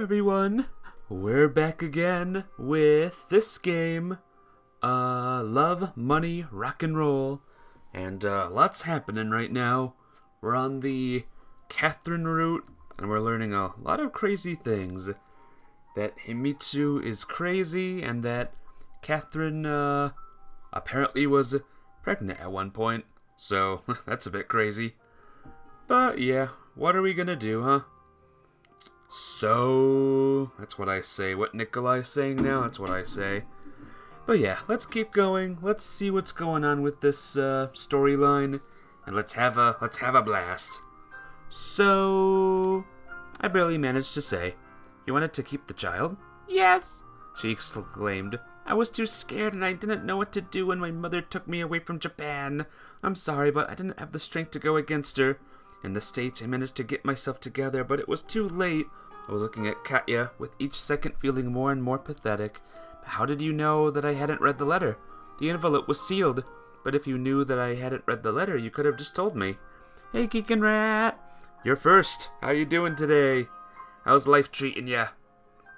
everyone, we're back again with this game, Love, Money, Rock and Roll, and lots happening right now. We're on the Catharine route, and we're learning a lot of crazy things. That Himitsu is crazy, and that Catharine, apparently was pregnant at one point, so that's a bit crazy. But yeah, what are we gonna do, huh? So, that's what I say. What Nikolai's saying now, that's what I say. But yeah, let's keep going. Let's see what's going on with this storyline, and let's have a blast. So, I barely managed to say, "You wanted to keep the child?" "Yes," she exclaimed. "I was too scared and I didn't know what to do when my mother took me away from Japan. I'm sorry, but I didn't have the strength to go against her. In the States, I managed to get myself together, but it was too late." I was looking at Katya, with each second feeling more and more pathetic. "How did you know that I hadn't read the letter? The envelope was sealed. But if you knew that I hadn't read the letter, you could have just told me." "Hey, Geek and Rat." "You're first. How you doing today? How's life treating ya?"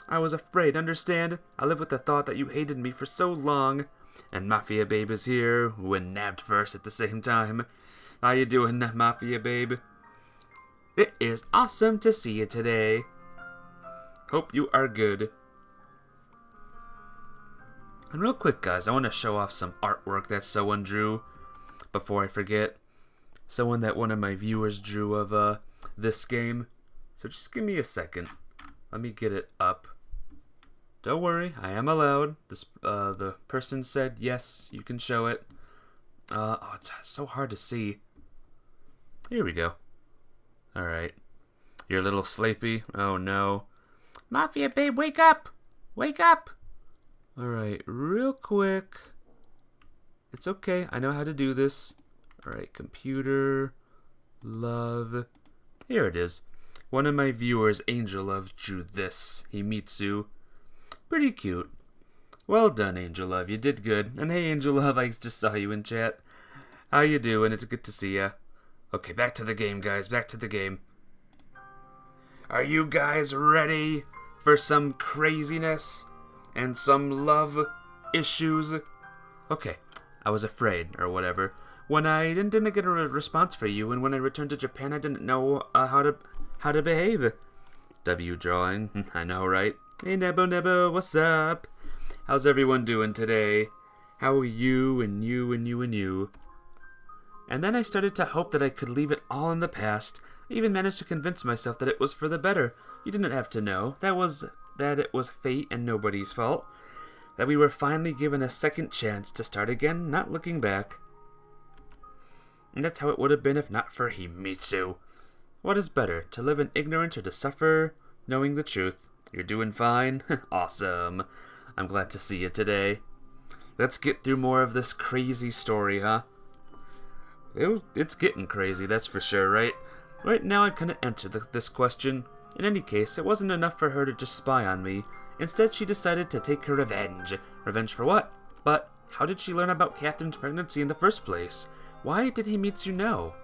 "I was afraid, understand? I lived with the thought that you hated me for so long. And Mafia Babe is here, who and nabbed first at the same time. How you doing, Mafia Babe?" "It is awesome to see you today. Hope you are good." And real quick, guys, I want to show off some artwork that someone drew before I forget. Someone that one of my viewers drew of this game. So just give me a second. Let me get it up. Don't worry, I am allowed. The person said yes, you can show it. Oh, it's so hard to see. Here we go. All right. You're a little sleepy? Oh no. "Mafia Babe, wake up! Wake up!" Alright, real quick. It's okay, I know how to do this. Alright, computer, love. Here it is. One of my viewers, Angel Love, drew this, Himitsu. Pretty cute. Well done, Angel Love, you did good. And hey, Angel Love, I just saw you in chat. How you doing? It's good to see ya. Okay, back to the game, guys, back to the game. Are you guys ready for some craziness and some love issues? Okay, I was afraid, or whatever. When I didn't get a response for you, and when I returned to Japan, I didn't know how to behave. W drawing, I know, right? Hey, Nebo, what's up? How's everyone doing today? How are you, and you, and you, and you? And then I started to hope that I could leave it all in the past. I even managed to convince myself that it was for the better. You didn't have to know. That it was fate and nobody's fault. That we were finally given a second chance to start again, not looking back. And that's how it would have been if not for Himitsu. What is better, to live in ignorance or to suffer knowing the truth? You're doing fine? Awesome. I'm glad to see you today. Let's get through more of this crazy story, huh? It's getting crazy, that's for sure, right? Right now I couldn't answer this question. In any case, it wasn't enough for her to just spy on me. Instead, she decided to take her revenge. Revenge for what? But how did she learn about Catherine's pregnancy in the first place? Why did Himitsu know?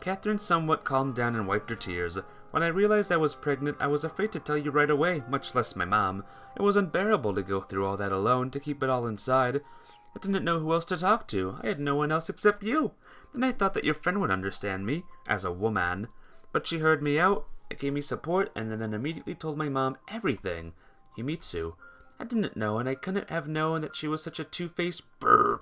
Catherine somewhat calmed down and wiped her tears. When I realized I was pregnant, I was afraid to tell you right away, much less my mom. It was unbearable to go through all that alone, to keep it all inside. I didn't know who else to talk to. I had no one else except you. Then I thought that your friend would understand me, as a woman. But she heard me out, it gave me support, and then immediately told my mom everything. Himitsu. I didn't know, and I couldn't have known that she was such a two-faced bird.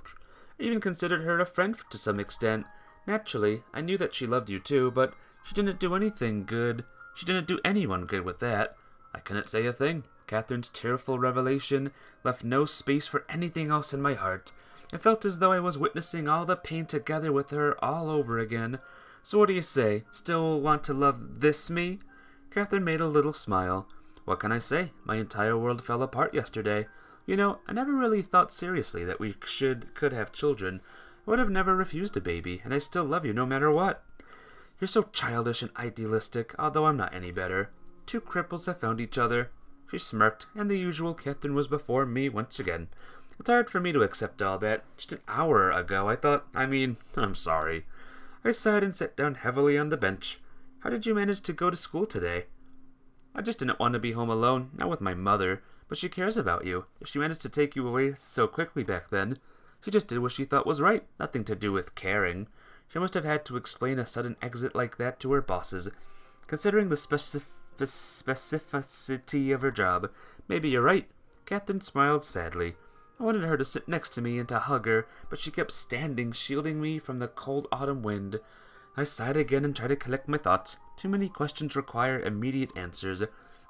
I even considered her a friend to some extent. Naturally, I knew that she loved you too, but she didn't do anything good. She didn't do anyone good with that. I couldn't say a thing. Catherine's tearful revelation left no space for anything else in my heart. It felt as though I was witnessing all the pain together with her all over again. So what do you say? Still want to love this me? Catherine made a little smile. What can I say? My entire world fell apart yesterday. You know, I never really thought seriously that we could have children. I would have never refused a baby, and I still love you no matter what. You're so childish and idealistic, although I'm not any better. Two cripples have found each other. She smirked, and the usual Catherine was before me once again. It's hard for me to accept all that. Just an hour ago, I'm sorry. I sighed and sat down heavily on the bench. How did you manage to go to school today? I just didn't want to be home alone, not with my mother. But she cares about you. If she managed to take you away so quickly back then, she just did what she thought was right. Nothing to do with caring. She must have had to explain a sudden exit like that to her bosses. Considering the specificity of her job, maybe you're right. Catherine smiled sadly. I wanted her to sit next to me and to hug her, but she kept standing, shielding me from the cold autumn wind. I sighed again and tried to collect my thoughts. Too many questions require immediate answers.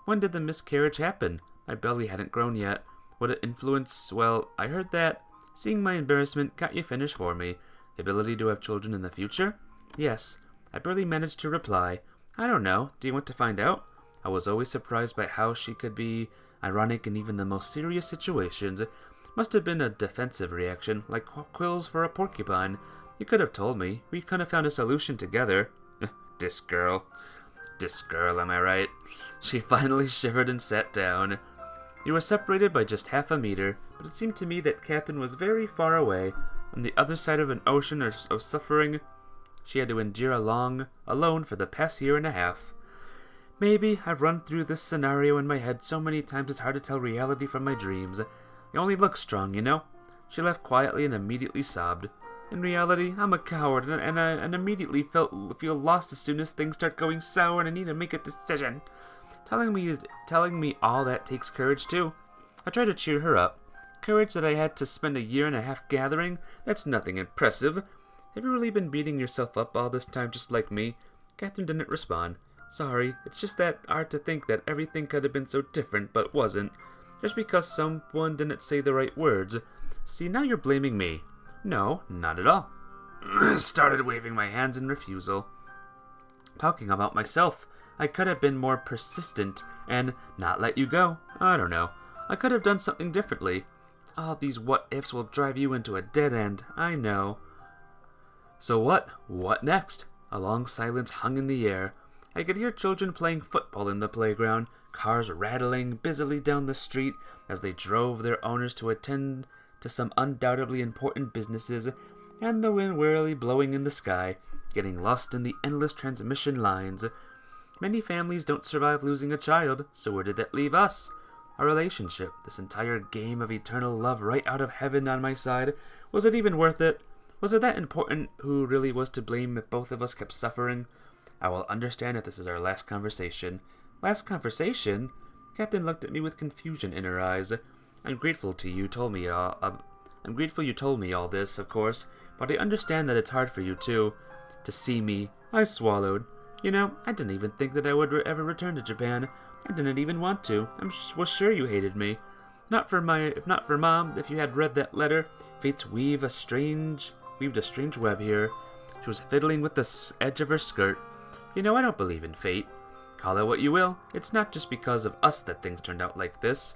When did the miscarriage happen? My belly hadn't grown yet. Would it influence? Well, I heard that. Seeing my embarrassment got you finished for me. The ability to have children in the future? Yes. I barely managed to reply. I don't know. Do you want to find out? I was always surprised by how she could be ironic in even the most serious situations. Must have been a defensive reaction, like quills for a porcupine. You could have told me. We could have found a solution together. This girl, am I right? She finally shivered and sat down. We were separated by just half a meter, but it seemed to me that Catherine was very far away, on the other side of an ocean of suffering she had to endure alone for the past year and a half. Maybe I've run through this scenario in my head so many times it's hard to tell reality from my dreams. You only look strong, you know? She laughed quietly and immediately sobbed. In reality, I'm a coward, and I immediately feel lost as soon as things start going sour and I need to make a decision. Telling me all that takes courage too. I tried to cheer her up. Courage that I had to spend a year and a half gathering? That's nothing impressive. Have you really been beating yourself up all this time just like me? Catherine didn't respond. Sorry, it's just that hard to think that everything could have been so different, but wasn't. Just because someone didn't say the right words. See, now you're blaming me. No, not at all. Started waving my hands in refusal. Talking about myself. I could have been more persistent and not let you go. I don't know. I could have done something differently. All these what-ifs will drive you into a dead end. I know. So what? What next? A long silence hung in the air. I could hear children playing football in the playground, cars rattling busily down the street as they drove their owners to attend to some undoubtedly important businesses, and the wind wearily blowing in the sky, getting lost in the endless transmission lines. Many families don't survive losing a child, so where did that leave us? Our relationship, this entire game of eternal love right out of heaven on my side, was it even worth it? Was it that important who really was to blame if both of us kept suffering? I will understand if this is our last conversation. Last conversation? Catherine looked at me with confusion in her eyes. I'm grateful you told me all this, of course, but I understand that it's hard for you too. To see me, I swallowed. You know, I didn't even think that I would ever return to Japan. I didn't even want to. Was sure you hated me. If not for Mom, if you had read that letter, fate's weaved a strange web here. She was fiddling with the edge of her skirt. You know, I don't believe in fate. Call it what you will. It's not just because of us that things turned out like this.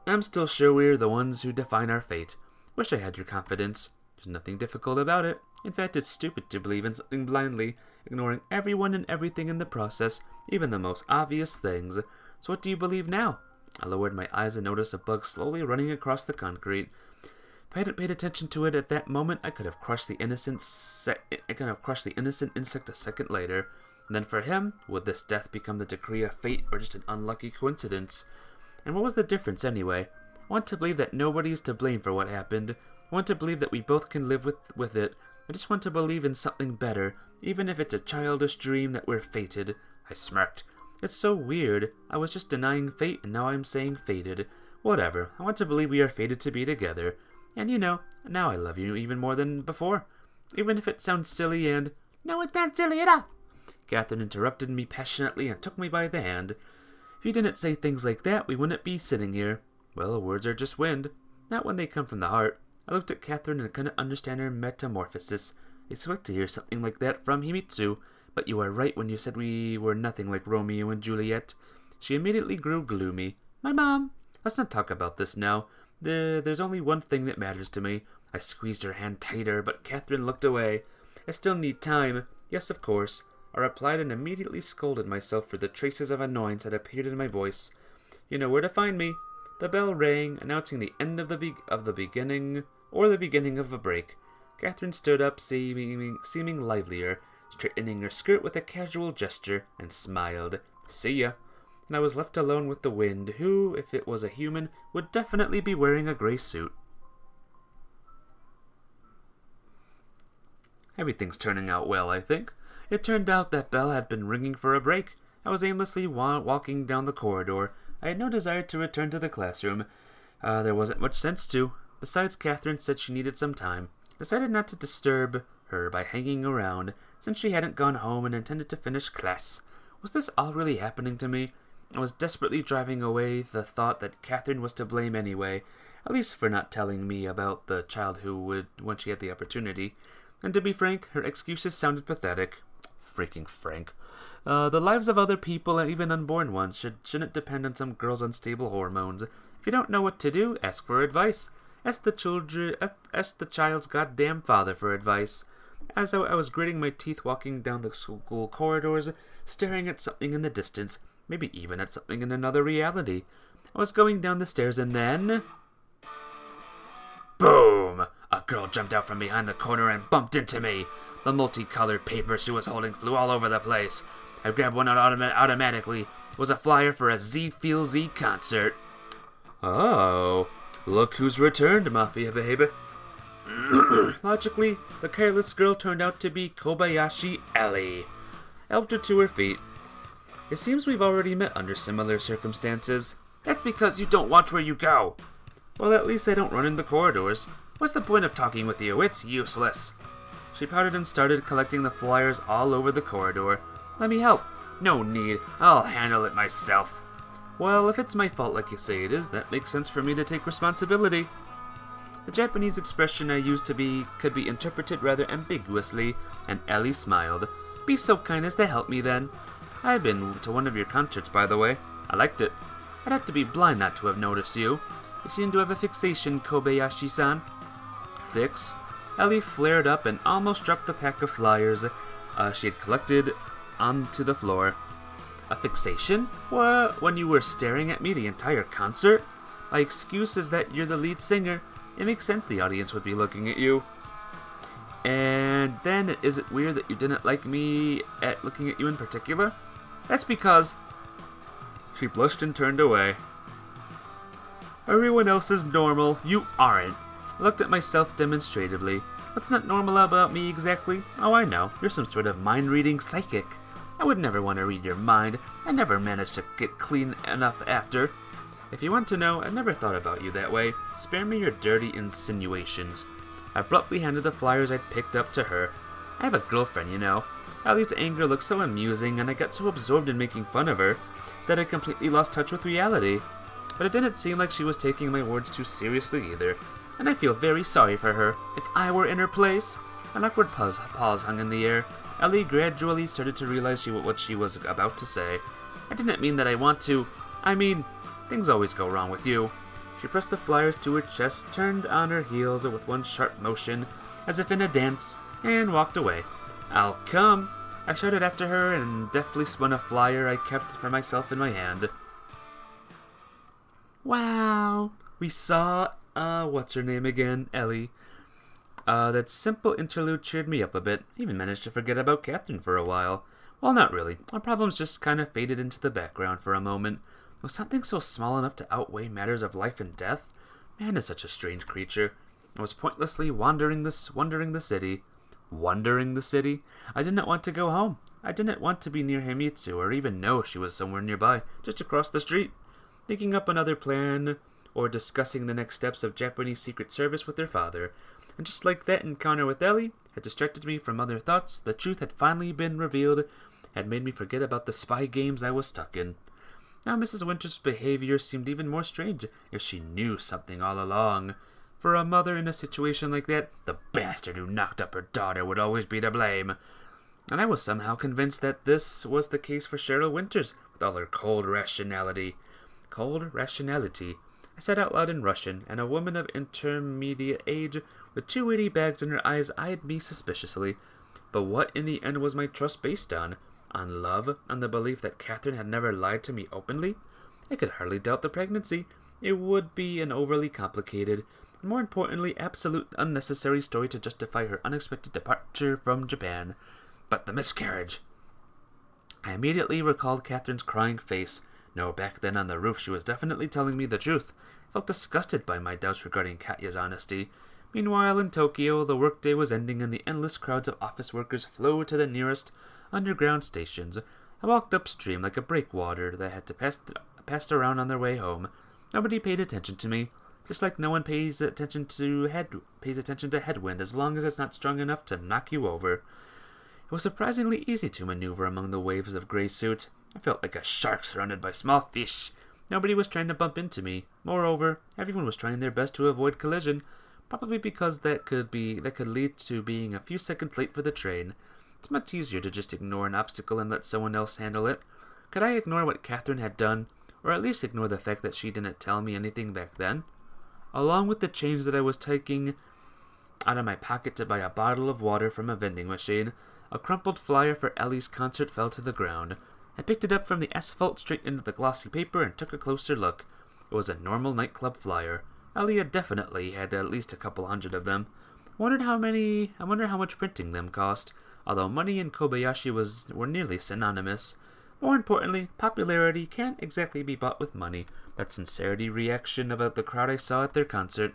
I'm still sure we're the ones who define our fate. Wish I had your confidence. There's nothing difficult about it. In fact, it's stupid to believe in something blindly, ignoring everyone and everything in the process, even the most obvious things. So what do you believe now? I lowered my eyes and noticed a bug slowly running across the concrete. If I hadn't paid attention to it at that moment, I could have crushed the innocent insect a second later. And then for him, would this death become the decree of fate or just an unlucky coincidence? And what was the difference anyway? I want to believe that nobody is to blame for what happened. I want to believe that we both can live with it. I just want to believe in something better, even if it's a childish dream that we're fated. I smirked. It's so weird. I was just denying fate, and now I'm saying fated. Whatever. I want to believe we are fated to be together. And you know, now I love you even more than before. Even if it sounds silly and... No, it's not silly at all. Catherine interrupted me passionately and took me by the hand. If you didn't say things like that, we wouldn't be sitting here. Well, words are just wind. Not when they come from the heart. I looked at Catherine and couldn't understand her metamorphosis. I expect to hear something like that from Himitsu, but you are right when you said we were nothing like Romeo and Juliet. She immediately grew gloomy. My mom. Let's not talk about this now. There's only one thing that matters to me. I squeezed her hand tighter, but Catherine looked away. I still need time. Yes, of course. I replied and immediately scolded myself for the traces of annoyance that appeared in my voice. You know where to find me. The bell rang, announcing the end of the beginning of a break. Catherine stood up, seeming livelier, straightening her skirt with a casual gesture, and smiled. See ya. And I was left alone with the wind, who, if it was a human, would definitely be wearing a gray suit. Everything's turning out well, I think. It turned out that bell had been ringing for a break. I was aimlessly walking down the corridor. I had no desire to return to the classroom. There wasn't much sense to. Besides, Catherine said she needed some time. I decided not to disturb her by hanging around, since she hadn't gone home and intended to finish class. Was this all really happening to me? I was desperately driving away the thought that Catherine was to blame anyway, at least for not telling me about the child who would when she had the opportunity. And to be frank, her excuses sounded pathetic. Freaking Frank. The lives of other people, even unborn ones, shouldn't depend on some girl's unstable hormones. If you don't know what to do, ask for advice. Ask the child's goddamn father for advice. As I was gritting my teeth walking down the school corridors, staring at something in the distance, maybe even at something in another reality. I was going down the stairs and then... Boom! A girl jumped out from behind the corner and bumped into me. The multicolored paper she was holding flew all over the place. I grabbed one automatically. It was a flyer for a Z Feel Z concert. Oh, look who's returned, Mafia baby. Logically, the careless girl turned out to be Kobayashi Ellie. I helped her to her feet. It seems we've already met under similar circumstances. That's because you don't watch where you go. Well, at least I don't run in the corridors. What's the point of talking with you? It's useless. She pouted and started collecting the flyers all over the corridor. Let me help. No need. I'll handle it myself. Well, if it's my fault like you say it is, that makes sense for me to take responsibility. The Japanese expression I used could be interpreted rather ambiguously, and Ellie smiled. Be so kind as to help me then. I've been to one of your concerts, by the way. I liked it. I'd have to be blind not to have noticed you. You seem to have a fixation, Kobayashi-san. Fix? Ellie flared up and almost dropped the pack of flyers she had collected onto the floor. A fixation? What? When you were staring at me the entire concert? My excuse is that you're the lead singer. It makes sense the audience would be looking at you. And then, is it weird that you didn't like me at looking at you in particular? That's because... She blushed and turned away. Everyone else is normal. You aren't. I looked at myself demonstratively. What's not normal about me exactly? Oh, I know. You're some sort of mind-reading psychic. I would never want to read your mind. I never managed to get clean enough after. If you want to know, I never thought about you that way. Spare me your dirty insinuations. I abruptly handed the flyers I'd picked up to her. I have a girlfriend, you know. Allie's anger looked so amusing, and I got so absorbed in making fun of her that I completely lost touch with reality. But it didn't seem like she was taking my words too seriously either, and I feel very sorry for her. If I were in her place... An awkward pause hung in the air. Ellie gradually started to realize what she was about to say. I didn't mean that I want to. I mean, things always go wrong with you. She pressed the flyers to her chest, turned on her heels with one sharp motion, as if in a dance, and walked away. I'll come. I shouted after her and deftly spun a flyer I kept for myself in my hand. Wow. We saw, what's her name again? Ellie. That simple interlude cheered me up a bit. I even managed to forget about Catherine for a while. Well, not really. Our problems just kind of faded into the background for a moment. Was something so small enough to outweigh matters of life and death? Man is such a strange creature. I was pointlessly wandering the city. Wandering the city? I didn't want to go home. I didn't want to be near Himitsu or even know she was somewhere nearby, just across the street. Thinking up another plan or discussing the next steps of Japanese Secret Service with her father. And just like that encounter with Ellie had distracted me from other thoughts, the truth had finally been revealed, had made me forget about the spy games I was stuck in. Now Mrs. Winter's behavior seemed even more strange if she knew something all along. For a mother in a situation like that, the bastard who knocked up her daughter would always be to blame. And I was somehow convinced that this was the case for Cheryl Winters, with all her cold rationality. Cold rationality. I said out loud in Russian, and a woman of intermediate age with 280 bags in her eyes eyed me suspiciously. But what in the end was my trust based on? On love? On the belief that Catherine had never lied to me openly? I could hardly doubt the pregnancy. It would be an overly complicated, and more importantly, absolute unnecessary story to justify her unexpected departure from Japan. But the miscarriage. I immediately recalled Catherine's crying face. No, back then on the roof she was definitely telling me the truth. I felt disgusted by my doubts regarding Katya's honesty. Meanwhile, in Tokyo, the workday was ending and the endless crowds of office workers flowed to the nearest underground stations. I walked upstream like a breakwater that had to pass around on their way home. Nobody paid attention to me, just like no one pays attention to headwind as long as it's not strong enough to knock you over. It was surprisingly easy to maneuver among the waves of gray suits. I felt like a shark surrounded by small fish. Nobody was trying to bump into me. Moreover, everyone was trying their best to avoid collision, probably because that could lead to being a few seconds late for the train. It's much easier to just ignore an obstacle and let someone else handle it. Could I ignore what Catherine had done, or at least ignore the fact that she didn't tell me anything back then? Along with the change that I was taking out of my pocket to buy a bottle of water from a vending machine, a crumpled flyer for Ellie's concert fell to the ground. I picked it up from the asphalt straight into the glossy paper and took a closer look. It was a normal nightclub flyer. Ellie had definitely had at least a couple hundred of them. I wonder how much printing them cost, although money and Kobayashi were nearly synonymous. More importantly, popularity can't exactly be bought with money. That sincerity reaction about the crowd I saw at their concert.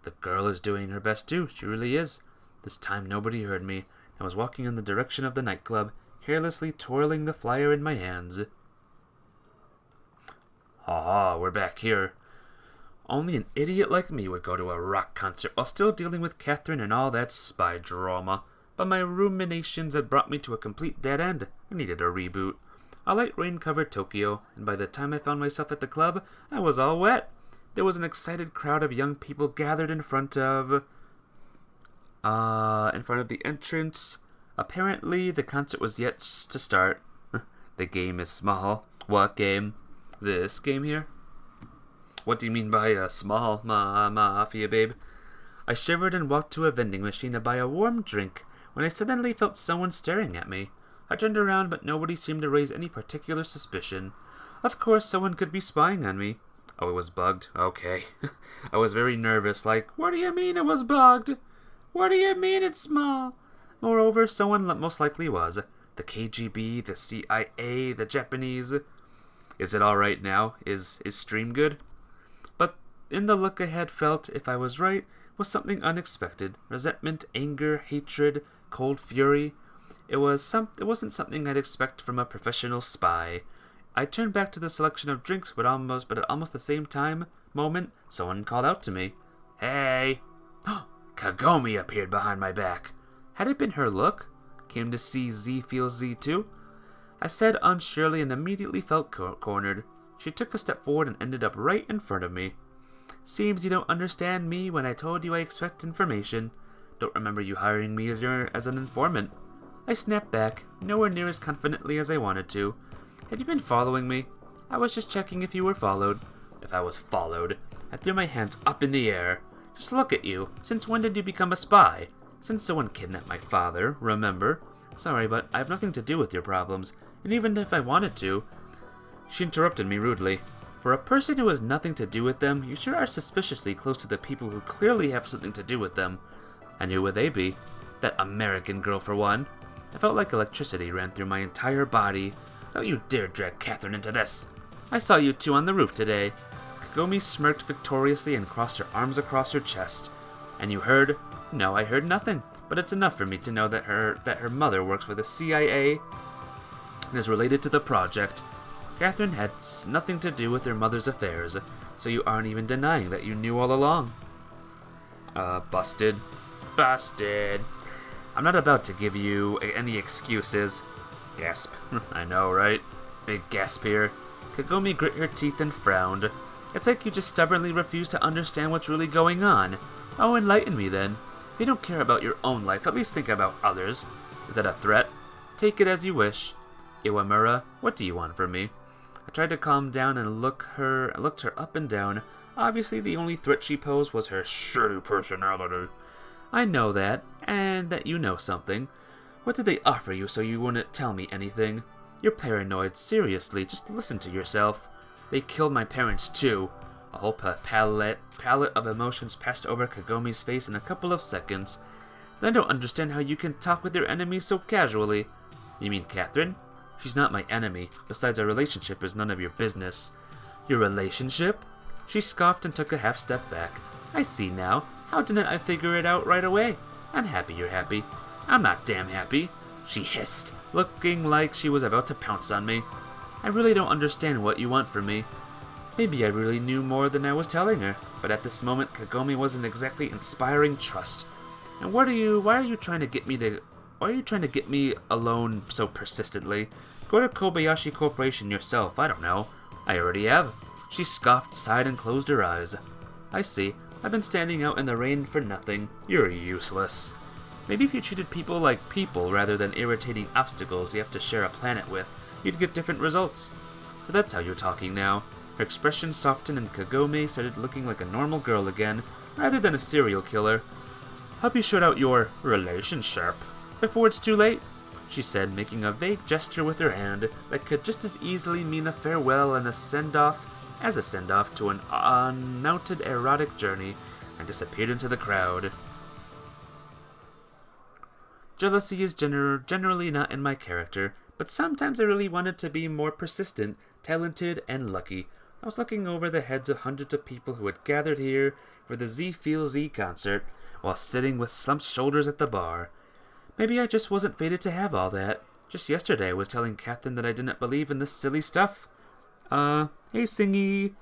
The girl is doing her best too, she really is. This time nobody heard me. I was walking in the direction of the nightclub, carelessly twirling the flyer in my hands. Ha, we're back here. Only an idiot like me would go to a rock concert while still dealing with Catherine and all that spy drama. But my ruminations had brought me to a complete dead end. I needed a reboot. A light rain covered Tokyo, and by the time I found myself at the club, I was all wet. There was an excited crowd of young people gathered in front of the entrance. Apparently, the concert was yet to start. The game is small. What game? This game here? What do you mean by small, mafia babe? I shivered and walked to a vending machine to buy a warm drink when I suddenly felt someone staring at me. I turned around, but nobody seemed to raise any particular suspicion. Of course, someone could be spying on me. Oh, it was bugged? Okay. I was very nervous, like, what do you mean it was bugged? What do you mean it's small? Moreover, someone most likely was. The KGB, the CIA, the Japanese. Is it alright now? Is stream good? But in the look I had felt, if I was right, was something unexpected. Resentment, anger, hatred, cold fury. It wasn't something I'd expect from a professional spy. I turned back to the selection of drinks, but at almost the same moment, someone called out to me. Hey! Kagome appeared behind my back. Had it been her look? Came to see Z feel Z too? I said unsurely and immediately felt cornered. She took a step forward and ended up right in front of me. Seems you don't understand me when I told you I expect information. Don't remember you hiring me as an informant. I snapped back, nowhere near as confidently as I wanted to. Have you been following me? I was just checking if you were followed. If I was followed, I threw my hands up in the air. Just look at you. Since when did you become a spy? Since someone kidnapped my father, remember? Sorry, but I have nothing to do with your problems, and even if I wanted to... She interrupted me rudely. For a person who has nothing to do with them, you sure are suspiciously close to the people who clearly have something to do with them. And who would they be? That American girl, for one. I felt like electricity ran through my entire body. Don't you dare drag Catherine into this. I saw you two on the roof today. Kagome smirked victoriously and crossed her arms across her chest. And you heard? No, I heard nothing. But it's enough for me to know that her mother works for the CIA and is related to the project. Catherine had nothing to do with her mother's affairs, so you aren't even denying that you knew all along. Busted. Busted. I'm not about to give you any excuses. Gasp. I know, right? Big gasp here. Kagome grit her teeth and frowned. It's like you just stubbornly refuse to understand what's really going on. Oh, enlighten me then. If you don't care about your own life, at least think about others. Is that a threat? Take it as you wish. Iwamura, what do you want from me? I tried to calm down and looked her up and down. Obviously, the only threat she posed was her shitty personality. I know that, and that you know something. What did they offer you so you wouldn't tell me anything? You're paranoid, seriously, just listen to yourself. They killed my parents too. A whole palette of emotions passed over Kagome's face in a couple of seconds. Then I don't understand how you can talk with your enemies so casually. You mean Catherine? She's not my enemy. Besides, our relationship is none of your business. Your relationship? She scoffed and took a half step back. I see now. How didn't I figure it out right away? I'm happy you're happy. I'm not damn happy, she hissed, looking like she was about to pounce on me. I really don't understand what you want from me. Maybe I really knew more than I was telling her, but at this moment Kagome wasn't exactly inspiring trust. And why are you trying to get me alone so persistently? Go to Kobayashi Corporation yourself, I don't know. I already have. She scoffed, sighed, and closed her eyes. I see. I've been standing out in the rain for nothing. You're useless. Maybe if you treated people like people rather than irritating obstacles you have to share a planet with, you'd get different results. So that's how you're talking now. Her expression softened and Kagome started looking like a normal girl again, rather than a serial killer. Hope you sort out your relationship before it's too late, she said, making a vague gesture with her hand that could just as easily mean a farewell and a send-off as a send-off to an unmounted erotic journey, and disappeared into the crowd. Jealousy is generally not in my character, but sometimes I really wanted to be more persistent, talented, and lucky. I was looking over the heads of hundreds of people who had gathered here for the Z Feel Z concert, while sitting with slumped shoulders at the bar. Maybe I just wasn't fated to have all that. Just yesterday I was telling Catharine that I didn't believe in this silly stuff. Hey Singy.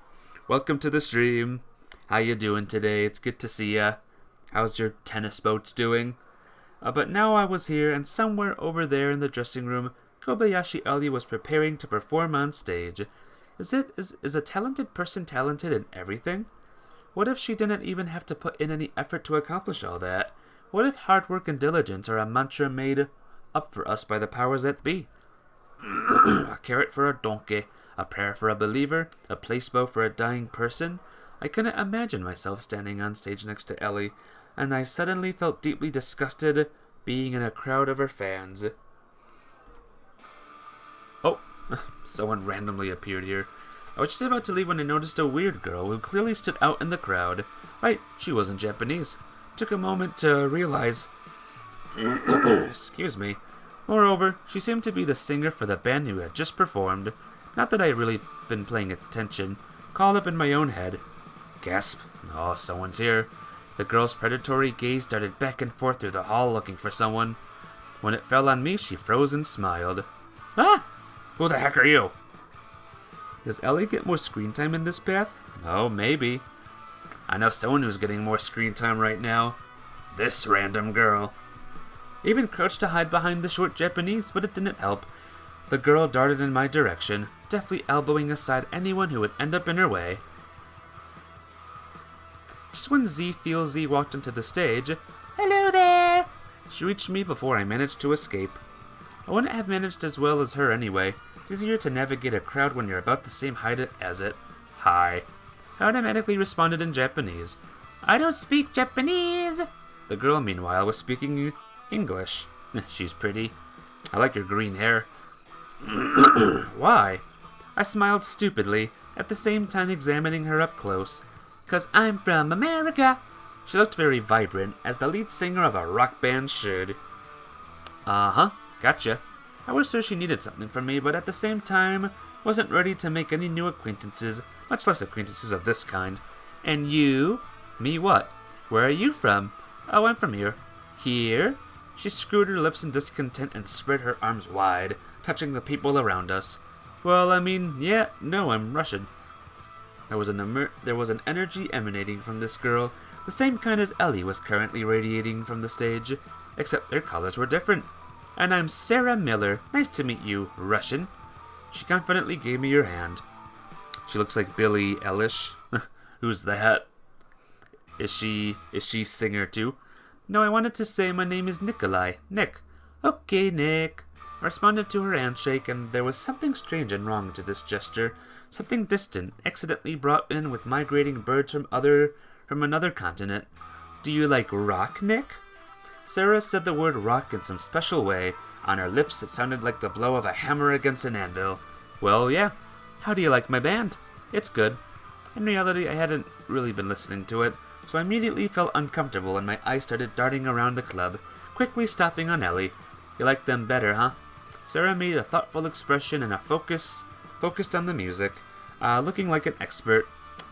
Welcome to the stream. How you doing today? It's good to see ya. How's your tennis boats doing? But now I was here, and somewhere over there in the dressing room, Kobayashi Ali was preparing to perform on stage. Is a talented person talented in everything? What if she didn't even have to put in any effort to accomplish all that? What if hard work and diligence are a mantra made up for us by the powers that be? A carrot for a donkey, a prayer for a believer, a placebo for a dying person? I couldn't imagine myself standing on stage next to Ellie, and I suddenly felt deeply disgusted being in a crowd of her fans. Oh, someone randomly appeared here. I was just about to leave when I noticed a weird girl who clearly stood out in the crowd. Right, she wasn't Japanese. Took a moment to realize. Excuse me. Moreover, she seemed to be the singer for the band who had just performed. Not that I had really been paying attention. Called up in my own head. Gasp. Oh, someone's here. The girl's predatory gaze darted back and forth through the hall looking for someone. When it fell on me, she froze and smiled. Ah! Who the heck are you? Does Ellie get more screen time in this path? Oh, maybe. I know someone who's getting more screen time right now. This random girl. Even crouched to hide behind the short Japanese, but it didn't help. The girl darted in my direction, deftly elbowing aside anyone who would end up in her way. Just when Z Feel Z walked onto the stage, hello there! She reached me before I managed to escape. I wouldn't have managed as well as her anyway. It's easier to navigate a crowd when you're about the same height as it. Hi. I automatically responded in Japanese. I don't speak Japanese! The girl, meanwhile, was speaking English. She's pretty. I like your green hair. Why? I smiled stupidly, at the same time examining her up close. 'Cause I'm from America! She looked very vibrant, as the lead singer of a rock band should. Uh-huh, gotcha. I was sure she needed something from me, but at the same time, wasn't ready to make any new acquaintances, much less acquaintances of this kind. And you? Me what? Where are you from? Oh, I'm from here. Here? She screwed her lips in discontent and spread her arms wide, touching the people around us. Well, no, I'm Russian. There was an energy emanating from this girl, the same kind as Ellie was currently radiating from the stage, except their colors were different. And I'm Sarah Miller. Nice to meet you, Russian. She confidently gave me her hand. She looks like Billie Eilish. Who's that? Is she singer too? No, I wanted to say my name is Nikolai. Nick. Okay, Nick. I responded to her handshake, and there was something strange and wrong to this gesture. Something distant, accidentally brought in with migrating birds from another continent. Do you like rock, Nick? Sarah said the word rock in some special way. On her lips, it sounded like the blow of a hammer against an anvil. Well, yeah. How do you like my band? It's good. In reality, I hadn't really been listening to it, so I immediately felt uncomfortable and my eyes started darting around the club, quickly stopping on Ellie. You like them better, huh? Sarah made a thoughtful expression and focused on the music, looking like an expert.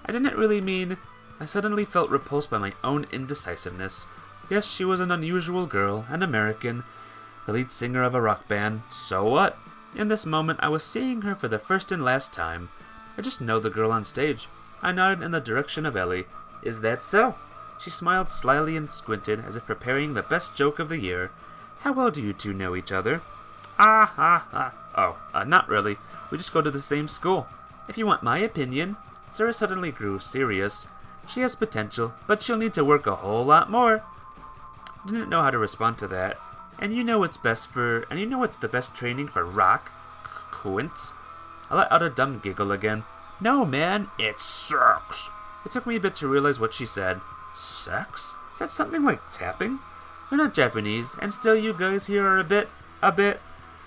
I suddenly felt repulsed by my own indecisiveness. Yes, she was an unusual girl, an American, the lead singer of a rock band. So what? In this moment, I was seeing her for the first and last time. I just know the girl on stage. I nodded in the direction of Ellie. Is that so? She smiled slyly and squinted, as if preparing the best joke of the year. How well do you two know each other? Not really. We just go to the same school. If you want my opinion. Sarah suddenly grew serious. She has potential, but she'll need to work a whole lot more. Didn't know how to respond to that. And you know what's the best training for rock? Quint. I let out a dumb giggle again. No, man, it sucks. It took me a bit to realize what she said. Sex? Is that something like tapping? You're not Japanese, and still you guys here are a bit.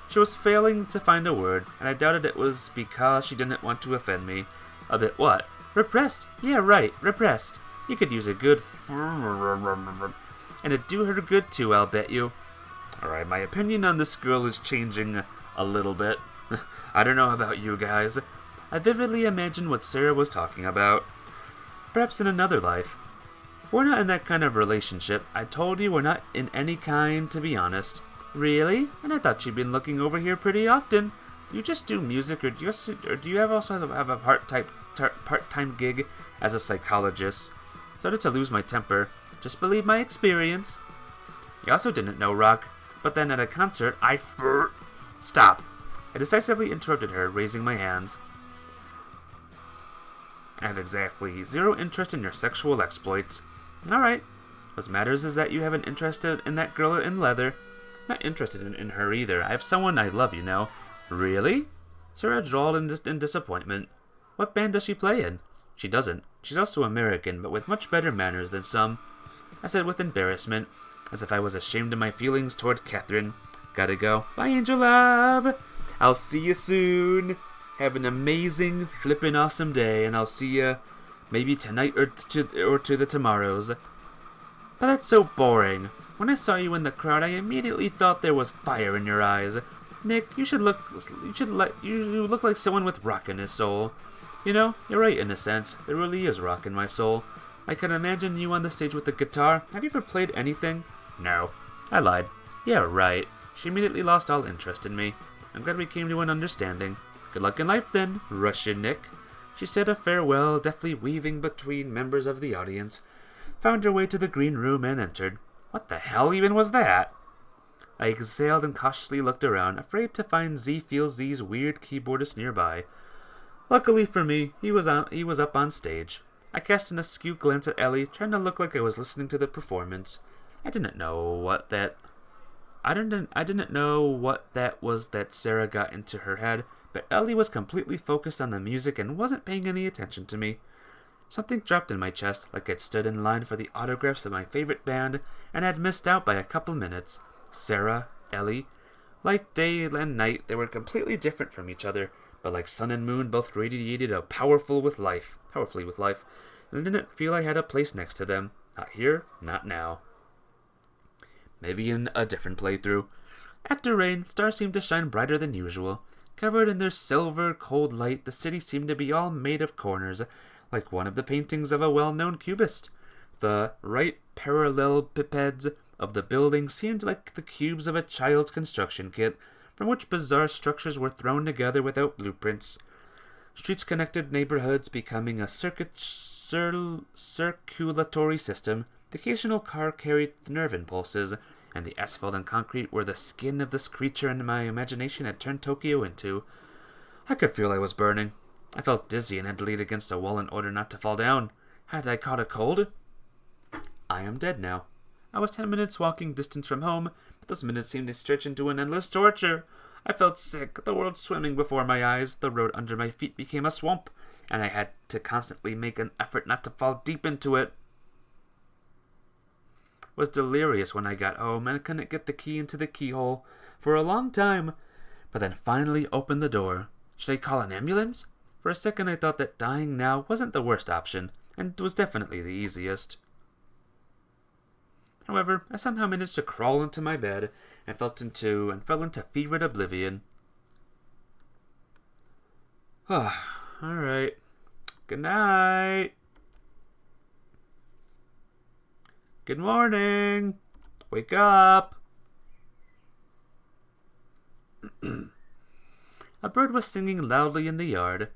She was failing to find a word, and I doubted it was because she didn't want to offend me. A bit what? Repressed. Yeah, right, repressed. You could use a good and it'd do her good too, I'll bet you. Alright, my opinion on this girl is changing a little bit. I don't know about you guys. I vividly imagined what Sarah was talking about. Perhaps in another life. We're not in that kind of relationship. I told you we're not in any kind, to be honest. Really? And I thought you'd been looking over here pretty often. You just do music, or do you also have a part-time gig as a psychologist? Started to lose my temper. Just believe my experience. You also didn't know rock, but then at a concert, Stop. I decisively interrupted her, raising my hands. I have exactly zero interest in your sexual exploits. Alright. What matters is that you haven't interested in that girl in leather. Not interested in her either. I have someone I love, you know. Really? Sarah drawled in disappointment. What band does she play in? She doesn't. She's also American, but with much better manners than some. I said with embarrassment, as if I was ashamed of my feelings toward Catharine. Gotta go. Bye, Angel Love. I'll see you soon. Have an amazing, flippin' awesome day, and I'll see you maybe tonight or to the tomorrows. But that's so boring. When I saw you in the crowd, I immediately thought there was fire in your eyes. Nick, you look like someone with rock in his soul. You know, you're right in a sense. There really is rock in my soul. I can imagine you on the stage with the guitar. Have you ever played anything? No. I lied. Yeah, right. She immediately lost all interest in me. I'm glad we came to an understanding. Good luck in life then, Russian Nick. She said a farewell, deftly weaving between members of the audience, found her way to the green room and entered. What the hell even was that? I exhaled and cautiously looked around, afraid to find Z's weird keyboardist nearby. Luckily for me, he was up on stage. I cast an askew glance at Ellie, trying to look like I was listening to the performance. I didn't know what that was that Sarah got into her head, but Ellie was completely focused on the music and wasn't paying any attention to me. Something dropped in my chest, like I'd stood in line for the autographs of my favorite band and had missed out by a couple minutes. Sarah, Ellie, like day and night, they were completely different from each other, but like sun and moon, both radiated powerfully with life, and I didn't feel I had a place next to them. Not here, not now. Maybe in a different playthrough. After rain, stars seemed to shine brighter than usual. Covered in their silver, cold light, the city seemed to be all made of corners, like one of the paintings of a well-known cubist. The right parallelepipeds of the building seemed like the cubes of a child's construction kit, from which bizarre structures were thrown together without blueprints. Streets connected neighborhoods, becoming a circulatory system. The occasional car carried nerve impulses, and the asphalt and concrete were the skin of this creature my imagination had turned Tokyo into. I could feel I was burning. I felt dizzy and had to lean against a wall in order not to fall down. Had I caught a cold? I am dead now. I was 10 minutes walking distance from home, but those minutes seemed to stretch into an endless torture. I felt sick, the world swimming before my eyes, the road under my feet became a swamp, and I had to constantly make an effort not to fall deep into it. Was delirious when I got home and couldn't get the key into the keyhole for a long time, but then finally opened the door. Should I call an ambulance? For a second I thought that dying now wasn't the worst option, and was definitely the easiest. However, I somehow managed to crawl into my bed and fell into fevered oblivion. Alright. Good night. Good morning. Wake up. A bird was singing loudly in the yard,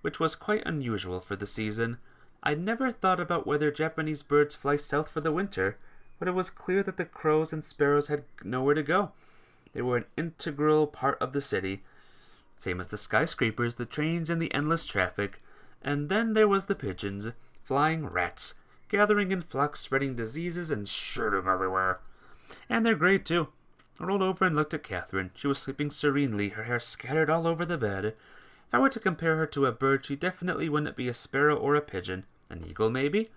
which was quite unusual for the season. I'd never thought about whether Japanese birds fly south for the winter, but it was clear that the crows and sparrows had nowhere to go. They were an integral part of the city, same as the skyscrapers, the trains, and the endless traffic. And then there was the pigeons, flying rats, gathering in flocks, spreading diseases and shooting everywhere. And they're great too. I rolled over and looked at Catherine. She was sleeping serenely, her hair scattered all over the bed. If I were to compare her to a bird, she definitely wouldn't be a sparrow or a pigeon. An eagle, maybe?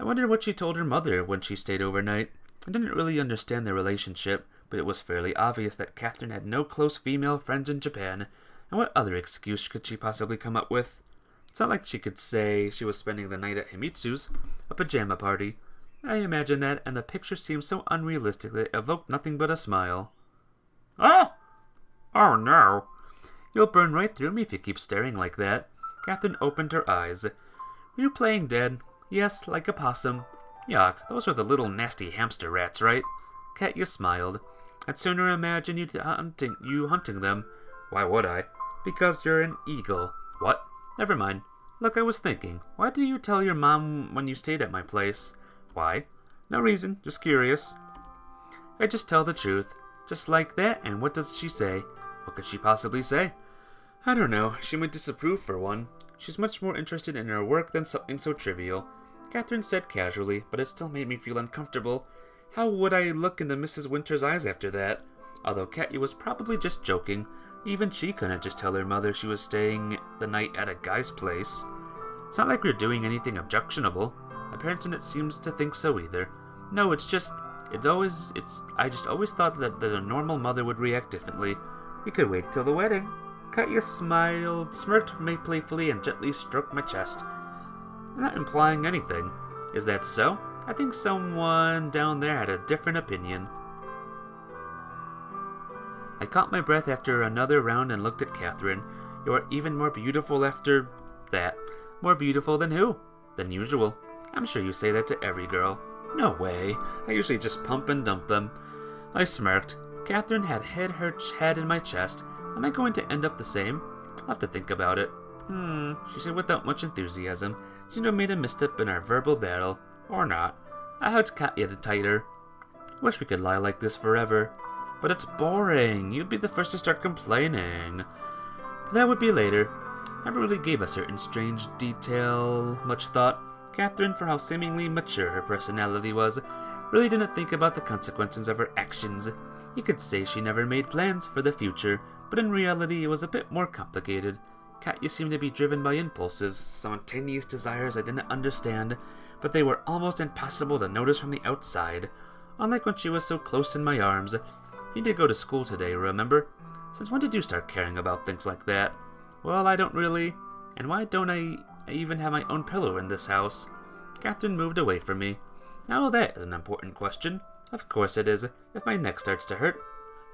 I wondered what she told her mother when she stayed overnight. I didn't really understand their relationship, but it was fairly obvious that Catherine had no close female friends in Japan, and what other excuse could she possibly come up with? It's not like she could say she was spending the night at Himitsu's, a pajama party. I imagined that, and the picture seemed so unrealistic that it evoked nothing but a smile. Oh! Oh no! You'll burn right through me if you keep staring like that. Catherine opened her eyes. Were you playing dead? Yes, like a possum. Yuck, those are the little nasty hamster rats, right? Katya smiled. I'd sooner imagine you hunting them. Why would I? Because you're an eagle. What? Never mind. Look, I was thinking, why did you tell your mom when you stayed at my place? Why? No reason, just curious. I just tell the truth. Just like that, and what does she say? What could she possibly say? I don't know, she might disapprove for one. She's much more interested in her work than something so trivial. Catherine said casually, but it still made me feel uncomfortable. How would I look into Mrs. Winter's eyes after that? Although Katya was probably just joking, even she couldn't just tell her mother she was staying the night at a guy's place. It's not like we're doing anything objectionable. My parents didn't seem to think so either. No, I just always thought that a normal mother would react differently. We could wait till the wedding. Katya smiled, smirked playfully, and gently stroked my chest. I'm not implying anything. Is that so? I think someone down there had a different opinion. I caught my breath after another round and looked at Catherine. You are even more beautiful after that. More beautiful than who? Than usual. I'm sure you say that to every girl. No way. I usually just pump and dump them. I smirked. Catherine had hid her head in my chest. Am I going to end up the same? I'll have to think about it. She said without much enthusiasm. Seemed to have made a misstep in our verbal battle. Or not. I hugged Katya tighter. Wish we could lie like this forever. But it's boring. You'd be the first to start complaining. But that would be later. Never really gave a certain strange detail much thought. Catherine, for how seemingly mature her personality was, really didn't think about the consequences of her actions. You could say she never made plans for the future, but in reality it was a bit more complicated. Katya seemed to be driven by impulses, spontaneous desires I didn't understand, but they were almost impossible to notice from the outside. Unlike when she was so close in my arms. You did go to school today, remember? Since when did you start caring about things like that? Well, I don't really. And why don't I even have my own pillow in this house? Catherine moved away from me. Now that is an important question. Of course it is. If my neck starts to hurt,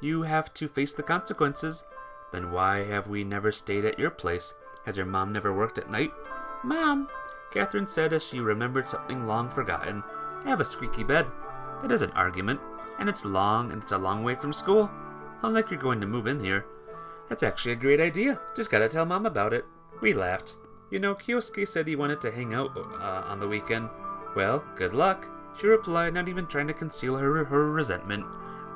you have to face the consequences. Then why have we never stayed at your place? Has your mom never worked at night? Mom, Catherine said as she remembered something long forgotten. I have a squeaky bed. That is an argument. And it's long, and it's a long way from school. Sounds like you're going to move in here. That's actually a great idea. Just gotta tell Mom about it. We laughed. You know, Kyosuke said he wanted to hang out on the weekend. Well, good luck. She replied, not even trying to conceal her resentment.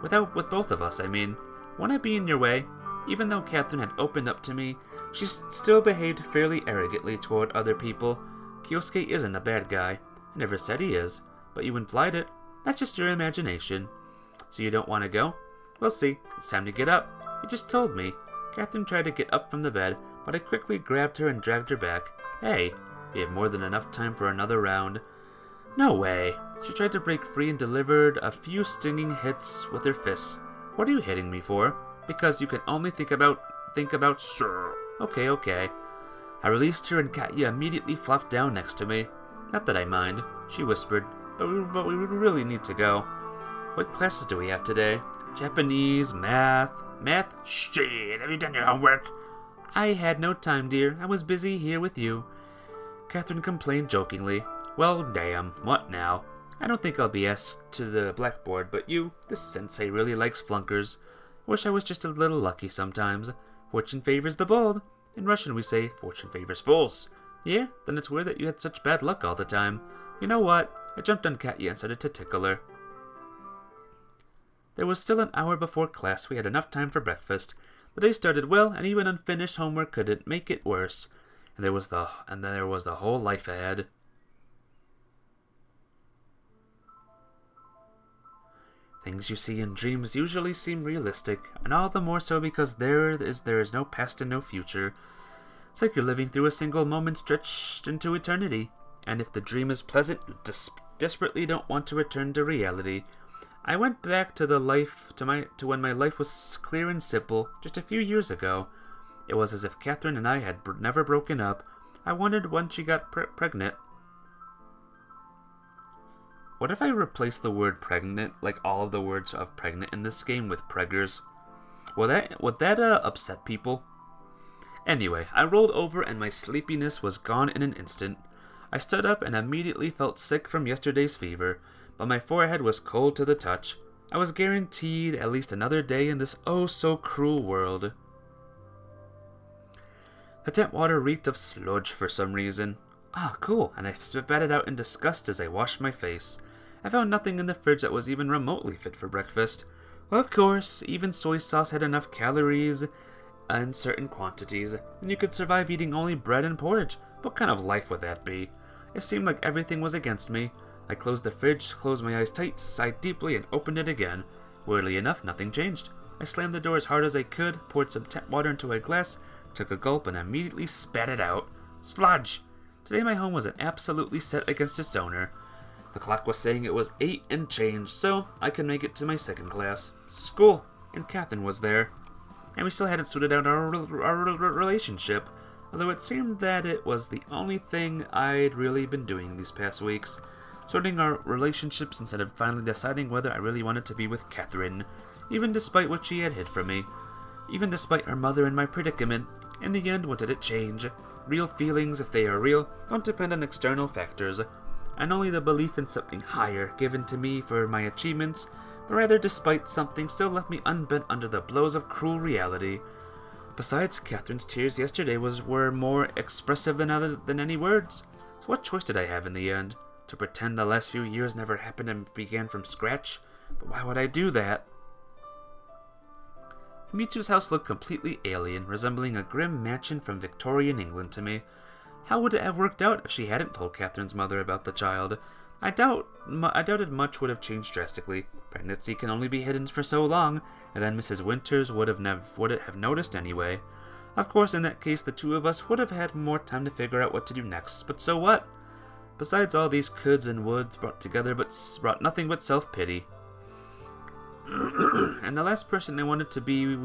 With both of us, I mean. Won't I be in your way? Even though Catherine had opened up to me, she still behaved fairly arrogantly toward other people. Kyosuke isn't a bad guy. I never said he is, but you implied it. That's just your imagination. So you don't want to go? We'll see. It's time to get up. You just told me. Catherine tried to get up from the bed, but I quickly grabbed her and dragged her back. Hey, we have more than enough time for another round. No way. She tried to break free and delivered a few stinging hits with her fists. What are you hitting me for? Because you can only think about sir. Okay. I released her and Katya immediately flopped down next to me. Not that I mind, she whispered, but we really need to go. What classes do we have today? Japanese, math. Math? Shit, have you done your homework? I had no time, dear. I was busy here with you. Catherine complained jokingly. Well, damn, what now? I don't think I'll be asked to the blackboard, but you, this sensei really likes flunkers. Wish I was just a little lucky sometimes. Fortune favors the bold. In Russian we say, fortune favors fools. Yeah? Then it's weird that you had such bad luck all the time. You know what? I jumped on Katya and started to tickle her. There was still an hour before class. We had enough time for breakfast. The day started well, and even unfinished homework couldn't make it worse. And there was the whole life ahead. Things you see in dreams usually seem realistic, and all the more so because there is no past and no future. It's like you're living through a single moment stretched into eternity, and if the dream is pleasant, you desperately don't want to return to reality. I went back to when my life was clear and simple, just a few years ago. It was as if Catherine and I had never broken up. I wondered when she got pregnant. What if I replace the word pregnant, like all of the words of pregnant in this game, with preggers? Would that upset people? Anyway, I rolled over and my sleepiness was gone in an instant. I stood up and immediately felt sick from yesterday's fever, but my forehead was cold to the touch. I was guaranteed at least another day in this oh-so-cruel world. The tap water reeked of sludge for some reason. Ah, cool, and I spat it out in disgust as I washed my face. I found nothing in the fridge that was even remotely fit for breakfast. Well, of course, even soy sauce had enough calories in certain quantities, and you could survive eating only bread and porridge. What kind of life would that be? It seemed like everything was against me. I closed the fridge, closed my eyes tight, sighed deeply, and opened it again. Weirdly enough, nothing changed. I slammed the door as hard as I could, poured some tap water into a glass, took a gulp, and immediately spat it out. Sludge! Today my home was absolutely set against its owner. The clock was saying it was 8 and change, so I could make it to my second class, school, and Catherine was there. And we still hadn't sorted out our relationship, although it seemed that it was the only thing I'd really been doing these past weeks. Sorting our relationships instead of finally deciding whether I really wanted to be with Catherine, even despite what she had hid from me. Even despite her mother and my predicament. In the end, what did it change? Real feelings, if they are real, don't depend on external factors, and only the belief in something higher given to me for my achievements, but rather despite something still left me unbent under the blows of cruel reality. Besides, Catherine's tears yesterday were more expressive than any words. So what choice did I have in the end? To pretend the last few years never happened and began from scratch? But why would I do that? Mewtwo's house looked completely alien, resembling a grim mansion from Victorian England to me. How would it have worked out if she hadn't told Catherine's mother about the child? I doubted much would have changed drastically. Pregnancy can only be hidden for so long, and then Mrs. Winters would have noticed anyway. Of course, in that case, the two of us would have had more time to figure out what to do next, but so what? Besides, all these coulds and woulds brought nothing but self-pity. And the last person I wanted to be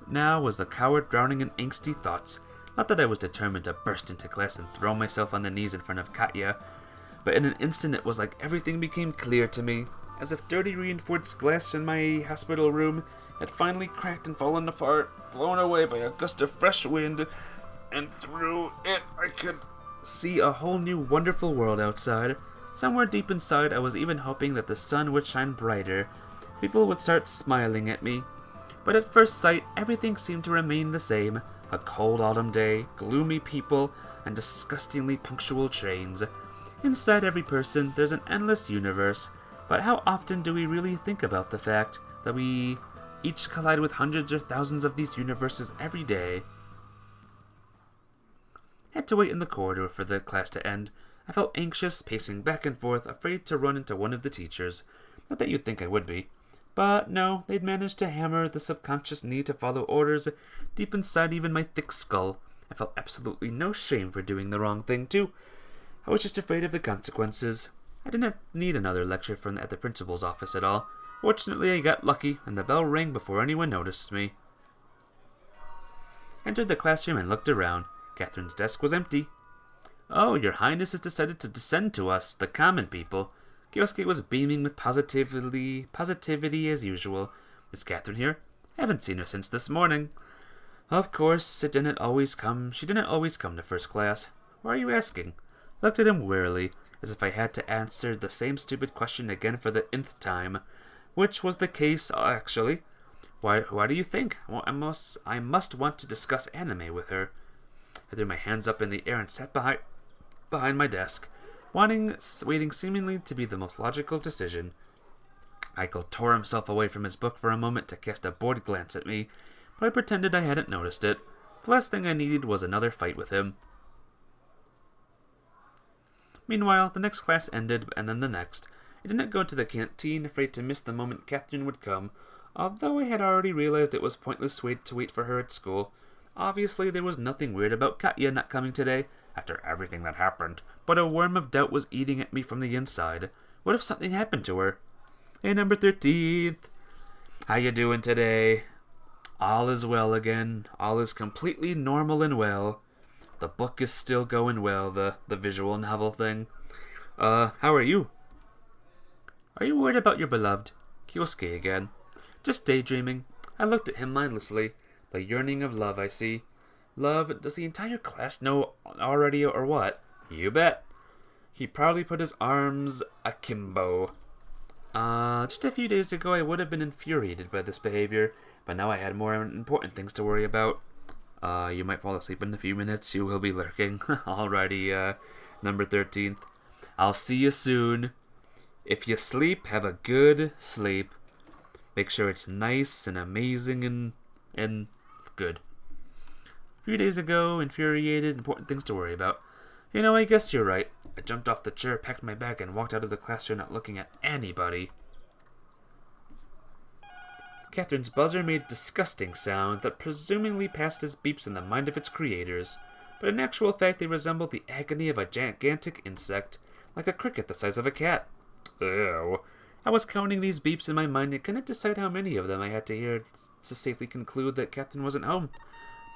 now was the coward drowning in angsty thoughts. Not that I was determined to burst into class and throw myself on the knees in front of Katya, but in an instant it was like everything became clear to me, as if dirty reinforced glass in my hospital room had finally cracked and fallen apart, blown away by a gust of fresh wind, and through it I could see a whole new wonderful world outside. Somewhere deep inside I was even hoping that the sun would shine brighter. People would start smiling at me. But at first sight, everything seemed to remain the same. A cold autumn day, gloomy people, and disgustingly punctual trains. Inside every person, there's an endless universe. But how often do we really think about the fact that we each collide with hundreds or thousands of these universes every day? I had to wait in the corridor for the class to end. I felt anxious, pacing back and forth, afraid to run into one of the teachers. Not that you'd think I would be. But no, they'd managed to hammer the subconscious need to follow orders deep inside even my thick skull. I felt absolutely no shame for doing the wrong thing, too. I was just afraid of the consequences. I didn't need another lecture at the principal's office at all. Fortunately, I got lucky, and the bell rang before anyone noticed me. I entered the classroom and looked around. Catherine's desk was empty. Oh, your highness has decided to descend to us, the common people. Kyosuke was beaming with positivity as usual. Is Catherine here? I haven't seen her since this morning. Of course, she didn't always come to first class. Why are you asking? I looked at him wearily, as if I had to answer the same stupid question again for the nth time, which was the case, actually. Why do you think? Well, I must want to discuss anime with her. I threw my hands up in the air and sat behind my desk, waiting seemingly to be the most logical decision. Michael tore himself away from his book for a moment to cast a bored glance at me, but I pretended I hadn't noticed it. The last thing I needed was another fight with him. Meanwhile, the next class ended, and then the next. I didn't go to the canteen, afraid to miss the moment Catherine would come, although I had already realized it was pointless to wait for her at school. Obviously, there was nothing weird about Katya not coming today, after everything that happened, but a worm of doubt was eating at me from the inside. What if something happened to her? Hey, number 13th. How you doing today? All is well again. All is completely normal and well. The book is still going well, the visual novel thing. How are you? Are you worried about your beloved? Kyosuke again. Just daydreaming. I looked at him mindlessly. The yearning of love, I see. Love, does the entire class know already or what? You bet. He proudly put his arms akimbo. Just a few days ago I would have been infuriated by this behavior, but now I had more important things to worry about. You might fall asleep in a few minutes. You will be lurking. Alrighty, number 13th. I'll see you soon. If you sleep, have a good sleep. Make sure it's nice and amazing and good. A few days ago, infuriated, important things to worry about. You know, I guess you're right. I jumped off the chair, packed my bag, and walked out of the classroom not looking at anybody. Catherine's buzzer made disgusting sound that presumably passed as beeps in the mind of its creators, but in actual fact they resembled the agony of a gigantic insect, like a cricket the size of a cat. Ew. I was counting these beeps in my mind and couldn't decide how many of them I had to hear to safely conclude that Catherine wasn't home.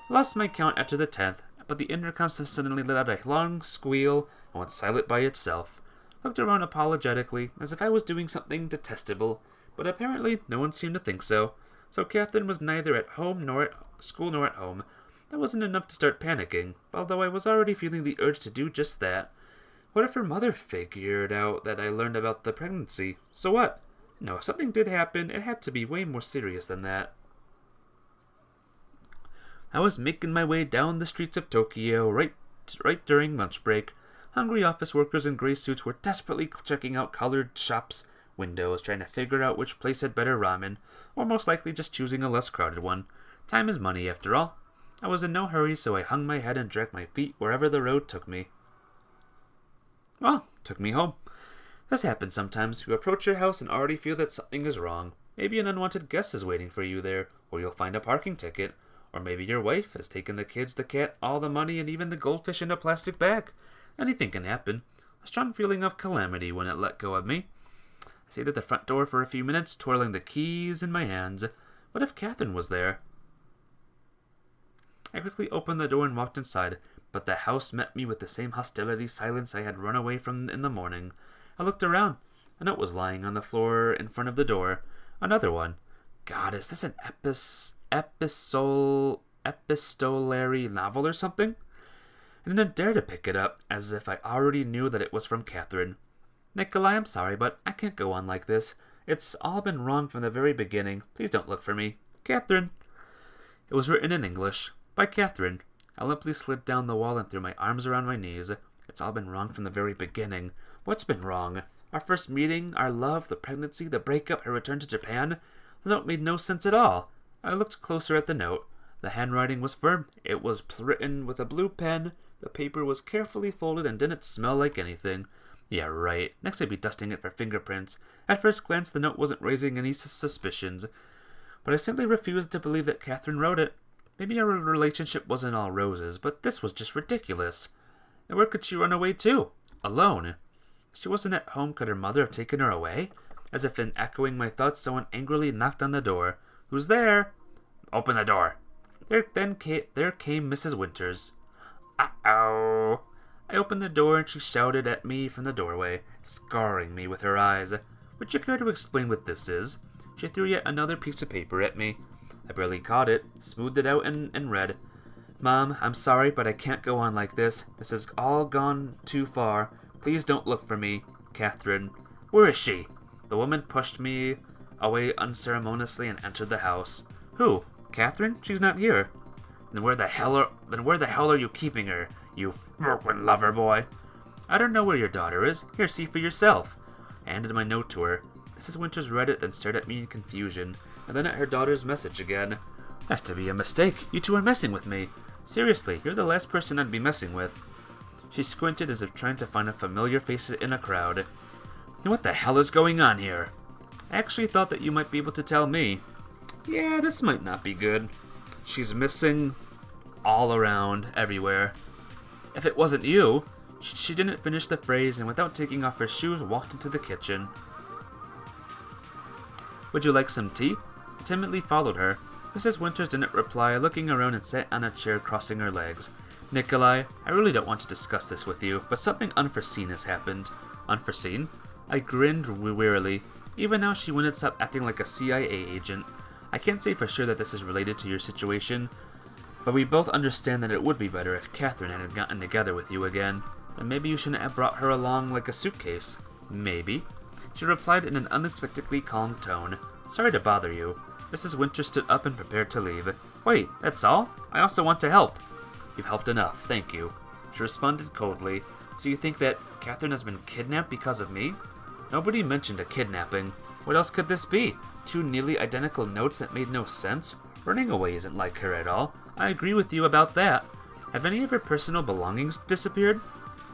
I lost my count after the 10th, but the intercom suddenly let out a long squeal and went silent by itself. I looked around apologetically, as if I was doing something detestable, but apparently no one seemed to think so. So Catherine was neither at home nor at school nor at home. That wasn't enough to start panicking, although I was already feeling the urge to do just that. What if her mother figured out that I learned about the pregnancy? So what? No, if something did happen, it had to be way more serious than that. I was making my way down the streets of Tokyo right during lunch break. Hungry office workers in gray suits were desperately checking out colored shops' windows, trying to figure out which place had better ramen, or most likely just choosing a less crowded one. Time is money, after all. I was in no hurry, so I hung my head and dragged my feet wherever the road took me. Well, took me home. This happens sometimes. You approach your house and already feel that something is wrong. Maybe an unwanted guest is waiting for you there, or you'll find a parking ticket. Or maybe your wife has taken the kids, the cat, all the money, and even the goldfish in a plastic bag. Anything can happen. A strong feeling of calamity when it let go of me. I stayed at the front door for a few minutes, twirling the keys in my hands. What if Catherine was there? I quickly opened the door and walked inside, but the house met me with the same hostility silence I had run away from in the morning. I looked around. A note was lying on the floor in front of the door. Another one. God, is this an epistolary novel or something? I didn't dare to pick it up, as if I already knew that it was from Catherine. Nikolai, I'm sorry, but I can't go on like this. It's all been wrong from the very beginning. Please don't look for me. Catherine. It was written in English. By Catherine. I limply slid down the wall and threw my arms around my knees. It's all been wrong from the very beginning. What's been wrong? Our first meeting, our love, the pregnancy, the breakup, her return to Japan? The note made no sense at all. I looked closer at the note. The handwriting was firm. It was written with a blue pen. The paper was carefully folded and didn't smell like anything. Yeah, right. Next I'd be dusting it for fingerprints. At first glance, the note wasn't raising any suspicions. But I simply refused to believe that Catherine wrote it. Maybe our relationship wasn't all roses, but this was just ridiculous. And where could she run away to? Alone. If she wasn't at home, could her mother have taken her away? As if in echoing my thoughts, someone angrily knocked on the door. Who's there? Open the door. There came Mrs. Winters. Uh-oh. I opened the door and she shouted at me from the doorway, scarring me with her eyes. Would you care to explain what this is? She threw yet another piece of paper at me. I barely caught it, smoothed it out, and read. Mom, I'm sorry, but I can't go on like this. This has all gone too far. Please don't look for me. Catherine. Where is she? The woman pushed me away unceremoniously and entered the house. Who? Catherine? She's not here. Then where the hell are you keeping her, you broken lover boy? I don't know where your daughter is. Here, see for yourself. I handed my note to her. Mrs. Winters read it, then stared at me in confusion, and then at her daughter's message again. Has to be a mistake. You two are messing with me. Seriously, you're the last person I'd be messing with. She squinted as if trying to find a familiar face in a crowd. What the hell is going on here? I actually thought that you might be able to tell me. Yeah, this might not be good. She's missing all around, everywhere. If it wasn't you... She didn't finish the phrase, and without taking off her shoes, walked into the kitchen. Would you like some tea? I timidly followed her. Mrs. Winters didn't reply, looking around and sat on a chair crossing her legs. Nikolai, I really don't want to discuss this with you, but something unforeseen has happened. Unforeseen? I grinned wearily. Even now she wouldn't stop acting like a CIA agent. I can't say for sure that this is related to your situation, but we both understand that it would be better if Catherine had gotten together with you again. And maybe you shouldn't have brought her along like a suitcase. Maybe. She replied in an unexpectedly calm tone. Sorry to bother you. Mrs. Winters stood up and prepared to leave. Wait, that's all? I also want to help. You've helped enough, thank you. She responded coldly. So you think that Catherine has been kidnapped because of me? Nobody mentioned a kidnapping. What else could this be? Two nearly identical notes that made no sense? Running away isn't like her at all. I agree with you about that. Have any of her personal belongings disappeared?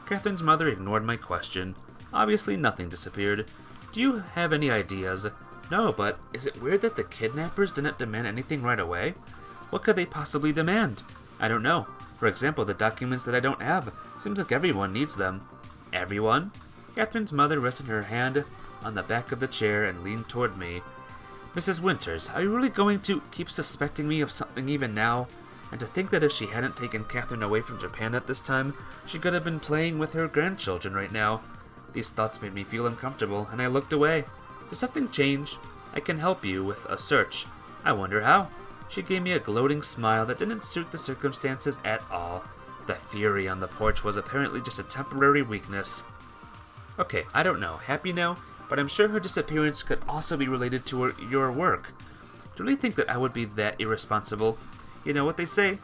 Catherine's mother ignored my question. Obviously nothing disappeared. Do you have any ideas? No, but is it weird that the kidnappers didn't demand anything right away? What could they possibly demand? I don't know. For example, the documents that I don't have. Seems like everyone needs them. Everyone? Catherine's mother rested her hand on the back of the chair and leaned toward me. Mrs. Winters, are you really going to keep suspecting me of something even now? And to think that if she hadn't taken Catherine away from Japan at this time, she could have been playing with her grandchildren right now. These thoughts made me feel uncomfortable, and I looked away. Did something change? I can help you with a search. I wonder how. She gave me a gloating smile that didn't suit the circumstances at all. The fury on the porch was apparently just a temporary weakness. Okay, I don't know. Happy now? But I'm sure her disappearance could also be related to your work. Do you really think that I would be that irresponsible? You know what they say,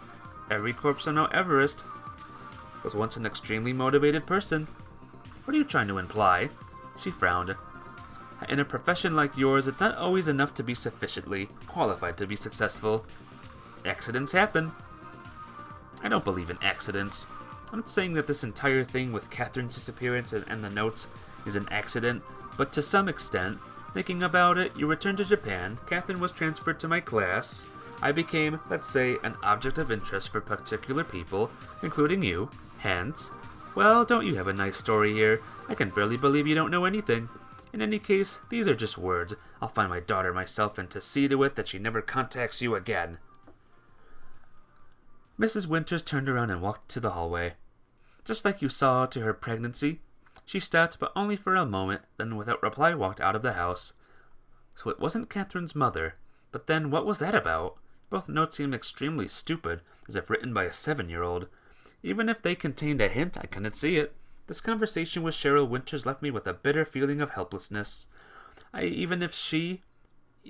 every corpse on Mount Everest was once an extremely motivated person. What are you trying to imply? She frowned. In a profession like yours, it's not always enough to be sufficiently qualified to be successful. Accidents happen. I don't believe in accidents. I'm not saying that this entire thing with Catherine's disappearance and the notes is an accident, but to some extent, thinking about it, you returned to Japan, Catherine was transferred to my class, I became, let's say, an object of interest for particular people, including you, hence, well, don't you have a nice story here? I can barely believe you don't know anything. In any case, these are just words. I'll find my daughter myself and to see to it that she never contacts you again. Mrs. Winters turned around and walked to the hallway. Just like you saw to her pregnancy. She stopped, but only for a moment, then without reply walked out of the house. So it wasn't Catherine's mother. But then what was that about? Both notes seemed extremely stupid, as if written by a 7-year-old. Even if they contained a hint, I couldn't see it. This conversation with Cheryl Winters left me with a bitter feeling of helplessness. Even she,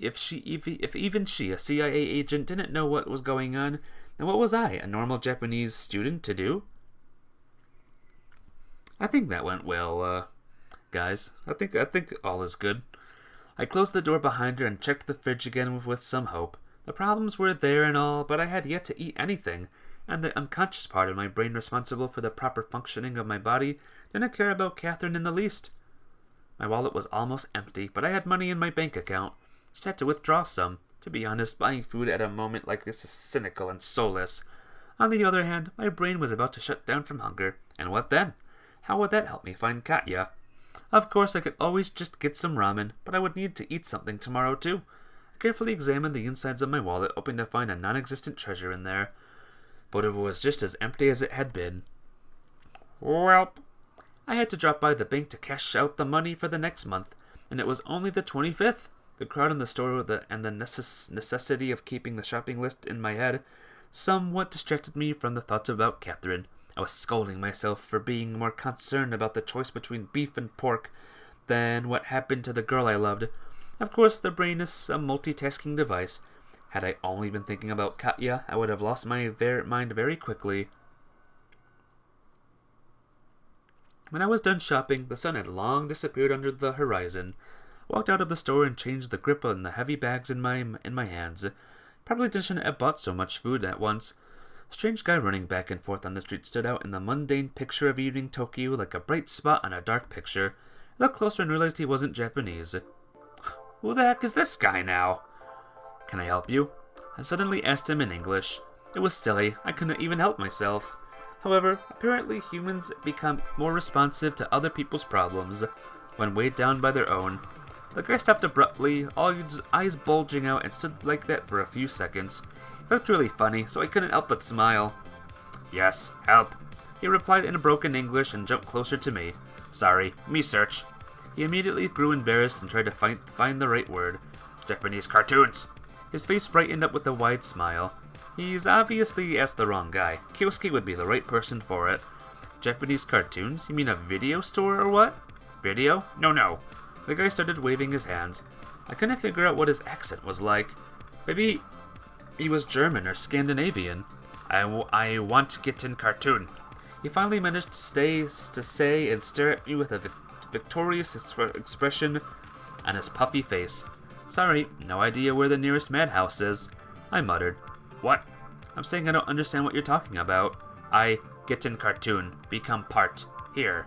a CIA agent, didn't know what was going on, then what was I, a normal Japanese student, to do? I think that went well, guys. I think all is good. I closed the door behind her and checked the fridge again with some hope. The problems were there and all, but I had yet to eat anything, and the unconscious part of my brain responsible for the proper functioning of my body didn't care about Catherine in the least. My wallet was almost empty, but I had money in my bank account. Just had to withdraw some. To be honest, buying food at a moment like this is cynical and soulless. On the other hand, my brain was about to shut down from hunger, and what then? How would that help me find Katya? Of course, I could always just get some ramen, but I would need to eat something tomorrow too. I carefully examined the insides of my wallet, hoping to find a non-existent treasure in there. But it was just as empty as it had been. Welp. I had to drop by the bank to cash out the money for the next month, and it was only the 25th. The crowd in the store and the necessity of keeping the shopping list in my head somewhat distracted me from the thoughts about Catherine. I was scolding myself for being more concerned about the choice between beef and pork than what happened to the girl I loved. Of course, the brain is a multitasking device. Had I only been thinking about Katya, I would have lost my mind very quickly. When I was done shopping, the sun had long disappeared under the horizon. I walked out of the store and changed the grip on the heavy bags in my hands. Probably shouldn't have bought so much food at once. A strange guy running back and forth on the street stood out in the mundane picture of evening Tokyo like a bright spot on a dark picture. I looked closer and realized he wasn't Japanese. Who the heck is this guy now? Can I help you? I suddenly asked him in English. It was silly. I couldn't even help myself. However, apparently humans become more responsive to other people's problems when weighed down by their own. The guy stopped abruptly, all his eyes bulging out, and stood like that for a few seconds. He looked really funny, so I couldn't help but smile. Yes, help, he replied in broken English and jumped closer to me. Sorry, me search. He immediately grew embarrassed and tried to find the right word. Japanese cartoons. His face brightened up with a wide smile. He's obviously asked the wrong guy. Kioski would be the right person for it. Japanese cartoons? You mean a video store or what? Video? No. The guy started waving his hands. I couldn't figure out what his accent was like. Maybe he was German or Scandinavian. I want to get in cartoon. He finally managed to say and stare at me with a victorious expression on his puffy face. Sorry, no idea where the nearest madhouse is. I muttered. What? I'm saying I don't understand what you're talking about. I get in cartoon. Become part. Here.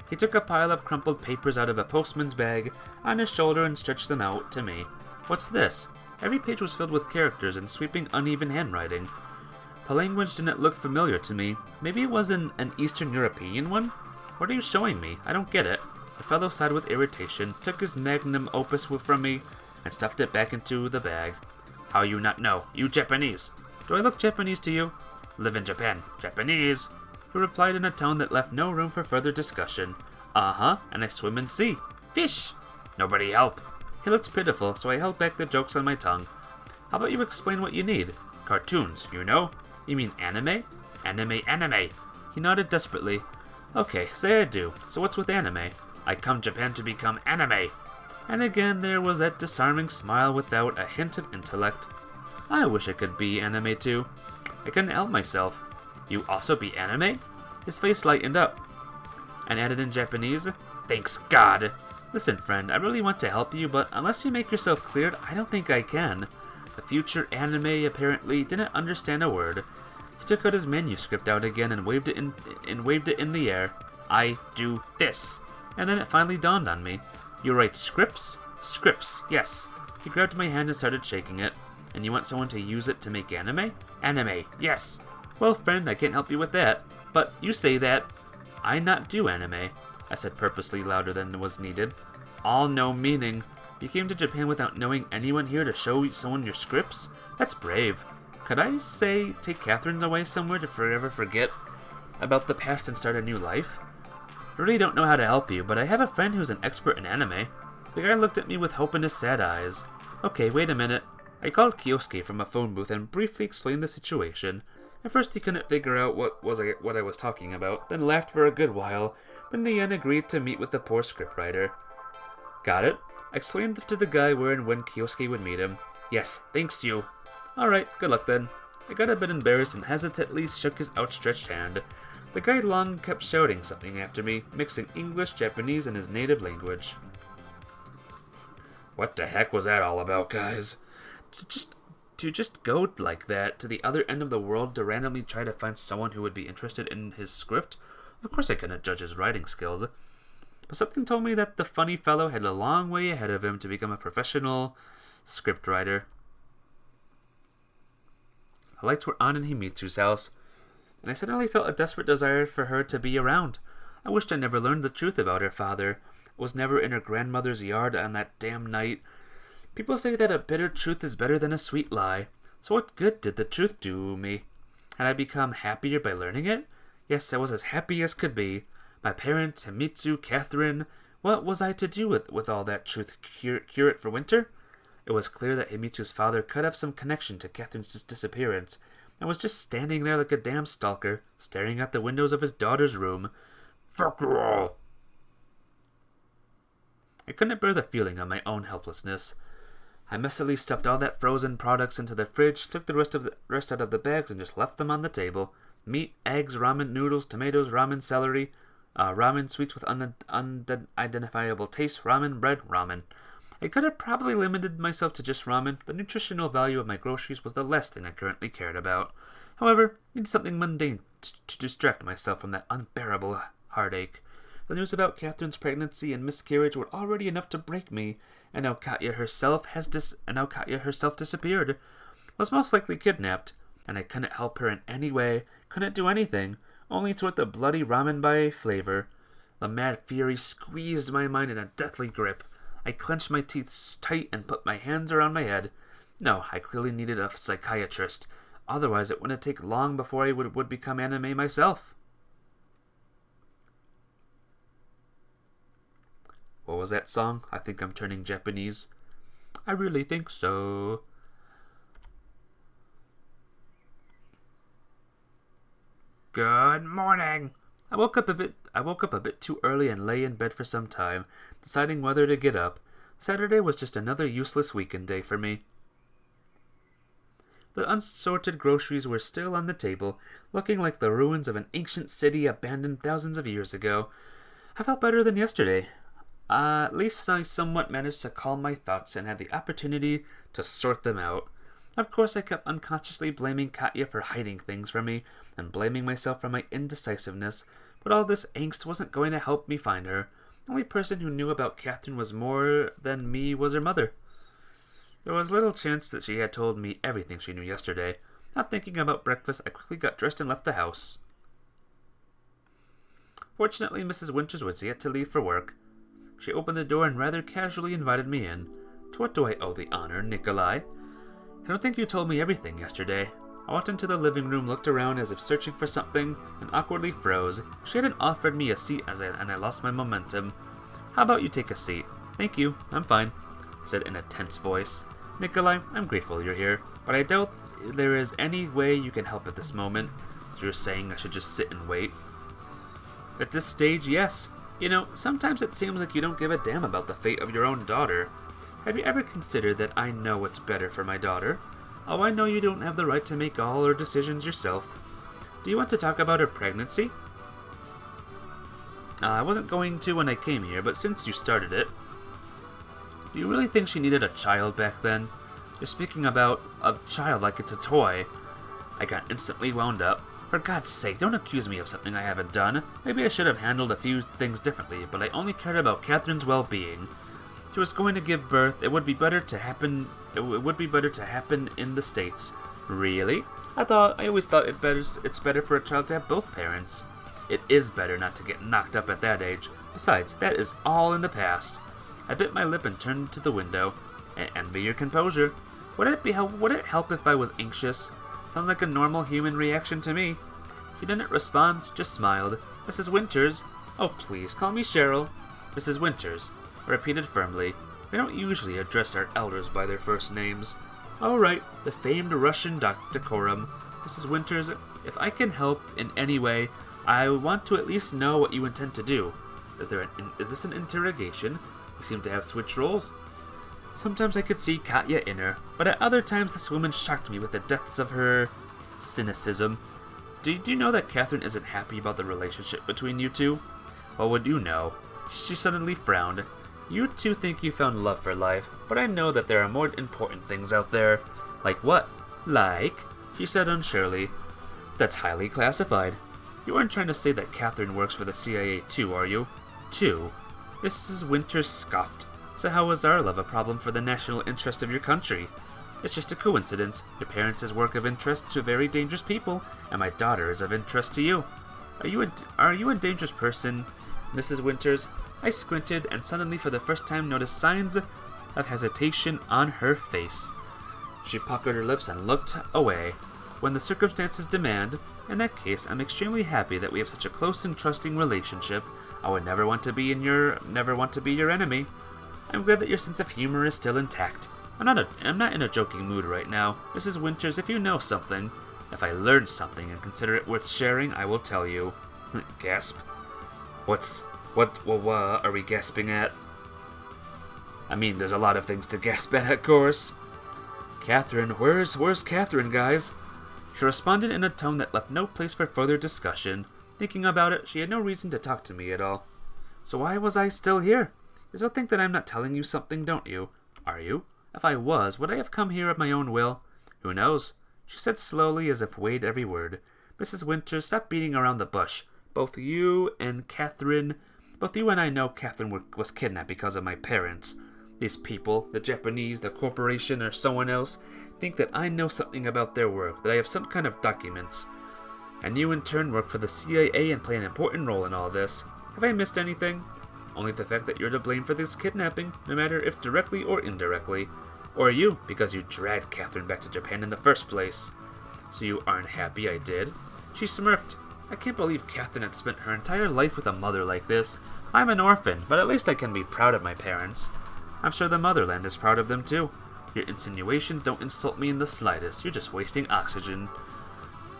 He took a pile of crumpled papers out of a postman's bag on his shoulder and stretched them out to me. What's this? Every page was filled with characters in sweeping, uneven handwriting. The language didn't look familiar to me. Maybe it was an Eastern European one? What are you showing me? I don't get it. The fellow sighed with irritation, took his magnum opus from me, and stuffed it back into the bag. How you not know? You Japanese. Do I look Japanese to you? Live in Japan. Japanese. He replied in a tone that left no room for further discussion. Uh-huh, and I swim in sea. Fish! Nobody help. He looked pitiful, so I held back the jokes on my tongue. How about you explain what you need? Cartoons, you know? You mean anime? Anime. He nodded desperately. Okay, say I do. So what's with anime? I come Japan to become anime. And again there was that disarming smile without a hint of intellect. I wish I could be anime too. I couldn't help myself. You also be anime? His face lightened up, and added in Japanese, Thanks God! Listen, friend, I really want to help you, but unless you make yourself clear, I don't think I can. The future anime apparently didn't understand a word. He took out his manuscript out again and waved it in the air. I do this. And then it finally dawned on me. You write scripts? Scripts, yes. He grabbed my hand and started shaking it. And you want someone to use it to make anime? Anime, yes. Well, friend, I can't help you with that. But you say that. I not do anime, I said purposely louder than was needed. All no meaning. You came to Japan without knowing anyone here to show someone your scripts? That's brave. Could I say take Catherine away somewhere to forever forget about the past and start a new life? I really don't know how to help you, but I have a friend who's an expert in anime. The guy looked at me with hope in his sad eyes. Okay, wait a minute. I called Kioski from a phone booth and briefly explained the situation. At first he couldn't figure out what I was talking about, then laughed for a good while, but in the end agreed to meet with the poor scriptwriter. Got it? I explained to the guy where and when Kioski would meet him. Yes, thanks you. Alright, good luck then. I got a bit embarrassed and hesitantly shook his outstretched hand. The guy long kept shouting something after me, mixing English, Japanese, and his native language. What the heck was that all about, guys? To just go like that to the other end of the world to randomly try to find someone who would be interested in his script? Of course I couldn't judge his writing skills. But something told me that the funny fellow had a long way ahead of him to become a professional scriptwriter. The lights were on in Himitsu's house, and I suddenly felt a desperate desire for her to be around. I wished I never learned the truth about her father. I was never in her grandmother's yard on that damn night. People say that a bitter truth is better than a sweet lie. So what good did the truth do me? Had I become happier by learning it? Yes, I was as happy as could be. My parents, Himitsu, Catherine. What was I to do with all that truth? Cure it for winter? It was clear that Himitsu's father could have some connection to Catherine's disappearance, and was just standing there like a damn stalker, staring at the windows of his daughter's room. Fuck you all! I couldn't bear the feeling of my own helplessness. I messily stuffed all that frozen products into the fridge, took the rest out of the bags, and just left them on the table. Meat, eggs, ramen noodles, tomatoes, ramen celery, ramen sweets with unidentifiable taste, ramen bread, ramen. I could have probably limited myself to just ramen. The nutritional value of my groceries was the last thing I currently cared about. However, I needed something mundane to distract myself from that unbearable heartache. The news about Catherine's pregnancy and miscarriage were already enough to break me, and now Katya herself disappeared. Was most likely kidnapped, and I couldn't help her in any way, couldn't do anything, only sort the bloody ramen by flavor. The mad fury squeezed my mind in a deathly grip. I clenched my teeth tight and put my hands around my head. No, I clearly needed a psychiatrist. Otherwise, it wouldn't take long before I would become anime myself. What was that song? I think I'm turning Japanese. I really think so. Good morning. I woke up a bit too early and lay in bed for some time, deciding whether to get up. Saturday was just another useless weekend day for me. The unsorted groceries were still on the table, looking like the ruins of an ancient city abandoned thousands of years ago. I felt better than yesterday. At least I somewhat managed to calm my thoughts and had the opportunity to sort them out. Of course, I kept unconsciously blaming Katya for hiding things from me, and blaming myself for my indecisiveness, but all this angst wasn't going to help me find her. The only person who knew about Catherine was more than me was her mother. There was little chance that she had told me everything she knew yesterday. Not thinking about breakfast, I quickly got dressed and left the house. Fortunately, Mrs. Winters was yet to leave for work. She opened the door and rather casually invited me in. To what do I owe the honor, Nikolai? I don't think you told me everything yesterday. I walked into the living room, looked around as if searching for something, and awkwardly froze. She hadn't offered me a seat and I lost my momentum. How about you take a seat? Thank you, I'm fine, I said in a tense voice. Nikolai, I'm grateful you're here, but I doubt there is any way you can help at this moment. You're saying I should just sit and wait? At this stage, yes. You know, sometimes it seems like you don't give a damn about the fate of your own daughter. Have you ever considered that I know what's better for my daughter? Oh, I know you don't have the right to make all her decisions yourself. Do you want to talk about her pregnancy? I wasn't going to when I came here, but since you started it... Do you really think she needed a child back then? You're speaking about a child like it's a toy. I got instantly wound up. For God's sake, don't accuse me of something I haven't done. Maybe I should have handled a few things differently, but I only cared about Catherine's well-being. She was going to give birth. It would be better to happen in the States. Really? I always thought it's better for a child to have both parents. It is better not to get knocked up at that age. Besides, that is all in the past. I bit my lip and turned to the window. I envy your composure. Would it help if I was anxious? Sounds like a normal human reaction to me. She didn't respond, just smiled. Mrs. Winters? Oh, please, call me Cheryl. Mrs. Winters, I repeated firmly. We don't usually address our elders by their first names. All right, the famed Russian decorum. Mrs. Winters, if I can help in any way, I want to at least know what you intend to do. Is this an interrogation? We seem to have switched roles. Sometimes I could see Katya in her, but at other times this woman shocked me with the depths of her cynicism. Do you know that Catherine isn't happy about the relationship between you two? What would you know? She suddenly frowned. You two think you found love for life, but I know that there are more important things out there. Like what? Like? She said unsurely. That's highly classified. You aren't trying to say that Catherine works for the CIA too, are you? Too? Mrs. Winters scoffed. So how was our love a problem for the national interest of your country? It's just a coincidence. Your parents is work of interest to very dangerous people, and my daughter is of interest to you. Are you a dangerous person, Mrs. Winters? I squinted and suddenly for the first time noticed signs of hesitation on her face. She puckered her lips and looked away. When the circumstances demand, in that case, I'm extremely happy that we have such a close and trusting relationship. I would never want to be your enemy. I'm glad that your sense of humor is still intact. I'm not in a joking mood right now. Mrs. Winters, if you know something, if I learn something and consider it worth sharing, I will tell you. Gasp. What are we gasping at? I mean, there's a lot of things to gasp at, of course. Catherine, where's Catherine, guys? She responded in a tone that left no place for further discussion. Thinking about it, she had no reason to talk to me at all. So why was I still here? You still think that I'm not telling you something, don't you? Are you? If I was, would I have come here of my own will? Who knows? She said slowly, as if weighed every word. Mrs. Winters, stop beating around the bush. Both you and I know Catherine was kidnapped because of my parents. These people, the Japanese, the corporation, or someone else, think that I know something about their work, that I have some kind of documents. And you in turn work for the CIA and play an important role in all this. Have I missed anything? Only the fact that you're to blame for this kidnapping, no matter if directly or indirectly. Or you, because you dragged Catherine back to Japan in the first place. So you aren't happy I did? She smirked. I can't believe Catherine had spent her entire life with a mother like this. I'm an orphan, but at least I can be proud of my parents. I'm sure the motherland is proud of them too. Your insinuations don't insult me in the slightest. You're just wasting oxygen.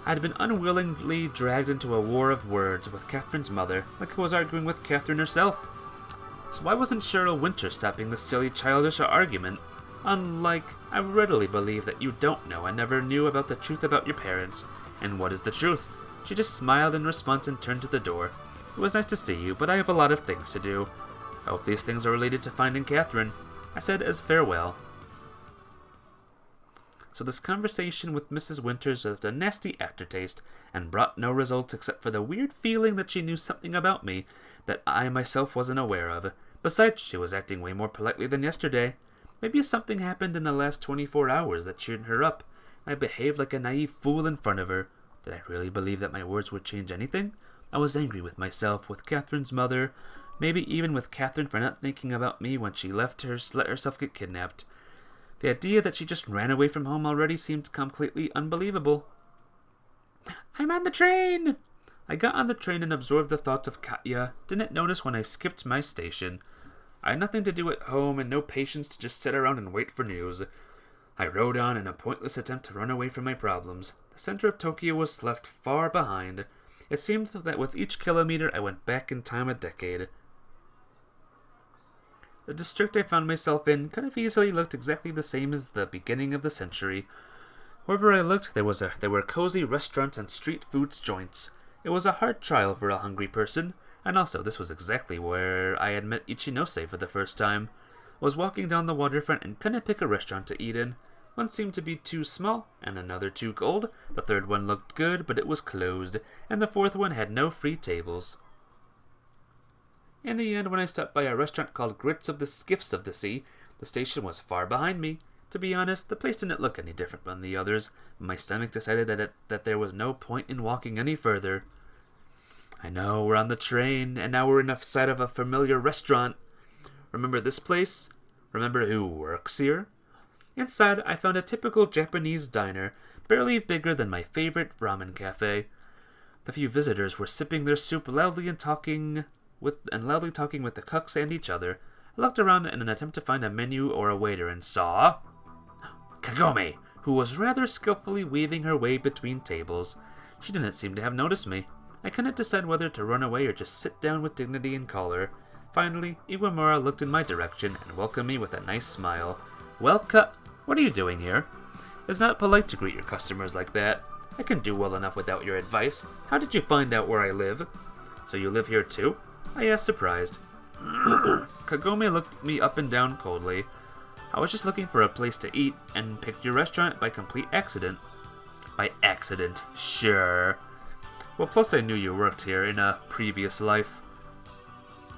I'd been unwillingly dragged into a war of words with Catherine's mother, like I was arguing with Catherine herself. So why wasn't Cheryl Winter stopping the silly childish argument? Unlike, I readily believe that you don't know and never knew about the truth about your parents. And what is the truth? She just smiled in response and turned to the door. It was nice to see you, but I have a lot of things to do. I hope these things are related to finding Catherine, I said as farewell. So this conversation with Mrs. Winters left a nasty aftertaste and brought no results except for the weird feeling that she knew something about me that I myself wasn't aware of. Besides, she was acting way more politely than yesterday. Maybe something happened in the last 24 hours that cheered her up. I behaved like a naive fool in front of her. Did I really believe that my words would change anything? I was angry with myself, with Catherine's mother, maybe even with Catherine for not thinking about me when she let herself get kidnapped. The idea that she just ran away from home already seemed completely unbelievable. I'm on the train! I got on the train and absorbed the thoughts of Katya. Didn't notice when I skipped my station. I had nothing to do at home and no patience to just sit around and wait for news. I rode on in a pointless attempt to run away from my problems. The center of Tokyo was left far behind. It seemed that with each kilometer I went back in time a decade. The district I found myself in could have easily looked exactly the same as the beginning of the century. Wherever I looked, there were cozy restaurants and street foods joints. It was a hard trial for a hungry person, and also this was exactly where I had met Ichinose for the first time. I was walking down the waterfront and couldn't pick a restaurant to eat in. One seemed to be too small, and another too cold. The third one looked good, but it was closed, and the fourth one had no free tables. In the end, when I stopped by a restaurant called Gifts of the Sea, the station was far behind me. To be honest, the place didn't look any different from the others. My stomach decided that there was no point in walking any further. I know, we're on the train, and now we're inside of a familiar restaurant. Remember this place? Remember who works here? Inside, I found a typical Japanese diner, barely bigger than my favorite ramen cafe. The few visitors were sipping their soup loudly talking with the cooks and each other. I looked around in an attempt to find a menu or a waiter and saw Kagome, who was rather skillfully weaving her way between tables. She didn't seem to have noticed me. I couldn't decide whether to run away or just sit down with dignity and call her. Finally, Iwamura looked in my direction and welcomed me with a nice smile. Well, what are you doing here? It's not polite to greet your customers like that. I can do well enough without your advice. How did you find out where I live? So you live here too? I asked, surprised. Kagome looked me up and down coldly. I was just looking for a place to eat and picked your restaurant by complete accident. By accident, sure. Well, plus I knew you worked here in a previous life.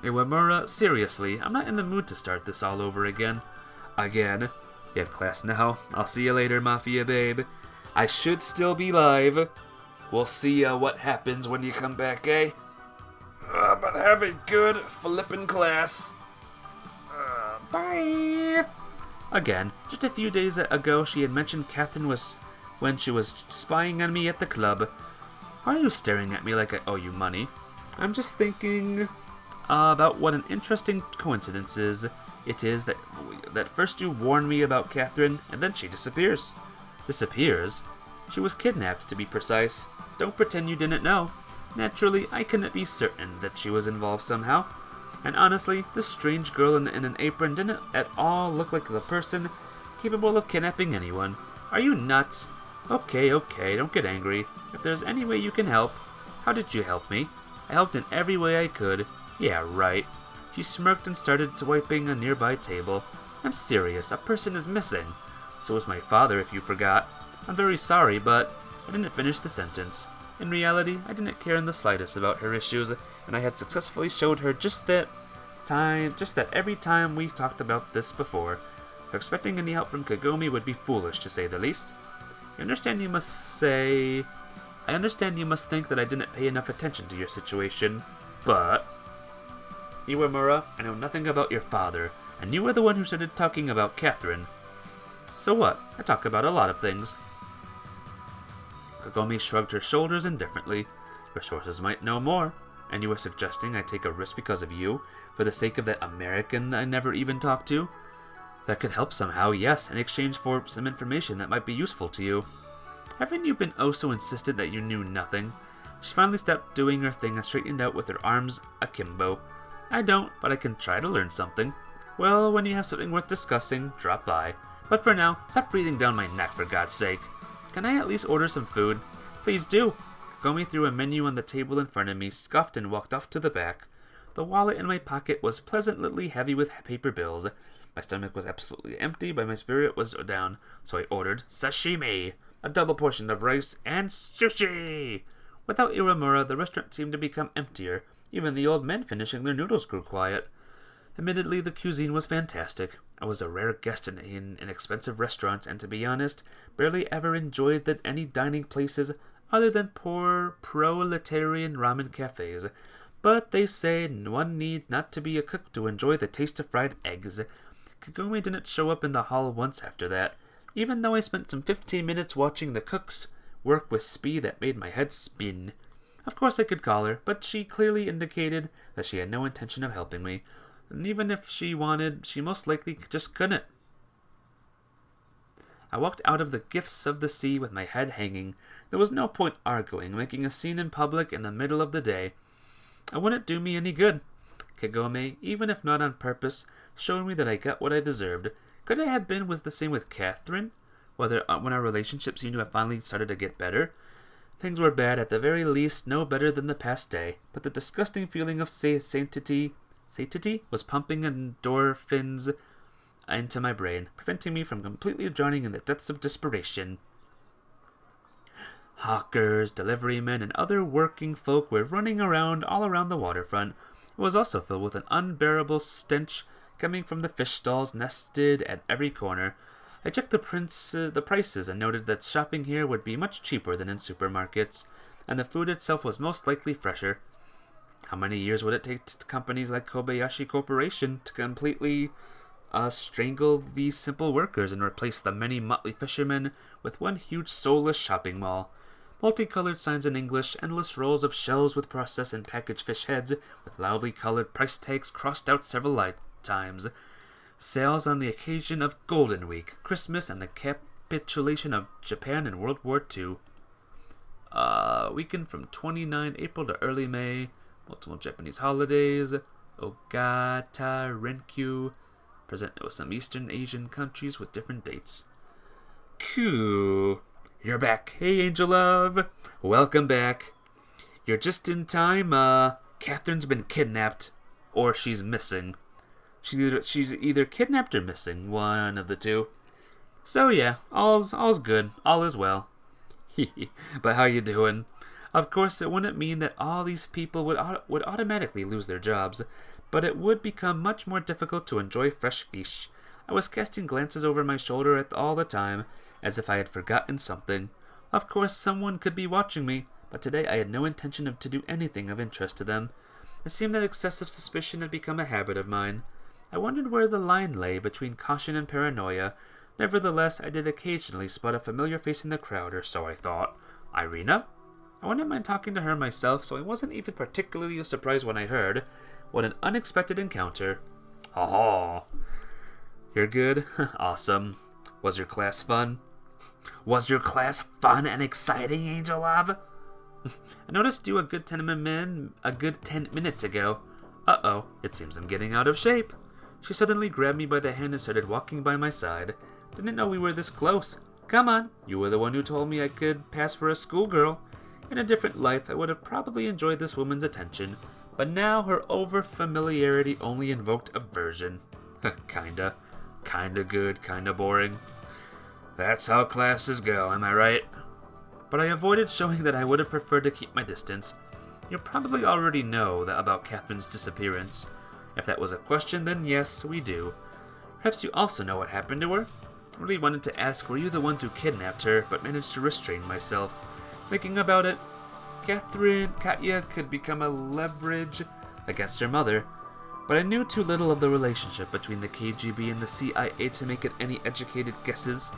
Iwamura, seriously, I'm not in the mood to start this all over again. Again? You have class now. I'll see you later, Mafia babe. I should still be live. We'll see what happens when you come back, eh? But have a good flippin' class. Bye. Again, just a few days ago she had mentioned Catherine was when she was spying on me at the club. Why are you staring at me like I owe you money? I'm just thinking about what an interesting coincidence is. it is that first you warn me about Catherine, and then she disappears. Disappears? She was kidnapped, to be precise. Don't pretend you didn't know. Naturally, I couldn't be certain that she was involved somehow. And honestly, this strange girl in an apron didn't at all look like the person capable of kidnapping anyone. Are you nuts? Okay, don't get angry. If there's any way you can help. How did you help me? I helped in every way I could. Yeah, right. She smirked and started wiping a nearby table. I'm serious, a person is missing. So was my father, if you forgot. I'm very sorry, but I didn't finish the sentence. In reality, I didn't care in the slightest about her issues, and I had successfully showed her just that every time we've talked about this before. So expecting any help from Kagome would be foolish, to say the least. I understand you must think that I didn't pay enough attention to your situation, but... Iwamura, I know nothing about your father, and you were the one who started talking about Catherine. So what? I talk about a lot of things. Kagome shrugged her shoulders indifferently. Your sources might know more, and you were suggesting I take a risk because of you, for the sake of that American I never even talked to? That could help somehow, yes, in exchange for some information that might be useful to you. Haven't you been oh so insistent that you knew nothing? She finally stopped doing her thing and straightened out with her arms akimbo. I don't, but I can try to learn something. Well, when you have something worth discussing, drop by. But for now, stop breathing down my neck, for God's sake. Can I at least order some food? Please do. Kagome threw a menu on the table in front of me, scoffed, and walked off to the back. The wallet in my pocket was pleasantly heavy with paper bills. My stomach was absolutely empty, but my spirit was down, so I ordered sashimi, a double portion of rice, and sushi. Without Iwamura, the restaurant seemed to become emptier. Even the old men finishing their noodles grew quiet. Admittedly, the cuisine was fantastic. I was a rare guest in expensive restaurants, and to be honest, barely ever enjoyed any dining places other than poor proletarian ramen cafes. But they say one needs not to be a cook to enjoy the taste of fried eggs. Kagome didn't show up in the hall once after that, even though I spent some 15 minutes watching the cooks work with speed that made my head spin. Of course I could call her, but she clearly indicated that she had no intention of helping me, and even if she wanted, she most likely just couldn't. I walked out of the Gifts of the Sea with my head hanging. There was no point arguing, making a scene in public in the middle of the day. It wouldn't do me any good. Kagome, even if not on purpose, showed me that I got what I deserved. Could I have been the same with Catherine? When our relationship seemed to have finally started to get better? Things were bad, at the very least, no better than the past day, but the disgusting feeling of satiety was pumping endorphins into my brain, preventing me from completely drowning in the depths of desperation. Hawkers, deliverymen, and other working folk were running around all around the waterfront. It was also filled with an unbearable stench coming from the fish stalls nested at every corner. I checked the prices and noted that shopping here would be much cheaper than in supermarkets, and the food itself was most likely fresher. How many years would it take to companies like Kobayashi Corporation to completely strangle these simple workers and replace the many motley fishermen with one huge soulless shopping mall? Multicolored signs in English, endless rows of shelves with processed and packaged fish heads with loudly colored price tags crossed out several times. Sales on the occasion of Golden Week, Christmas, and the capitulation of Japan in World War II. Weekend from 29 April to early May. Multiple Japanese holidays. Ogata Renkyu. Present with some Eastern Asian countries with different dates. Cool. You're back. Hey, Angel Love. Welcome back. You're just in time. Catherine's been kidnapped. Or she's missing. She's either kidnapped or missing. One of the two. So yeah, all's good. All is well. But how you doing? Of course, it wouldn't mean that all these people would automatically lose their jobs, but it would become much more difficult to enjoy fresh fish. I was casting glances over my shoulder all the time, as if I had forgotten something. Of course, someone could be watching me, but today I had no intention to do anything of interest to them. It seemed that excessive suspicion had become a habit of mine. I wondered where the line lay between caution and paranoia. Nevertheless, I did occasionally spot a familiar face in the crowd, or so I thought. Irina? I wouldn't mind talking to her myself, so I wasn't even particularly surprised when I heard. What an unexpected encounter. Ha ha. You're good? Awesome. Was your class fun? Was your class fun and exciting, Angel Love? I noticed you a good 10 minutes ago. Uh-oh, it seems I'm getting out of shape. She suddenly grabbed me by the hand and started walking by my side. Didn't know we were this close. Come on, you were the one who told me I could pass for a schoolgirl. In a different life, I would have probably enjoyed this woman's attention, but now her over-familiarity only invoked aversion. Kinda. Kinda good, kinda boring. That's how classes go, am I right? But I avoided showing that I would have preferred to keep my distance. You probably already know that about Catherine's disappearance. If that was a question, then yes, we do. Perhaps you also know what happened to her? I really wanted to ask, were you the ones who kidnapped her, but managed to restrain myself. Thinking about it, Katya could become a leverage against her mother, but I knew too little of the relationship between the KGB and the CIA to make it any educated guesses.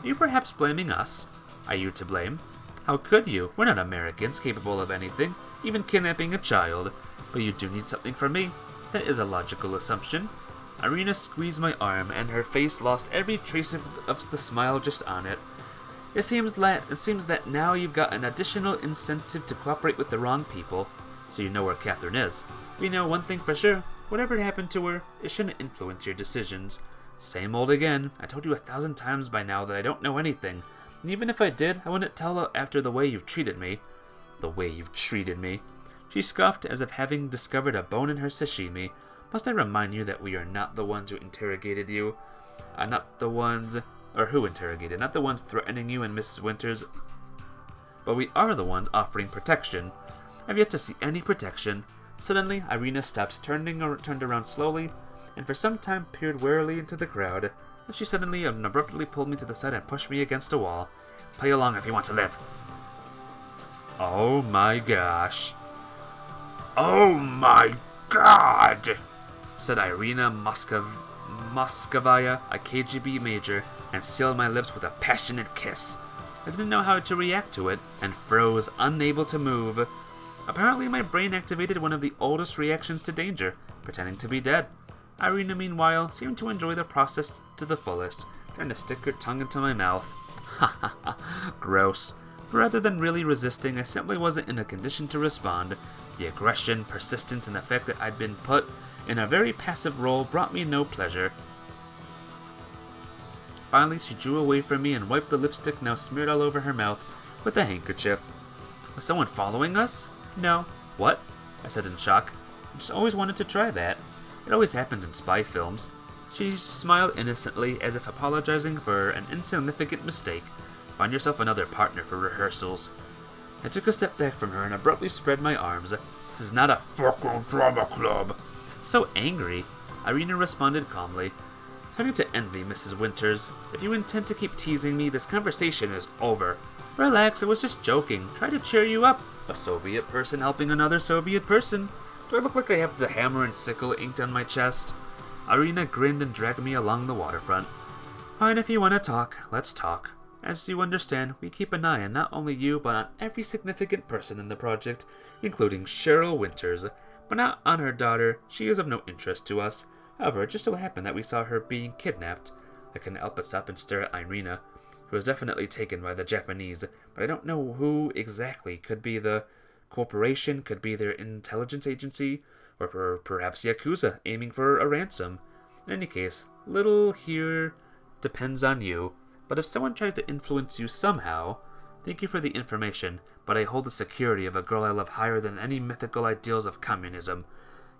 Are you perhaps blaming us? Are you to blame? How could you? We're not Americans capable of anything, even kidnapping a child. But you do need something from me. That is a logical assumption. Irina squeezed my arm, and her face lost every trace of the smile just on it. It seems that now you've got an additional incentive to cooperate with the wrong people, so you know where Catherine is. We know one thing for sure. Whatever happened to her, it shouldn't influence your decisions. Same old again. I told you 1,000 times by now that I don't know anything. And even if I did, I wouldn't tell her after the way you've treated me. The way you've treated me. She scoffed as if having discovered a bone in her sashimi. Must I remind you that we are not the ones who interrogated you? Not the ones... Or who interrogated? Not the ones threatening you and Mrs. Winters. But we are the ones offering protection. I've yet to see any protection. Suddenly, Irina stopped, turned around slowly, and for some time peered warily into the crowd. Then she suddenly and abruptly pulled me to the side and pushed me against a wall. Play along if you want to live. Oh my gosh. Oh my god! Said Irina Moskovaya, a KGB major, and sealed my lips with a passionate kiss. I didn't know how to react to it, and froze, unable to move. Apparently my brain activated one of the oldest reactions to danger, pretending to be dead. Irina, meanwhile, seemed to enjoy the process to the fullest, trying to stick her tongue into my mouth. Ha ha ha, gross. But rather than really resisting, I simply wasn't in a condition to respond. The aggression, persistence, and the fact that I'd been put in a very passive role brought me no pleasure. Finally, she drew away from me and wiped the lipstick now smeared all over her mouth with a handkerchief. Was someone following us? No. What? I said in shock. I just always wanted to try that. It always happens in spy films. She smiled innocently, as if apologizing for an insignificant mistake. Find yourself another partner for rehearsals. I took a step back from her and abruptly spread my arms. This is not a fucking drama club. So angry, Irina responded calmly. Turning to envy, Mrs. Winters. If you intend to keep teasing me, this conversation is over. Relax, I was just joking. Try to cheer you up. A Soviet person helping another Soviet person. Do I look like I have the hammer and sickle inked on my chest? Irina grinned and dragged me along the waterfront. Fine, if you want to talk, let's talk. As you understand, we keep an eye on not only you, but on every significant person in the project, including Cheryl Winters. But not on her daughter. She is of no interest to us. However, it just so happened that we saw her being kidnapped. I couldn't help but stop and stare at Irina, who was definitely taken by the Japanese, but I don't know who exactly. Could be the corporation, could be their intelligence agency, or perhaps Yakuza aiming for a ransom. In any case, little here depends on you, but if someone tries to influence you somehow, thank you for the information, but I hold the security of a girl I love higher than any mythical ideals of communism.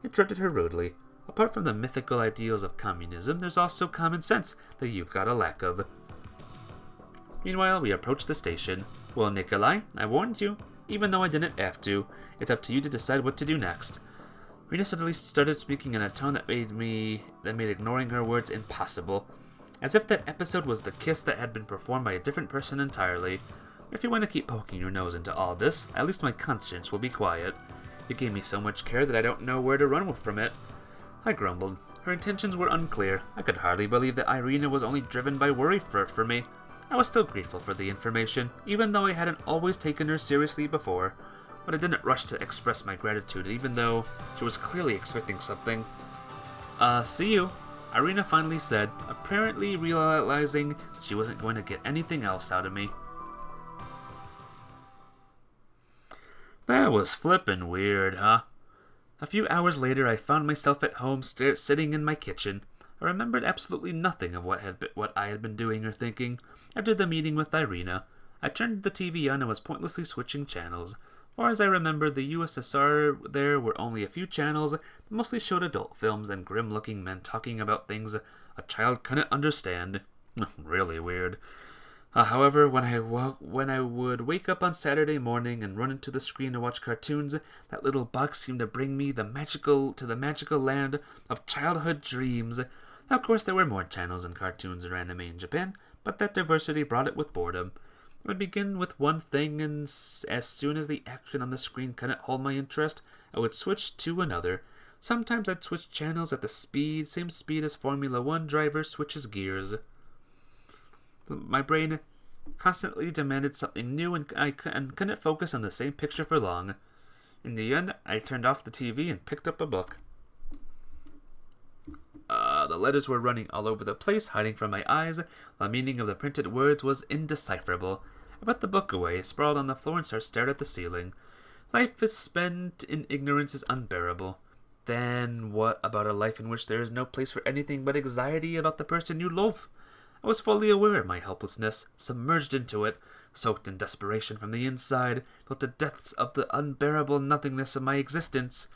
I interrupted her rudely. Apart from the mythical ideals of communism, there's also common sense that you've got a lack of. Meanwhile, we approached the station. Well, Nikolai, I warned you. Even though I didn't have to, it's up to you to decide what to do next. Rena suddenly started speaking in a tone that made ignoring her words impossible. As if that episode was the kiss that had been performed by a different person entirely. If you want to keep poking your nose into all this, at least my conscience will be quiet. You gave me so much care that I don't know where to run from it. I grumbled. Her intentions were unclear. I could hardly believe that Irina was only driven by worry for me. I was still grateful for the information, even though I hadn't always taken her seriously before. But I didn't rush to express my gratitude, even though she was clearly expecting something. See you. Irina finally said, apparently realizing she wasn't going to get anything else out of me. That was flippin' weird, huh? A few hours later, I found myself at home sitting in my kitchen. I remembered absolutely nothing of what I had been doing or thinking. After the meeting with Irina, I turned the TV on and was pointlessly switching channels. As far as I remember, the USSR there were only a few channels that mostly showed adult films and grim-looking men talking about things a child couldn't understand. Really weird. However, when I would wake up on Saturday morning and run into the screen to watch cartoons, that little box seemed to bring me to the magical land of childhood dreams. Now, of course, there were more channels and cartoons or anime in Japan, but that diversity brought it with boredom. I would begin with one thing, and as soon as the action on the screen couldn't hold my interest, I would switch to another. Sometimes I'd switch channels at the same speed as Formula 1 driver switches gears. My brain constantly demanded something new, and I couldn't focus on the same picture for long. In the end, I turned off the TV and picked up a book. The letters were running all over the place, hiding from my eyes. The meaning of the printed words was indecipherable. I put the book away, sprawled on the floor, and stared at the ceiling. Life is spent in ignorance is unbearable. Then what about a life in which there is no place for anything but anxiety about the person you love? I was fully aware of my helplessness, submerged into it, soaked in desperation from the inside, felt the depths of the unbearable nothingness of my existence.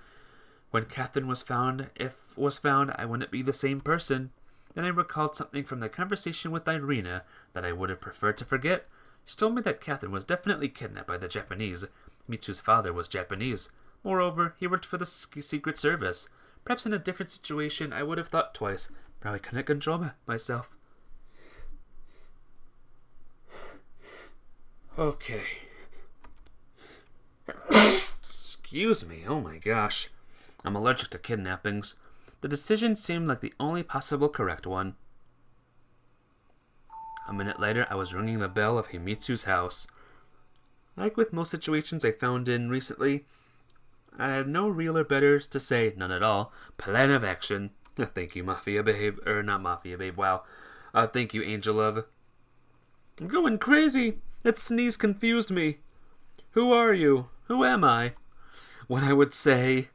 When Catharine was found, I wouldn't be the same person. Then I recalled something from the conversation with Irina that I would have preferred to forget. She told me that Catharine was definitely kidnapped by the Japanese. Mitsu's father was Japanese. Moreover, he worked for the Secret Service. Perhaps in a different situation, I would have thought twice, but I couldn't control myself. Okay. Excuse me, oh my gosh. I'm allergic to kidnappings. The decision seemed like the only possible correct one. A minute later, I was ringing the bell of Himitsu's house. Like with most situations I found in recently, I had no real or better to say, none at all, plan of action. Thank you, Mafia Babe. Not Mafia Babe, wow. Thank you, Angel Love. I'm going crazy. That sneeze confused me. Who are you? Who am I? What I would say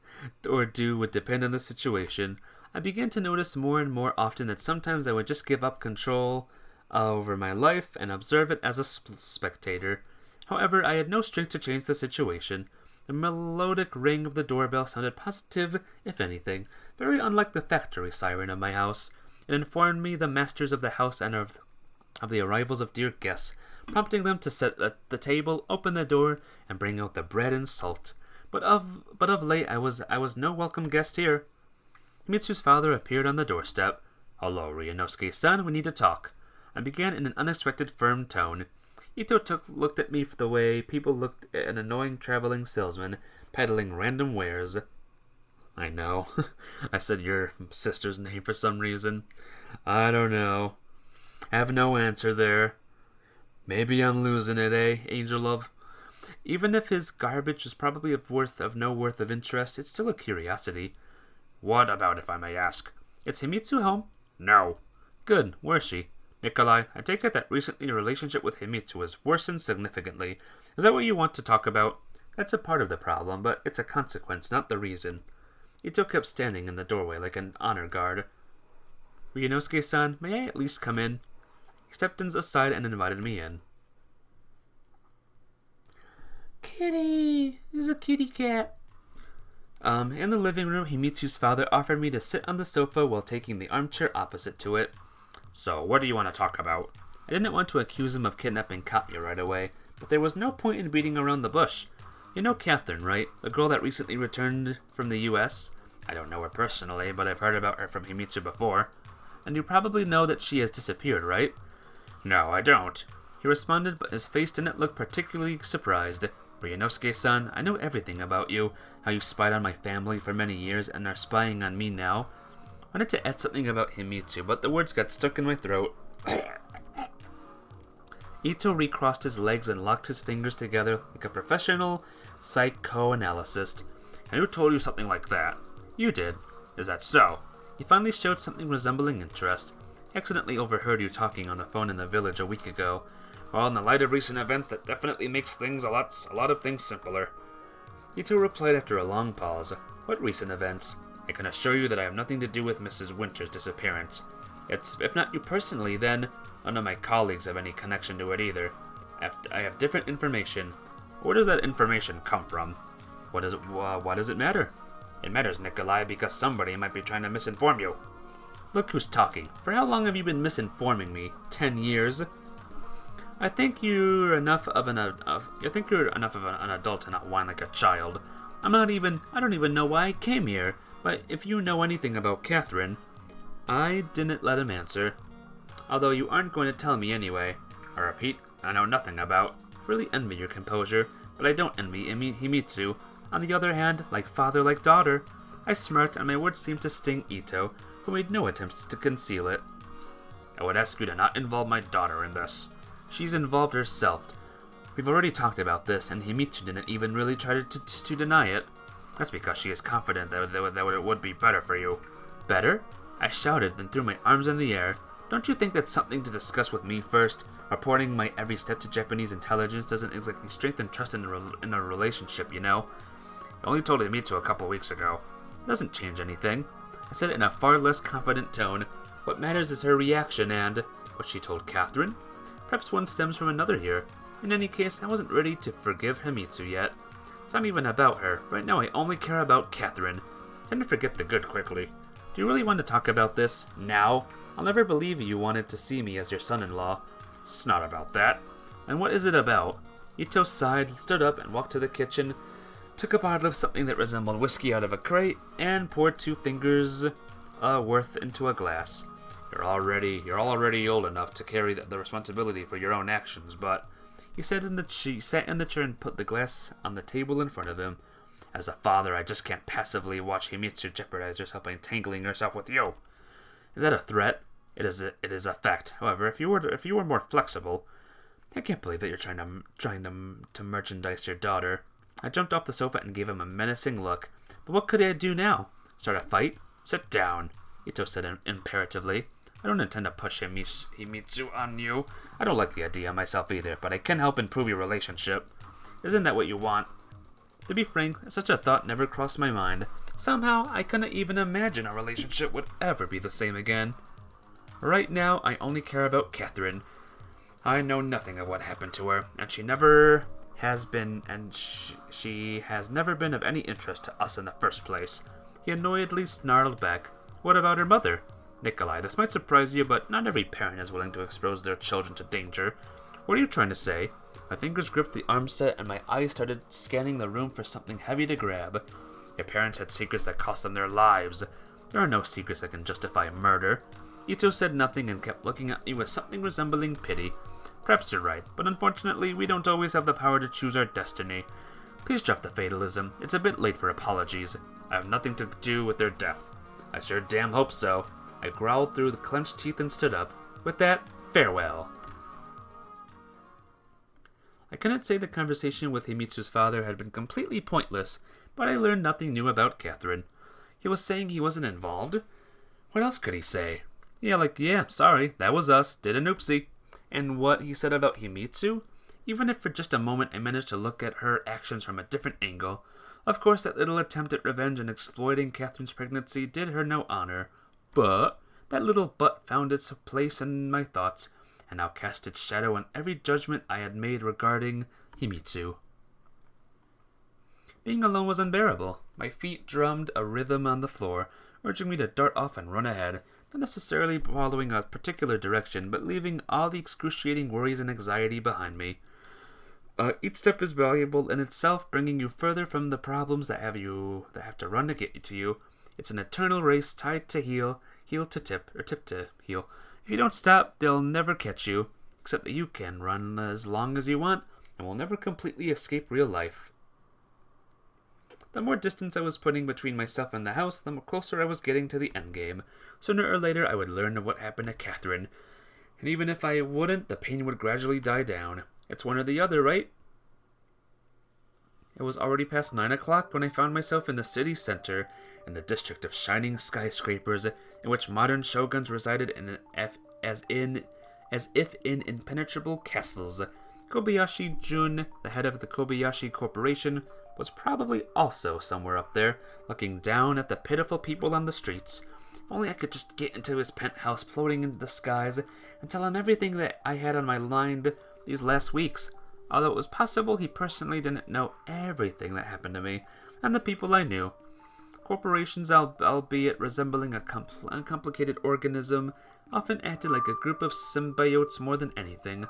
or do would depend on the situation. I began to notice more and more often that sometimes I would just give up control over my life and observe it as a spectator. However, I had no strength to change the situation. The melodic ring of the doorbell sounded positive, if anything, very unlike the factory siren of my house. It informed me the masters of the house and of the arrivals of dear guests, prompting them to set the table, open the door, and bring out the bread and salt. But of late I was no welcome guest here. Mitsu's father appeared on the doorstep. Hello, Ryunosuke-san, we need to talk. I began in an unexpected firm tone. Ito looked at me the way people looked at an annoying traveling salesman peddling random wares. I know. I said your sister's name for some reason. I don't know. Have no answer there. Maybe I'm losing it, eh, Angel Love? Even if his garbage is probably of no worth of interest, it's still a curiosity. What about, if I may ask? Is Himitsu home? No. Good. Where's she? Nikolai, I take it that recently your relationship with Himitsu has worsened significantly. Is that what you want to talk about? That's a part of the problem, but it's a consequence, not the reason. Ito kept standing in the doorway like an honor guard. Ryunosuke-san, may I at least come in? He stepped aside and invited me in. Kitty! There's a kitty cat. In the living room, Himitsu's father offered me to sit on the sofa while taking the armchair opposite to it. So, what do you want to talk about? I didn't want to accuse him of kidnapping Katya right away, but there was no point in beating around the bush. You know Catharine, right? The girl that recently returned from the U.S.? I don't know her personally, but I've heard about her from Himitsu before. And you probably know that she has disappeared, right? No, I don't. He responded, but his face didn't look particularly surprised. Ryunosuke-san, I know everything about you, how you spied on my family for many years and are spying on me now. I wanted to add something about Himitsu, but the words got stuck in my throat. Ito recrossed his legs and locked his fingers together like a professional psychoanalyst. And who told you something like that? You did. Is that so? You finally showed something resembling interest. I accidentally overheard you talking on the phone in the village a week ago. Well, in the light of recent events, that definitely makes things a lot of things simpler. Ito replied after a long pause. What recent events? I can assure you that I have nothing to do with Mrs. Winter's disappearance. If not you personally, then none of my colleagues have any connection to it either. I have different information. Where does that information come from? Why does it matter? It matters, Nikolai, because somebody might be trying to misinform you. Look who's talking. For how long have you been misinforming me? 10 years? I think you're enough of an adult to not whine like a child. I don't even know why I came here, but if you know anything about Catharine... I didn't let him answer. Although you aren't going to tell me anyway. I repeat, I know nothing about. Really envy your composure, but I don't envy Himitsu. On the other hand, like father, like daughter. I smirked, and my words seemed to sting Ito, who made no attempts to conceal it. I would ask you to not involve my daughter in this. She's involved herself. We've already talked about this, and Himitsu didn't even really try to deny it. That's because she is confident that it would be better for you. Better? I shouted, then threw my arms in the air. Don't you think that's something to discuss with me first? Reporting my every step to Japanese intelligence doesn't exactly strengthen trust in a relationship, you know? I only told Himitsu a couple weeks ago. It doesn't change anything. I said it in a far less confident tone. What matters is her reaction and what she told Catharine. Perhaps one stems from another here. In any case, I wasn't ready to forgive Himitsu yet. It's not even about her. Right now I only care about Catharine. I tend to forget the good quickly. Do you really want to talk about this? Now? I'll never believe you wanted to see me as your son-in-law. It's not about that. And what is it about? Ito sighed, stood up, and walked to the kitchen, took a bottle of something that resembled whiskey out of a crate, and poured 2 fingers worth into a glass. You're already old enough to carry the responsibility for your own actions, but... He sat in the chair and put the glass on the table in front of him. As a father, I just can't passively watch Himitsu jeopardize herself by entangling herself with you. Is that a threat? It is a fact. However, if you were more flexible, I can't believe that you're trying to merchandise your daughter. I jumped off the sofa and gave him a menacing look. But what could I do now? Start a fight? Sit down, Ito said imperatively. I don't intend to push Himitsu on you. I don't like the idea myself either, but I can help improve your relationship. Isn't that what you want? To be frank, such a thought never crossed my mind. Somehow, I couldn't even imagine a relationship would ever be the same again. Right now, I only care about Catharine. I know nothing of what happened to her, and she has never been of any interest to us in the first place. He annoyedly snarled back, What about her mother? Nikolai, this might surprise you, but not every parent is willing to expose their children to danger. What are you trying to say? My fingers gripped the arm set, and my eyes started scanning the room for something heavy to grab. Your parents had secrets that cost them their lives. There are no secrets that can justify murder. Ito said nothing and kept looking at me with something resembling pity. Perhaps you're right, but unfortunately, we don't always have the power to choose our destiny. Please drop the fatalism. It's a bit late for apologies. I have nothing to do with their death. I sure damn hope so. I growled through the clenched teeth and stood up. With that, farewell. I cannot say the conversation with Himitsu's father had been completely pointless, but I learned nothing new about Catharine. He was saying he wasn't involved? What else could he say? Yeah, sorry, that was us, did an oopsie. And what he said about Himitsu? Even if for just a moment I managed to look at her actions from a different angle, of course that little attempt at revenge and exploiting Catharine's pregnancy did her no honor. But that little but found its place in my thoughts, and now cast its shadow on every judgment I had made regarding Himitsu. Being alone was unbearable. My feet drummed a rhythm on the floor, urging me to dart off and run ahead, not necessarily following a particular direction, but leaving all the excruciating worries and anxiety behind me. Each step is valuable in itself, bringing you further from the problems that have to run to get to you. It's an eternal race tied to heel to tip, or tip to heel. If you don't stop, they'll never catch you, except that you can run as long as you want, and will never completely escape real life. The more distance I was putting between myself and the house, the closer I was getting to the endgame. Sooner or later, I would learn of what happened to Catharine. And even if I wouldn't, the pain would gradually die down. It's one or the other, right? It was already past 9 o'clock when I found myself in the city center, in the district of shining skyscrapers, in which modern shoguns resided as if in impenetrable castles. Kobayashi Jun, the head of the Kobayashi Corporation, was probably also somewhere up there, looking down at the pitiful people on the streets. If only I could just get into his penthouse floating into the skies and tell him everything that I had on my mind these last weeks. Although it was possible he personally didn't know everything that happened to me and the people I knew. Corporations, albeit resembling a complicated organism, often acted like a group of symbiotes more than anything.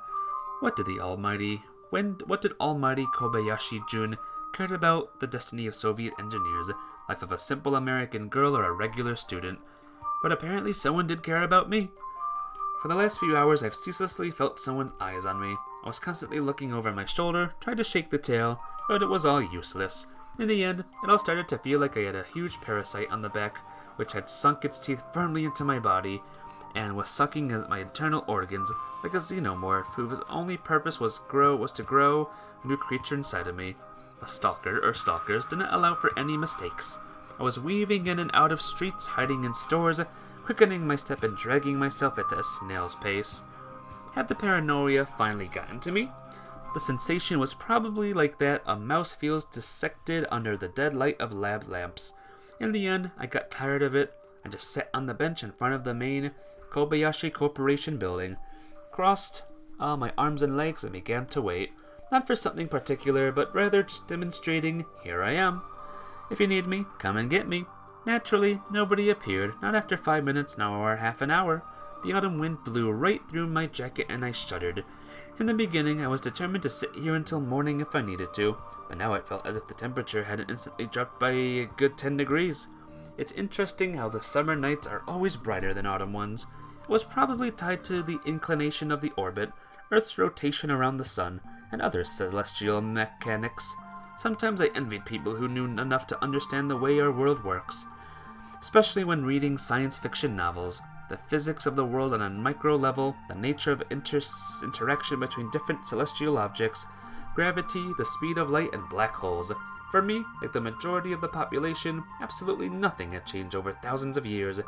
What did Almighty Kobayashi Jun cared about the destiny of Soviet engineers, life of a simple American girl or a regular student? But apparently someone did care about me. For the last few hours, I've ceaselessly felt someone's eyes on me. I was constantly looking over my shoulder, tried to shake the tail, but it was all useless. In the end, it all started to feel like I had a huge parasite on the back, which had sunk its teeth firmly into my body, and was sucking at my internal organs like a xenomorph whose only purpose was to grow a new creature inside of me. The stalkers didn't allow for any mistakes. I was weaving in and out of streets, hiding in stores, quickening my step and dragging myself at a snail's pace. Had the paranoia finally gotten to me? The sensation was probably like that a mouse feels dissected under the dead light of lab lamps. In the end, I got tired of it and just sat on the bench in front of the main Kobayashi Corporation building, crossed my arms and legs and began to wait. Not for something particular, but rather just demonstrating, here I am. If you need me, come and get me. Naturally, nobody appeared, not after 5 minutes, nor half an hour. The autumn wind blew right through my jacket and I shuddered. In the beginning, I was determined to sit here until morning if I needed to, but now it felt as if the temperature hadn't instantly dropped by a good 10 degrees. It's interesting how the summer nights are always brighter than autumn ones. It was probably tied to the inclination of the orbit, Earth's rotation around the sun, and other celestial mechanics. Sometimes I envied people who knew enough to understand the way our world works, especially when reading science fiction novels. The physics of the world on a micro level, the nature of interaction between different celestial objects, gravity, the speed of light, and black holes. For me, like the majority of the population, absolutely nothing had changed over thousands of years.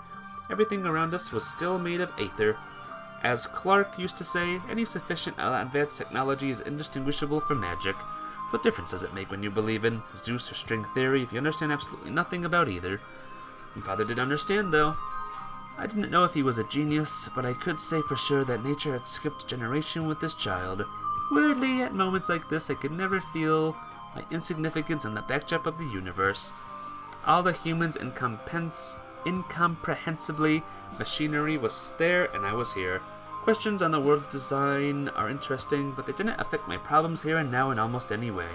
Everything around us was still made of aether. As Clark used to say, any sufficient advanced technology is indistinguishable from magic. What difference does it make when you believe in Zeus or string theory if you understand absolutely nothing about either? My father did understand, though. I didn't know if he was a genius, but I could say for sure that nature had skipped a generation with this child. Weirdly, at moments like this, I could never feel my insignificance in the backdrop of the universe. All the humans incomprehensibly, machinery was there and I was here. Questions on the world's design are interesting, but they didn't affect my problems here and now in almost any way.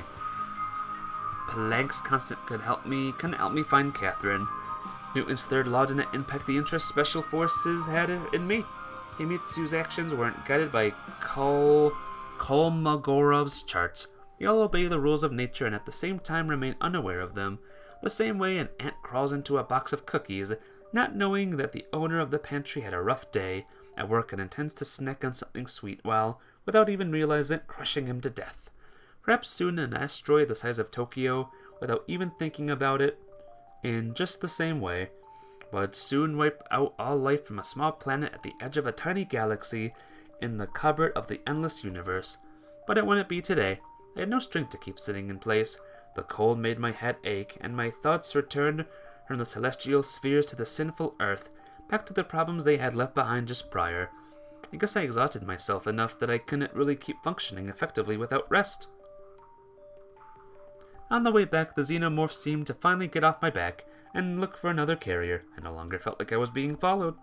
Planck's constant couldn't help me find Catharine. Newton's third law didn't impact the interest special forces had in me. Himitsu's actions weren't guided by Kolmogorov's charts. We all obey the rules of nature and at the same time remain unaware of them. The same way an ant crawls into a box of cookies, not knowing that the owner of the pantry had a rough day at work and intends to snack on something sweet while, without even realizing it, crushing him to death. Perhaps soon an asteroid the size of Tokyo, without even thinking about it, in just the same way, would soon wipe out all life from a small planet at the edge of a tiny galaxy in the cupboard of the endless universe. But it wouldn't be today. I had no strength to keep sitting in place. The cold made my head ache, and my thoughts returned from the celestial spheres to the sinful earth, back to the problems they had left behind just prior. I guess I exhausted myself enough that I couldn't really keep functioning effectively without rest. On the way back, the xenomorph seemed to finally get off my back and look for another carrier. I no longer felt like I was being followed.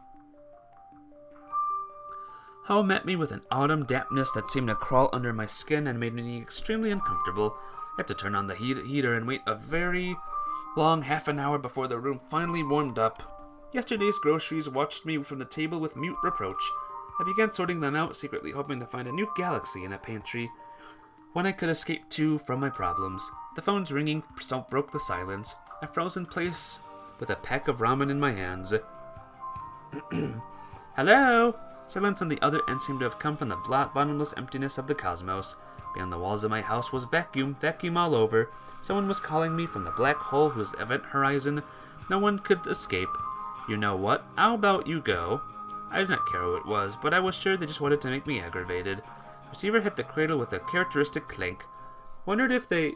Home met me with an autumn dampness that seemed to crawl under my skin and made me extremely uncomfortable. I had to turn on the heater and wait a very long half an hour before the room finally warmed up. Yesterday's groceries watched me from the table with mute reproach. I began sorting them out, secretly hoping to find a new galaxy in a pantry, one I could escape to from my problems. The phone's ringing broke the silence. I froze in place with a pack of ramen in my hands. Hello? Silence on the other end seemed to have come from the bottomless emptiness of the cosmos. Beyond the walls of my house was vacuum all over. Someone was calling me from the black hole whose event horizon no one could escape. You know what? How about you go? I did not care who it was, but I was sure they just wanted to make me aggravated. The receiver hit the cradle with a characteristic clink. Wondered if they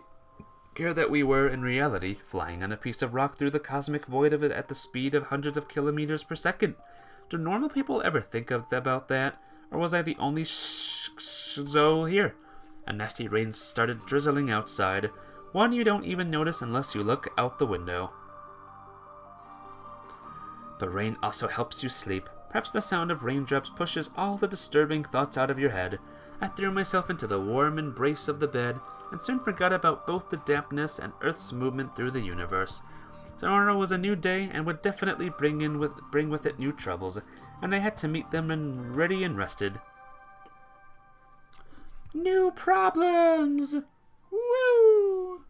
cared that we were, in reality, flying on a piece of rock through the cosmic void of it at the speed of hundreds of kilometers per second. Do normal people ever think about that? Or was I the only zo here? A nasty rain started drizzling outside, one you don't even notice unless you look out the window. But rain also helps you sleep. Perhaps the sound of raindrops pushes all the disturbing thoughts out of your head. I threw myself into the warm embrace of the bed, and soon forgot about both the dampness and Earth's movement through the universe. Tomorrow was a new day, and would definitely bring with it new troubles, and I had to meet them and ready and rested. New problems! Woo!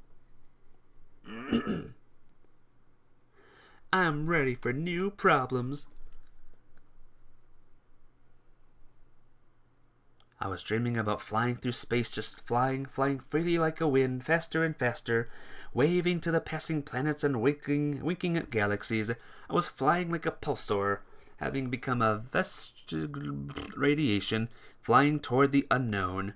I'm ready for new problems. I was dreaming about flying through space, just flying freely like a wind, faster and faster, waving to the passing planets and winking at galaxies. I was flying like a pulsar, having become a radiation, flying toward the unknown.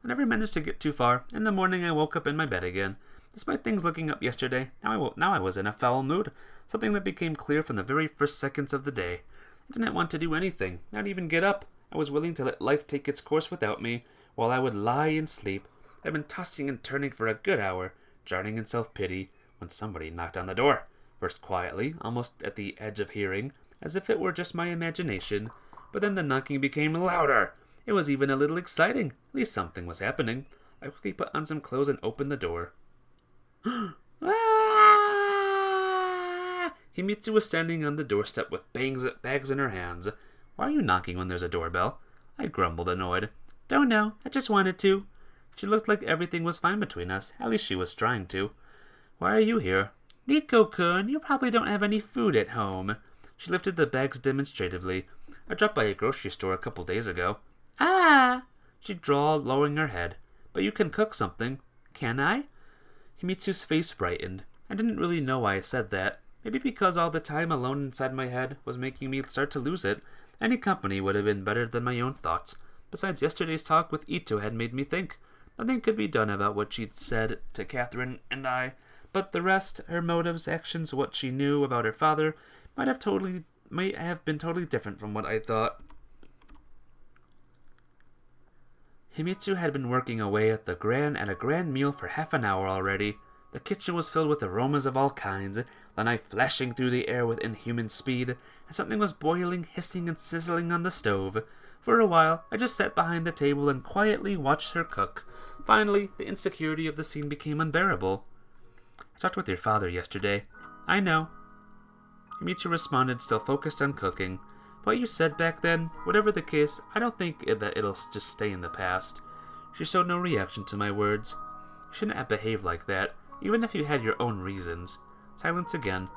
I never managed to get too far. In the morning I woke up in my bed again. Despite things looking up yesterday, now I was in a foul mood, something that became clear from the very first seconds of the day. I didn't want to do anything, not even get up. I was willing to let life take its course without me, while I would lie and sleep. I'd been tossing and turning for a good hour, drowning in self-pity, when somebody knocked on the door. First quietly, almost at the edge of hearing, as if it were just my imagination, but then the knocking became louder. It was even a little exciting. At least something was happening. I quickly put on some clothes and opened the door. Himitsu was standing on the doorstep with bags in her hands. Why are you knocking when there's a doorbell? I grumbled, annoyed. Don't know. I just wanted to. She looked like everything was fine between us. At least she was trying to. Why are you here? Nico-kun, you probably don't have any food at home. She lifted the bags demonstratively. I dropped by a grocery store a couple days ago. Ah! She drawled, lowering her head. But you can cook something. Can I? Himitsu's face brightened. I didn't really know why I said that. Maybe because all the time alone inside my head was making me start to lose it. Any company would have been better than my own thoughts. Besides, yesterday's talk with Ito had made me think. Nothing could be done about what she'd said to Catharine and I, but the rest, her motives, actions, what she knew about her father, might have been totally different from what I thought. Himitsu had been working away at a grand meal for half an hour already. The kitchen was filled with aromas of all kinds, the knife flashing through the air with inhuman speed, and something was boiling, hissing, and sizzling on the stove. For a while, I just sat behind the table and quietly watched her cook. Finally, the insecurity of the scene became unbearable. I talked with your father yesterday. I know. Himitsu responded, still focused on cooking. What you said back then, whatever the case, I don't think that it'll just stay in the past. She showed no reaction to my words. You shouldn't have behaved like that, even if you had your own reasons. Silence again.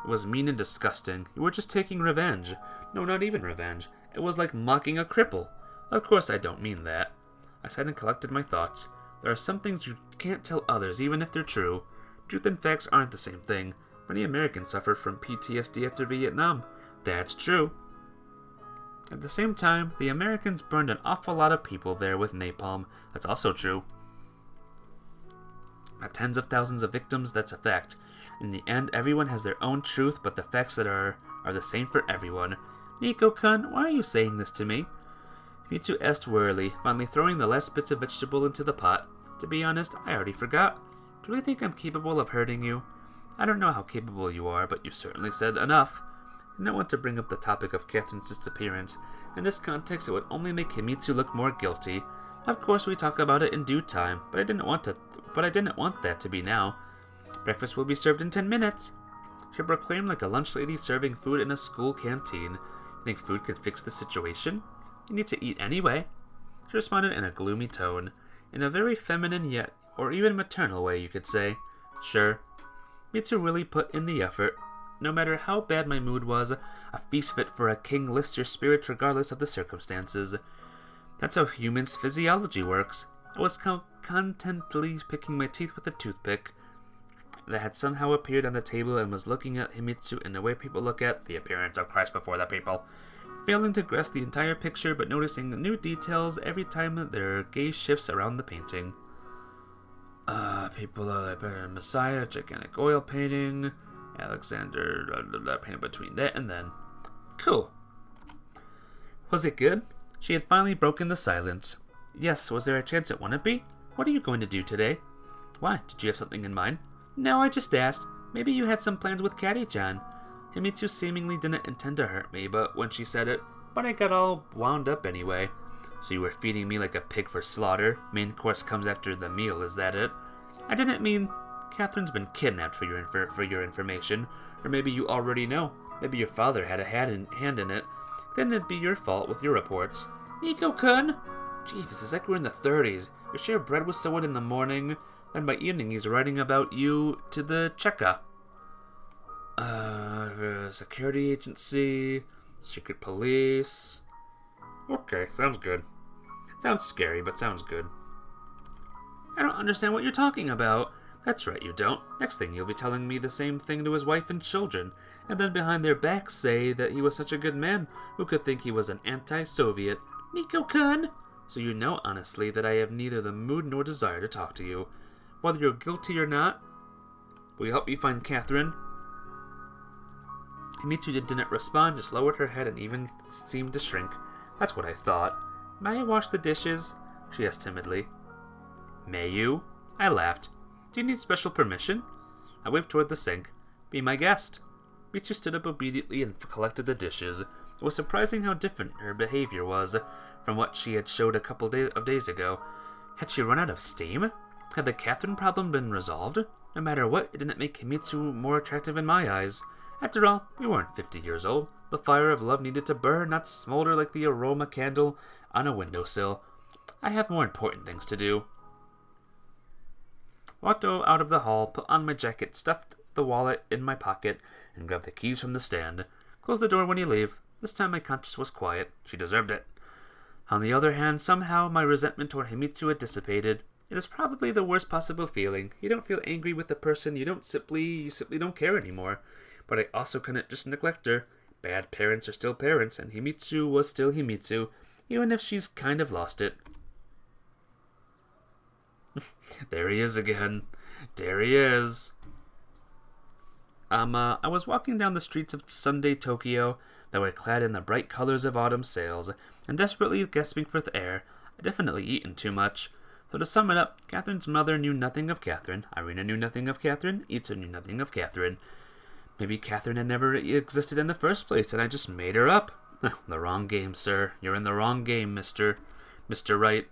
It was mean and disgusting. You were just taking revenge. No, not even revenge. It was like mocking a cripple. Of course I don't mean that. I sat and collected my thoughts. There are some things you can't tell others, even if they're true. Truth and facts aren't the same thing. Many Americans suffer from PTSD after Vietnam. That's true. At the same time, the Americans burned an awful lot of people there with napalm. That's also true. At tens of thousands of victims, that's a fact. In the end, everyone has their own truth, but the facts that are the same for everyone. Nico-kun, why are you saying this to me? Mitsu asked wearily, finally throwing the last bits of vegetable into the pot. To be honest, I already forgot. Do you really think I'm capable of hurting you? I don't know how capable you are, but you've certainly said enough. I didn't want to bring up the topic of Catherine's disappearance. In this context, it would only make Himitsu look more guilty. Of course, we talk about it in due time, but I didn't want that to be now. Breakfast will be served in 10 minutes. She proclaimed like a lunch lady serving food in a school canteen. You think food can fix the situation? You need to eat anyway. She responded in a gloomy tone, in a very feminine yet, or even maternal way, you could say. Sure. Mitsu really put in the effort. No matter how bad my mood was, a feast fit for a king lifts your spirits regardless of the circumstances. That's how humans' physiology works. I was contentedly picking my teeth with a toothpick that had somehow appeared on the table and was looking at Himitsu in the way people look at the appearance of Christ before the people, failing to grasp the entire picture but noticing new details every time their gaze shifts around the painting. People Messiah, gigantic oil painting, Alexander, painted between that and then. Cool. Was it good? She had finally broken the silence. Yes, was there a chance it wouldn't be? What are you going to do today? Why, did you have something in mind? No, I just asked. Maybe you had some plans with Catty-chan. Himitsu seemingly didn't intend to hurt me, but when she said it, I got all wound up anyway. So you were feeding me like a pig for slaughter? Main course comes after the meal, is that it? I didn't mean... Catherine's been kidnapped for your information. Or maybe you already know. Maybe your father had a hand in it. Then it'd be your fault with your reports. Nico-kun! Jesus, it's like we're in the 30s. You share bread with someone in the morning, then by evening he's writing about you to the Cheka. Security agency, secret police. Okay, sounds good. Sounds scary, but sounds good. I don't understand what you're talking about. That's right, you don't. Next thing you'll be telling me the same thing to his wife and children, and then behind their backs say that he was such a good man who could think he was an anti-Soviet. Nico-kun! So you know, honestly, that I have neither the mood nor desire to talk to you. Whether you're guilty or not, will you help me find Catherine? Himitsu didn't respond, just lowered her head and even seemed to shrink. That's what I thought. May I wash the dishes? She asked timidly. May you? I laughed. Do you need special permission? I waved toward the sink. Be my guest. Mitsu stood up obediently and collected the dishes. It was surprising how different her behavior was from what she had showed a couple of days ago. Had she run out of steam? Had the Catherine problem been resolved? No matter what, it didn't make Himitsu more attractive in my eyes. After all, we weren't 50 years old. The fire of love needed to burn, not smolder like the aroma candle on a windowsill. I have more important things to do. Walked out of the hall, put on my jacket, stuffed the wallet in my pocket, and grabbed the keys from the stand. Close the door when you leave. This time my conscience was quiet. She deserved it. On the other hand, somehow my resentment toward Himitsu had dissipated. It is probably the worst possible feeling. You don't feel angry with the person, you simply don't care anymore. But I also couldn't just neglect her. Bad parents are still parents, and Himitsu was still Himitsu, even if she's kind of lost it. There he is again. There he is. I was walking down the streets of Sunday Tokyo that were clad in the bright colors of autumn sails, and desperately gasping for the air. I'd definitely eaten too much. So to sum it up, Catherine's mother knew nothing of Catherine, Irina knew nothing of Catherine, Ita knew nothing of Catherine. Maybe Catherine had never existed in the first place, and I just made her up. The wrong game, sir. You're in the wrong game, Mr. Wright.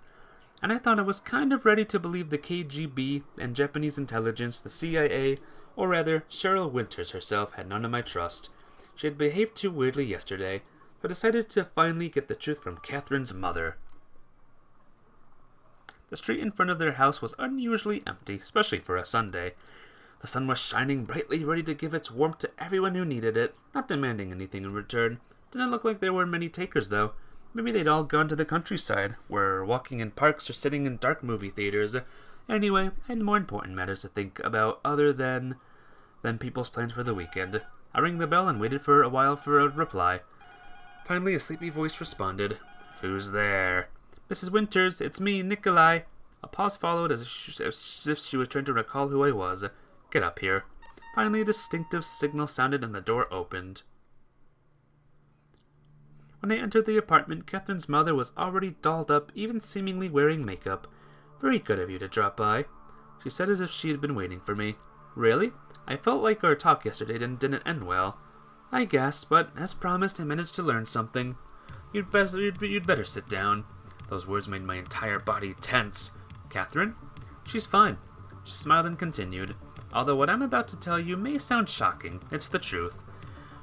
And I thought I was kind of ready to believe the KGB and Japanese intelligence, the CIA, or rather, Cheryl Winters herself had none of my trust. She had behaved too weirdly yesterday, so I decided to finally get the truth from Catherine's mother. The street in front of their house was unusually empty, especially for a Sunday. The sun was shining brightly, ready to give its warmth to everyone who needed it, not demanding anything in return. Didn't look like there were many takers, though. Maybe they'd all gone to the countryside, were walking in parks or sitting in dark movie theaters. Anyway, I had more important matters to think about other than people's plans for the weekend. I rang the bell and waited for a while for a reply. Finally, a sleepy voice responded. Who's there? Mrs. Winters, it's me, Nikolai. A pause followed as if she was trying to recall who I was. Get up here. Finally, a distinctive signal sounded and the door opened. When I entered the apartment, Catherine's mother was already dolled up, even seemingly wearing makeup. Very good of you to drop by, she said as if she had been waiting for me. Really? I felt like our talk yesterday didn't end well. I guess, but as promised, I managed to learn something. You'd better sit down. Those words made my entire body tense. Catherine? She's fine. She smiled and continued. Although what I'm about to tell you may sound shocking, it's the truth.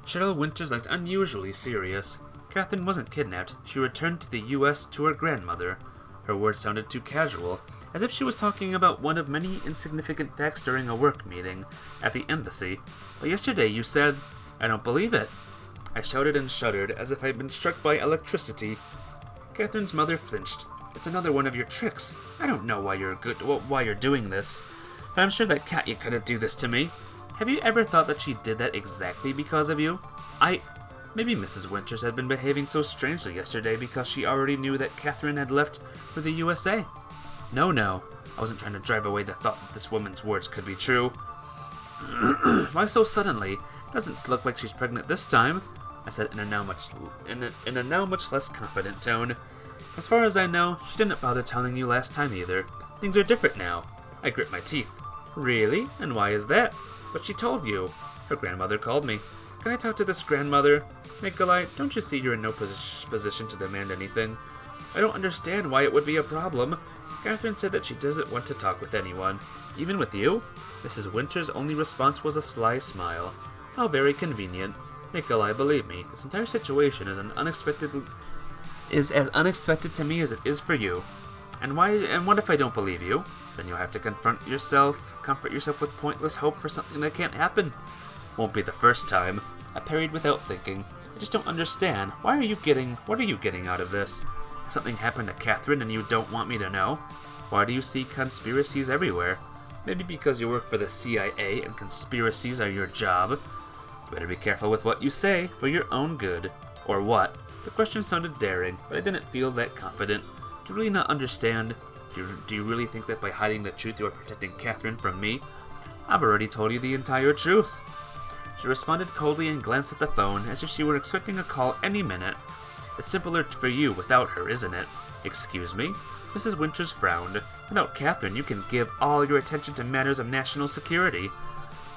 Cheryl Winters looked unusually serious. Catherine wasn't kidnapped. She returned to the U.S. to her grandmother. Her words sounded too casual, as if she was talking about one of many insignificant facts during a work meeting at the embassy. But yesterday you said, I don't believe it. I shouted and shuddered as if I'd been struck by electricity. Catherine's mother flinched. It's another one of your tricks. I don't know why you're doing this, but I'm sure that Katya couldn't do this to me. Have you ever thought that she did that exactly because of you? Maybe Mrs. Winters had been behaving so strangely yesterday because she already knew that Catharine had left for the USA. No. I wasn't trying to drive away the thought that this woman's words could be true. Why so suddenly? Doesn't look like she's pregnant this time, I said in a now much less confident tone. As far as I know, she didn't bother telling you last time either. Things are different now. I grit my teeth. Really? And why is that? But she told you. Her grandmother called me. Can I talk to this grandmother? Nikolai, don't you see you're in no position to demand anything? I don't understand why it would be a problem. Catharine said that she doesn't want to talk with anyone. Even with you? Mrs. Winters' only response was a sly smile. How very convenient. Nikolai, believe me, this entire situation is as unexpected to me as it is for you. And what if I don't believe you? Then you'll have to comfort yourself with pointless hope for something that can't happen. Won't be the first time. I parried without thinking. I just don't understand. What are you getting out of this? Has something happened to Catharine and you don't want me to know? Why do you see conspiracies everywhere? Maybe because you work for the CIA and conspiracies are your job. You better be careful with what you say for your own good. Or what? The question sounded daring, but I didn't feel that confident. Do you really not understand? Do you really think that by hiding the truth you are protecting Catharine from me? I've already told you the entire truth. She responded coldly and glanced at the phone as if she were expecting a call any minute. It's simpler for you without her, isn't it? Excuse me? Mrs. Winters frowned. Without Catharine, you can give all your attention to matters of national security.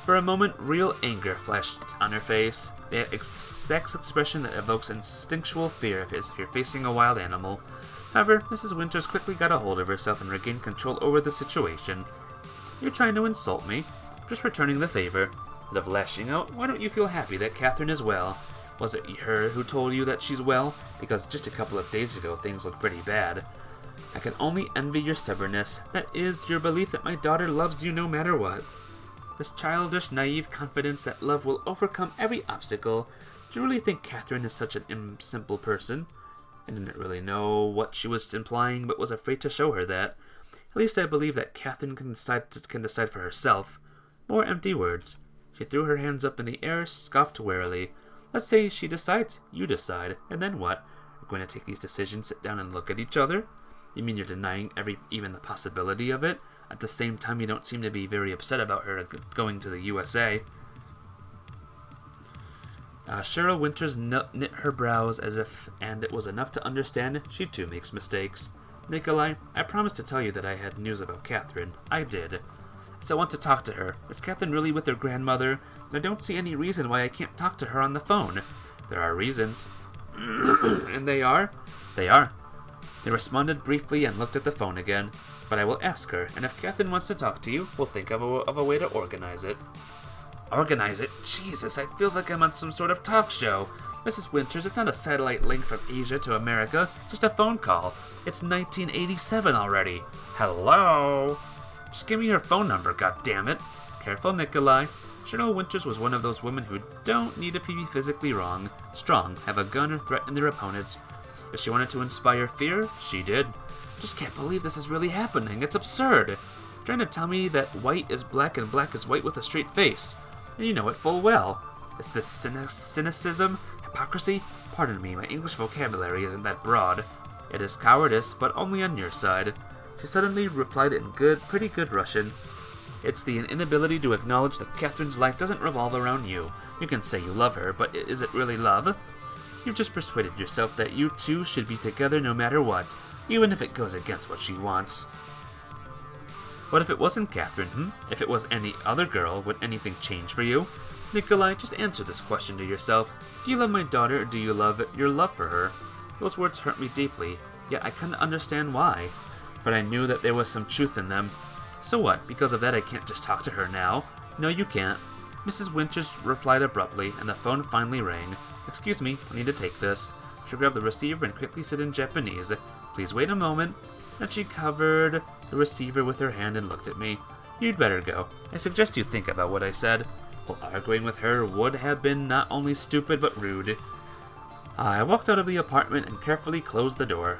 For a moment, real anger flashed on her face, the exact expression that evokes instinctual fear if you're facing a wild animal. However, Mrs. Winters quickly got a hold of herself and regained control over the situation. You're trying to insult me. I'm just returning the favor. Instead of lashing out, why don't you feel happy that Catharine is well? Was it her who told you that she's well? Because just a couple of days ago, things looked pretty bad. I can only envy your stubbornness. That is, your belief that my daughter loves you no matter what. This childish, naive confidence that love will overcome every obstacle. Do you really think Catharine is such an simple person? I didn't really know what she was implying, but was afraid to show her that. At least I believe that Catharine can decide for herself. More empty words. She threw her hands up in the air, scoffed warily. Let's say she decides, you decide, and then what? You're going to take these decisions, sit down and look at each other? You mean you're denying even the possibility of it? At the same time, you don't seem to be very upset about her going to the USA. Cheryl Winters knit her brows and it was enough to understand she too makes mistakes. Nikolai, I promised to tell you that I had news about Catharine. I did. So I want to talk to her. Is Catharine really with her grandmother? And I don't see any reason why I can't talk to her on the phone. There are reasons. And they are? They are. They responded briefly and looked at the phone again. But I will ask her, and if Catharine wants to talk to you, we'll think of a way to organize it. Organize it? Jesus, it feels like I'm on some sort of talk show. Mrs. Winters, it's not a satellite link from Asia to America, just a phone call. It's 1987 already. Hello? Just give me her phone number, goddammit. Careful, Nikolai. Cheryl Winters was one of those women who don't need to be physically strong, have a gun or threaten their opponents. If she wanted to inspire fear, she did. Just can't believe this is really happening. It's absurd. You're trying to tell me that white is black and black is white with a straight face. And you know it full well. Is this cynicism? Hypocrisy? Pardon me, my English vocabulary isn't that broad. It is cowardice, but only on your side. She suddenly replied in pretty good Russian. It's the inability to acknowledge that Catharine's life doesn't revolve around you. You can say you love her, but is it really love? You've just persuaded yourself that you two should be together no matter what, even if it goes against what she wants. What if it wasn't Catharine, If it was any other girl, would anything change for you? Nikolai, just answer this question to yourself. Do you love my daughter, or do you love your love for her? Those words hurt me deeply, yet I couldn't understand why. But I knew that there was some truth in them. So what? Because of that I can't just talk to her now? No, you can't. Mrs. Winters replied abruptly, and the phone finally rang. Excuse me, I need to take this. She grabbed the receiver and quickly said in Japanese, Please wait a moment. Then she covered the receiver with her hand and looked at me. You'd better go. I suggest you think about what I said. Well, arguing with her would have been not only stupid but rude. I walked out of the apartment and carefully closed the door.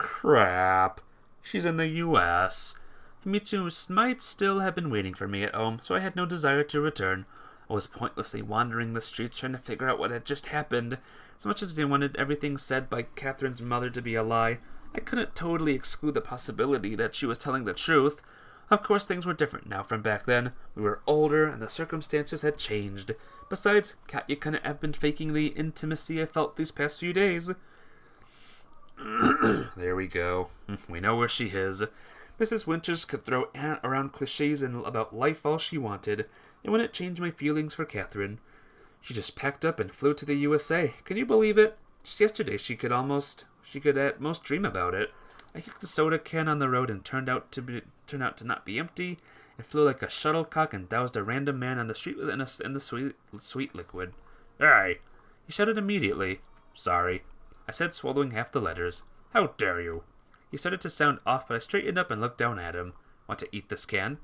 crap. She's in the U.S. Mitsu might still have been waiting for me at home, so I had no desire to return. I was pointlessly wandering the streets trying to figure out what had just happened. As much as I wanted everything said by Catherine's mother to be a lie, I couldn't totally exclude the possibility that she was telling the truth. Of course, things were different now from back then. We were older, and the circumstances had changed. Besides, Katya couldn't have been faking the intimacy I felt these past few days. There we go. We know where she is. Mrs. Winters could throw around cliches about life all she wanted. It wouldn't change my feelings for Catherine. She just packed up and flew to the USA. Can you believe it? Just yesterday she could at most dream about it. I kicked a soda can on the road and turned out to not be empty. It flew like a shuttlecock and doused a random man on the street in the sweet liquid. Hey! He shouted immediately. Sorry, I said, swallowing half the letters. How dare you? He started to sound off, but I straightened up and looked down at him. Want to eat this can?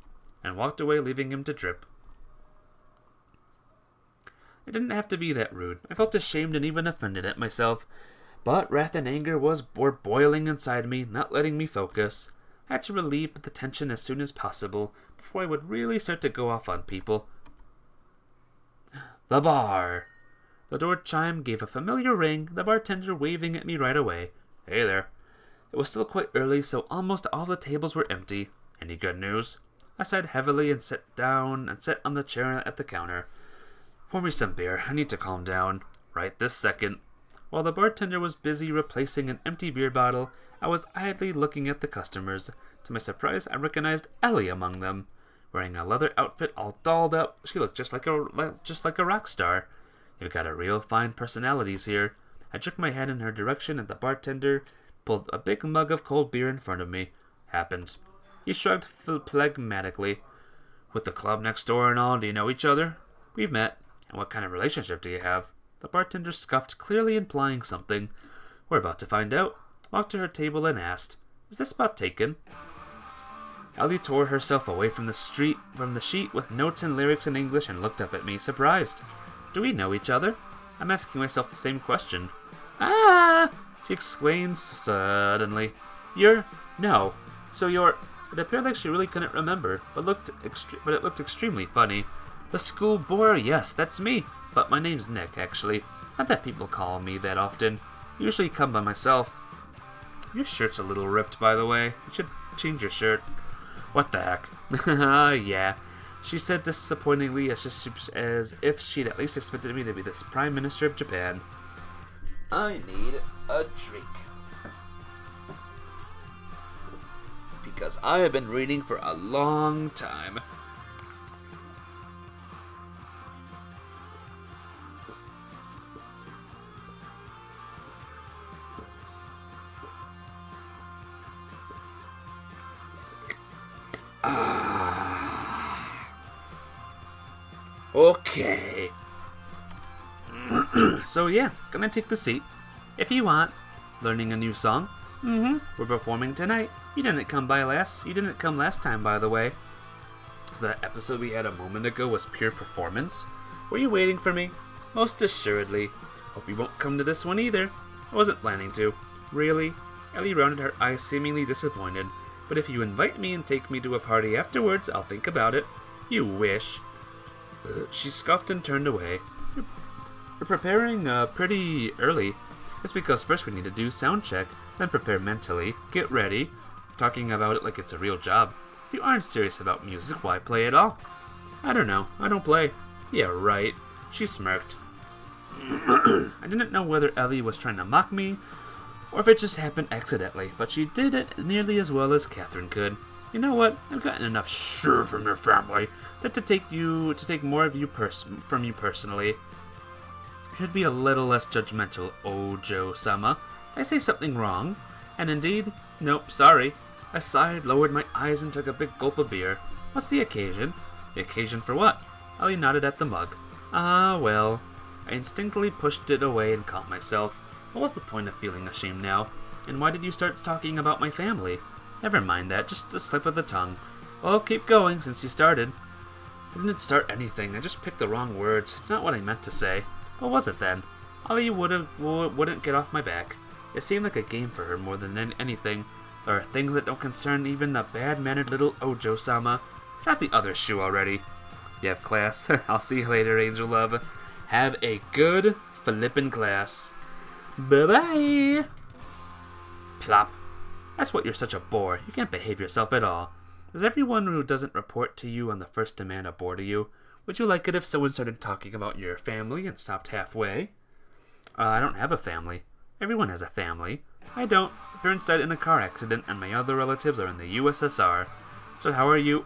And walked away, leaving him to drip. It didn't have to be that rude. I felt ashamed and even offended at myself. But wrath and anger were boiling inside me, not letting me focus. I had to relieve the tension as soon as possible, before I would really start to go off on people. The bar. The door chime gave a familiar ring, the bartender waving at me right away. Hey there. It was still quite early, so almost all the tables were empty. Any good news? I sighed heavily and sat on the chair at the counter. Pour me some beer. I need to calm down. Right this second. While the bartender was busy replacing an empty beer bottle, I was idly looking at the customers. To my surprise, I recognized Ellie among them. Wearing a leather outfit all dolled up, she looked just like a rock star. You've got a real fine personalities here. I shook my head in her direction, and the bartender pulled a big mug of cold beer in front of me. Happens. He shrugged phlegmatically. With the club next door and all, do you know each other? We've met. And what kind of relationship do you have? The bartender scuffed, clearly implying something. We're about to find out. Walked to her table and asked, Is this spot taken? Ellie tore herself away from the sheet with notes and lyrics in English and looked up at me, surprised. Do we know each other? I'm asking myself the same question. Ah! She exclaimed suddenly. No. So you're... It appeared like she really couldn't remember, but it looked extremely funny. The school boy, yes, that's me. But my name's Nick, actually. Not that people call me that often. I usually come by myself. Your shirt's a little ripped, by the way. You should change your shirt. What the heck? Yeah. She said disappointingly, as if she'd at least expected me to be the Prime Minister of Japan. I need a drink. Because I have been reading for a long time. Okay. So yeah, gonna take the seat. If you want. Learning a new song? We're performing tonight. You didn't come last time, by the way. So that episode we had a moment ago was pure performance? Were you waiting for me? Most assuredly. Hope you won't come to this one either. I wasn't planning to. Really? Ellie rounded her eyes, seemingly disappointed. But if you invite me and take me to a party afterwards, I'll think about it. You wish. She scoffed and turned away. We're preparing pretty early. It's because first we need to do sound check, then prepare mentally, get ready, talking about it like it's a real job. If you aren't serious about music, why play at all? I don't know. I don't play. Yeah, right. She smirked. I didn't know whether Ellie was trying to mock me, or if it just happened accidentally, but she did it nearly as well as Catherine could. You know what? I've gotten enough shit from your family to take more of you from you personally. You should be a little less judgmental, Ojo-sama. Did I say something wrong? And indeed, nope, sorry. I sighed, lowered my eyes, and took a big gulp of beer. What's the occasion? The occasion for what? Ellie nodded at the mug. Well. I instinctively pushed it away and caught myself. What was the point of feeling ashamed now? And why did you start talking about my family? Never mind that, just a slip of the tongue. Well, keep going, since you started. I didn't start anything, I just picked the wrong words. It's not what I meant to say. What was it then? Ellie wouldn't get off my back. It seemed like a game for her more than anything. There are things that don't concern even a bad-mannered little Ojo-sama. Drop the other shoe already. You have class. I'll see you later, Angel Love. Have a good flippin' class. Bye-bye. Plop. That's what you're such a bore. You can't behave yourself at all. Is everyone who doesn't report to you on the first demand a bore to you? Would you like it if someone started talking about your family and stopped halfway? I don't have a family. Everyone has a family. I don't. My parents died in a car accident, and my other relatives are in the USSR. So how are you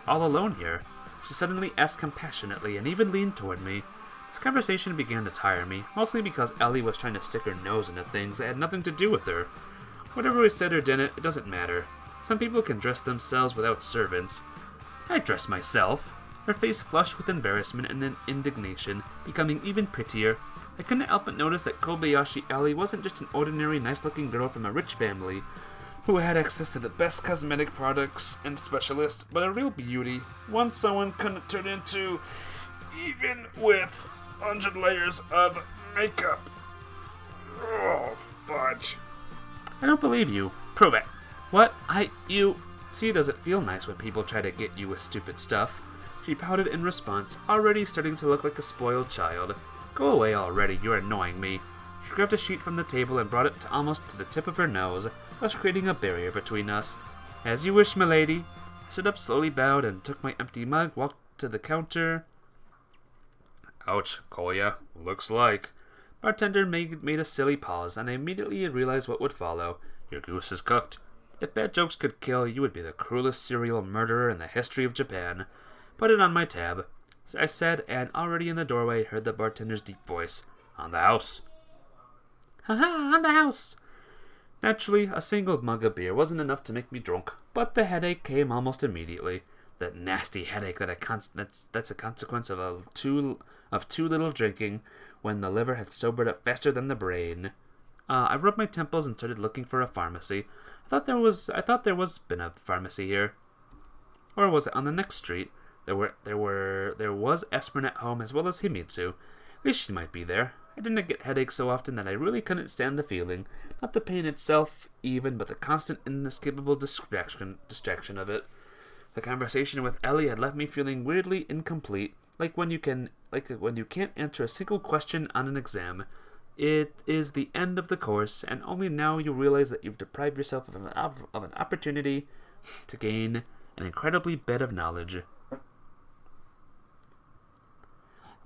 all alone here? She suddenly asked compassionately and even leaned toward me. This conversation began to tire me, mostly because Ellie was trying to stick her nose into things that had nothing to do with her. Whatever we said or didn't, it doesn't matter. Some people can dress themselves without servants. I dress myself. Her face flushed with embarrassment and indignation, becoming even prettier. I couldn't help but notice that Kobayashi Ellie wasn't just an ordinary nice-looking girl from a rich family who had access to the best cosmetic products and specialists, but a real beauty, one someone couldn't turn into even with 100 layers of makeup. Oh, fudge. I don't believe you. Prove it. What? See, does it feel nice when people try to get you with stupid stuff? She pouted in response, already starting to look like a spoiled child. Go away already, you're annoying me. She grabbed a sheet from the table and brought it almost to the tip of her nose, thus creating a barrier between us. As you wish, milady. I stood up, slowly bowed, and took my empty mug, walked to the counter. Ouch, Kolya. Looks like. Bartender made a silly pause, and I immediately realized what would follow. Your goose is cooked. If bad jokes could kill, you would be the cruelest serial murderer in the history of Japan. Put it on my tab, I said, and already in the doorway heard the bartender's deep voice. On the house. Haha, on the house. Naturally, a single mug of beer wasn't enough to make me drunk, but the headache came almost immediately. That nasty headache that's a consequence of too little drinking when the liver had sobered up faster than the brain. I rubbed my temples and started looking for a pharmacy. I thought there was been a pharmacy here. Or was it on the next street? There was Esperin at home as well as Himitsu. At least she might be there. I didn't get headaches so often that I really couldn't stand the feeling. Not the pain itself, even, but the constant, inescapable distraction of it. The conversation with Ellie had left me feeling weirdly incomplete, like when you can't answer a single question on an exam. It is the end of the course, and only now you realize that you've deprived yourself of an opportunity to gain an incredibly bit of knowledge.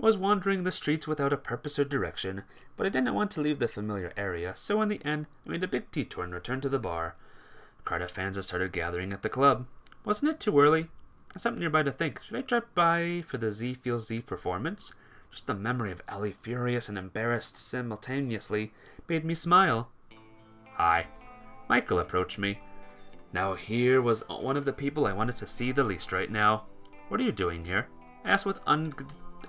I was wandering the streets without a purpose or direction, but I didn't want to leave the familiar area, so in the end, I made a big detour and returned to the bar. A crowd of fans had started gathering at the club. Wasn't it too early? I stopped nearby to think, should I drop by for the Z Feels Z performance? Just the memory of Ellie, furious and embarrassed simultaneously, made me smile. Hi. Michael approached me. Now here was one of the people I wanted to see the least right now. What are you doing here? I asked with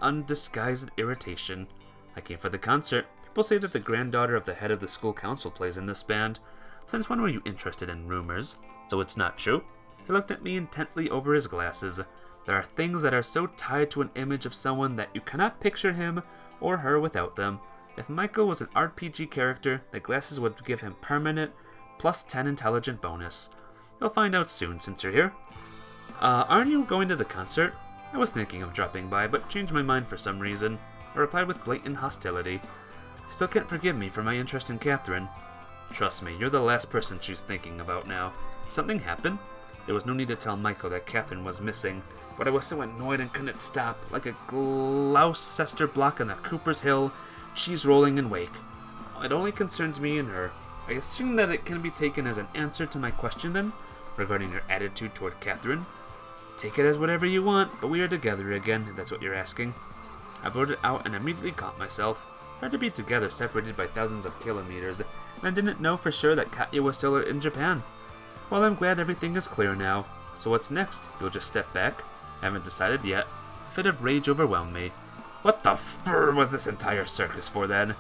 undisguised irritation. I came for the concert. People say that the granddaughter of the head of the school council plays in this band. Since when were you interested in rumors? So it's not true? He looked at me intently over his glasses. There are things that are so tied to an image of someone that you cannot picture him or her without them. If Michael was an RPG character, the glasses would give him permanent +10 intelligent bonus. You'll find out soon since you're here. Aren't you going to the concert? I was thinking of dropping by, but changed my mind for some reason. I replied with blatant hostility. You still can't forgive me for my interest in Catharine. Trust me, you're the last person she's thinking about now. Something happened? There was no need to tell Michael that Catharine was missing, but I was so annoyed and couldn't stop, like a Gloucester block on a Cooper's Hill, cheese rolling in wake. It only concerns me and her. I assume that it can be taken as an answer to my question then, regarding your attitude toward Catharine. Take it as whatever you want, but we are together again, if that's what you're asking. I blurted out and immediately caught myself. Hard to be together, separated by thousands of kilometers, and I didn't know for sure that Katya was still in Japan. Well, I'm glad everything is clear now. So what's next? You'll just step back? I haven't decided yet. A fit of rage overwhelmed me. What the f*** was this entire circus for then?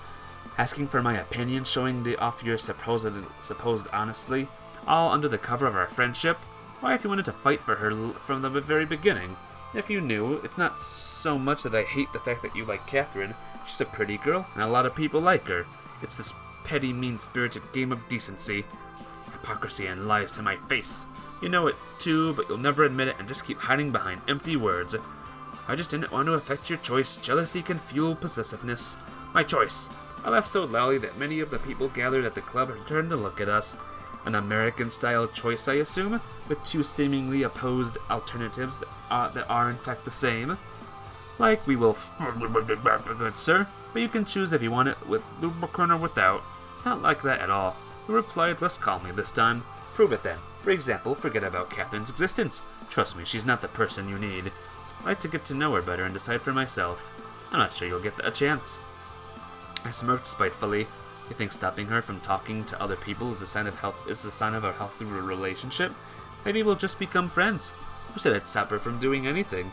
Asking for my opinion, showing off your supposed honesty, all under the cover of our friendship? Why, if you wanted to fight for her from the very beginning? If you knew, it's not so much that I hate the fact that you like Catharine. She's a pretty girl, and a lot of people like her. It's this petty, mean-spirited game of decency. Hypocrisy and lies to my face. You know it too, but you'll never admit it and just keep hiding behind empty words. I just didn't want to affect your choice. Jealousy can fuel possessiveness. My choice. I laughed so loudly that many of the people gathered at the club turned to look at us. An American-style choice, I assume, with two seemingly opposed alternatives that are in fact the same. Like, we will good sir, but you can choose if you want it with lubricant or without. It's not like that at all. He replied less calmly this time. Prove it then. For example, forget about Catherine's existence. Trust me, she's not the person you need. I'd like to get to know her better and decide for myself. I'm not sure you'll get a chance. I smirked spitefully. You think stopping her from talking to other people is a sign of a healthy relationship? Maybe we'll just become friends. Who said I'd stop her from doing anything?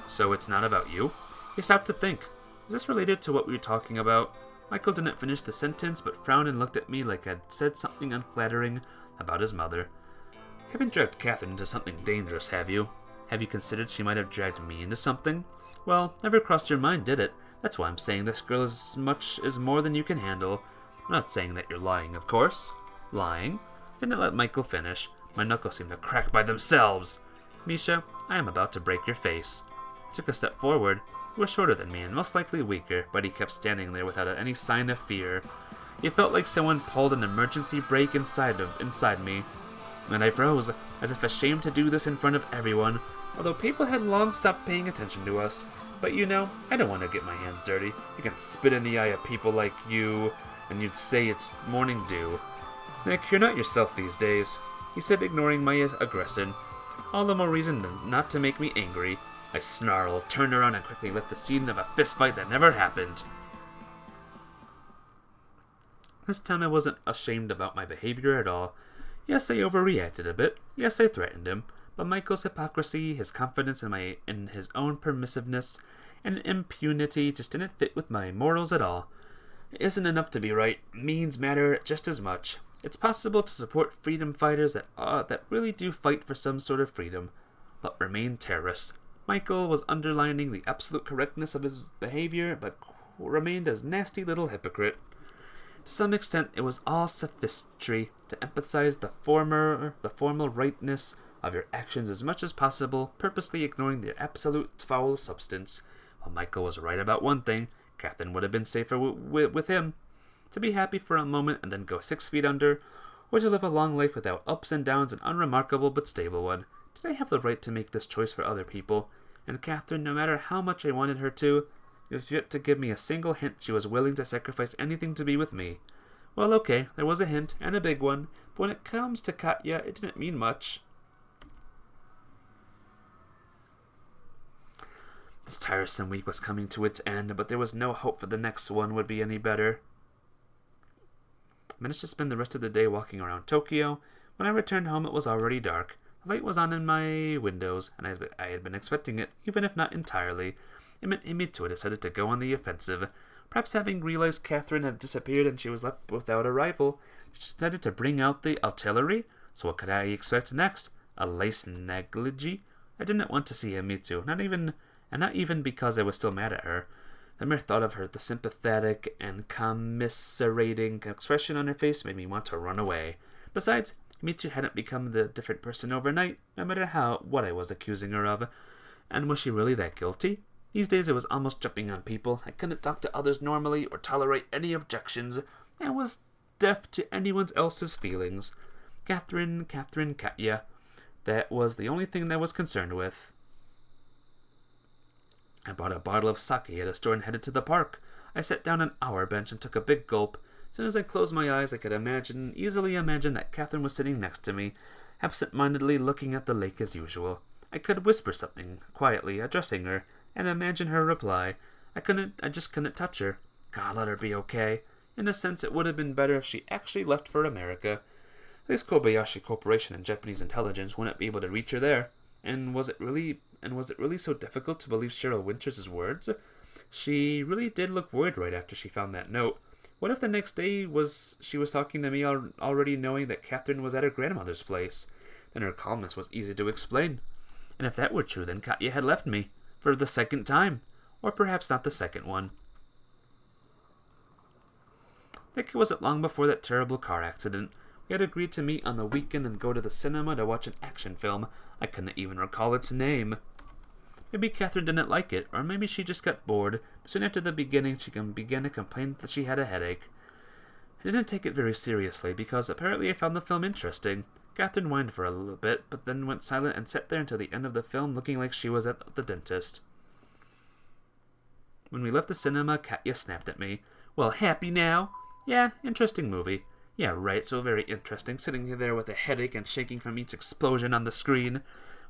So it's not about you? He stopped to think. Is this related to what we were talking about? Michael didn't finish the sentence, but frowned and looked at me like I'd said something unflattering about his mother. You haven't dragged Catherine into something dangerous, have you? Have you considered she might have dragged me into something? Well, never crossed your mind, did it? That's why I'm saying this girl is more than you can handle. I'm not saying that you're lying, of course. Lying? I didn't let Michael finish. My knuckles seemed to crack by themselves. Misha, I am about to break your face. He took a step forward. He was shorter than me and most likely weaker, but he kept standing there without any sign of fear. It felt like someone pulled an emergency brake inside me, and I froze, as if ashamed to do this in front of everyone, although people had long stopped paying attention to us. But you know, I don't want to get my hands dirty. You can spit in the eye of people like you, and you'd say it's morning dew. Nick, you're not yourself these days, he said, ignoring my aggression. All the more reason not to make me angry. I snarled, turned around, and quickly left the scene of a fistfight that never happened. This time I wasn't ashamed about my behavior at all. Yes, I overreacted a bit. Yes, I threatened him. But Michael's hypocrisy, his confidence in his own permissiveness, and impunity just didn't fit with my morals at all. It isn't enough to be right. Means matter just as much. It's possible to support freedom fighters that really do fight for some sort of freedom, but remain terrorists. Michael was underlining the absolute correctness of his behavior, but remained a nasty little hypocrite. To some extent, it was all sophistry to emphasize the formal rightness of your actions as much as possible, purposely ignoring their absolute foul substance. While Michael was right about one thing, Catherine would have been safer with him. To be happy for a moment and then go 6 feet under, or to live a long life without ups and downs, an unremarkable but stable one. Did I have the right to make this choice for other people? And Catherine, no matter how much I wanted her to, was yet to give me a single hint she was willing to sacrifice anything to be with me. Well, okay, there was a hint, and a big one, but when it comes to Katya, it didn't mean much. This tiresome week was coming to its end, but there was no hope for the next one would be any better. I managed to spend the rest of the day walking around Tokyo. When I returned home, it was already dark. The light was on in my windows, and I had been expecting it, even if not entirely. It meant Himito decided to go on the offensive. Perhaps having realized Catherine had disappeared and she was left without a rival, she decided to bring out the artillery. So what could I expect next? A lace negligee? I didn't want to see Himito, not even because I was still mad at her. The mere thought of her, the sympathetic and commiserating expression on her face, made me want to run away. Besides, Himito hadn't become the different person overnight, no matter what I was accusing her of. And was she really that guilty? These days I was almost jumping on people. I couldn't talk to others normally or tolerate any objections. I was deaf to anyone else's feelings. Catherine, Katya. That was the only thing I was concerned with. I bought a bottle of sake at a store and headed to the park. I sat down on our bench and took a big gulp. As soon as I closed my eyes, I could easily imagine that Catherine was sitting next to me, absent-mindedly looking at the lake as usual. I could whisper something, quietly, addressing her, and imagine her reply. I just couldn't touch her. God, let her be okay. In a sense, it would have been better if she actually left for America. At least Kobayashi Corporation and Japanese intelligence wouldn't be able to reach her there. And was it really so difficult to believe Cheryl Winters' words? She really did look worried right after she found that note. What if the next day she was talking to me already knowing that Catherine was at her grandmother's place? Then her calmness was easy to explain. And if that were true, then Katya had left me. For the second time. Or perhaps not the second one. I think it wasn't long before that terrible car accident. We had agreed to meet on the weekend and go to the cinema to watch an action film. I couldn't even recall its name. Maybe Catherine didn't like it, or maybe she just got bored. Soon after the beginning, she began to complain that she had a headache. I didn't take it very seriously, because apparently I found the film interesting. Catherine whined for a little bit, but then went silent and sat there until the end of the film, looking like she was at the dentist. When we left the cinema, Katya snapped at me. Well, happy now? Yeah, interesting movie. Yeah, right, so very interesting, sitting there with a headache and shaking from each explosion on the screen.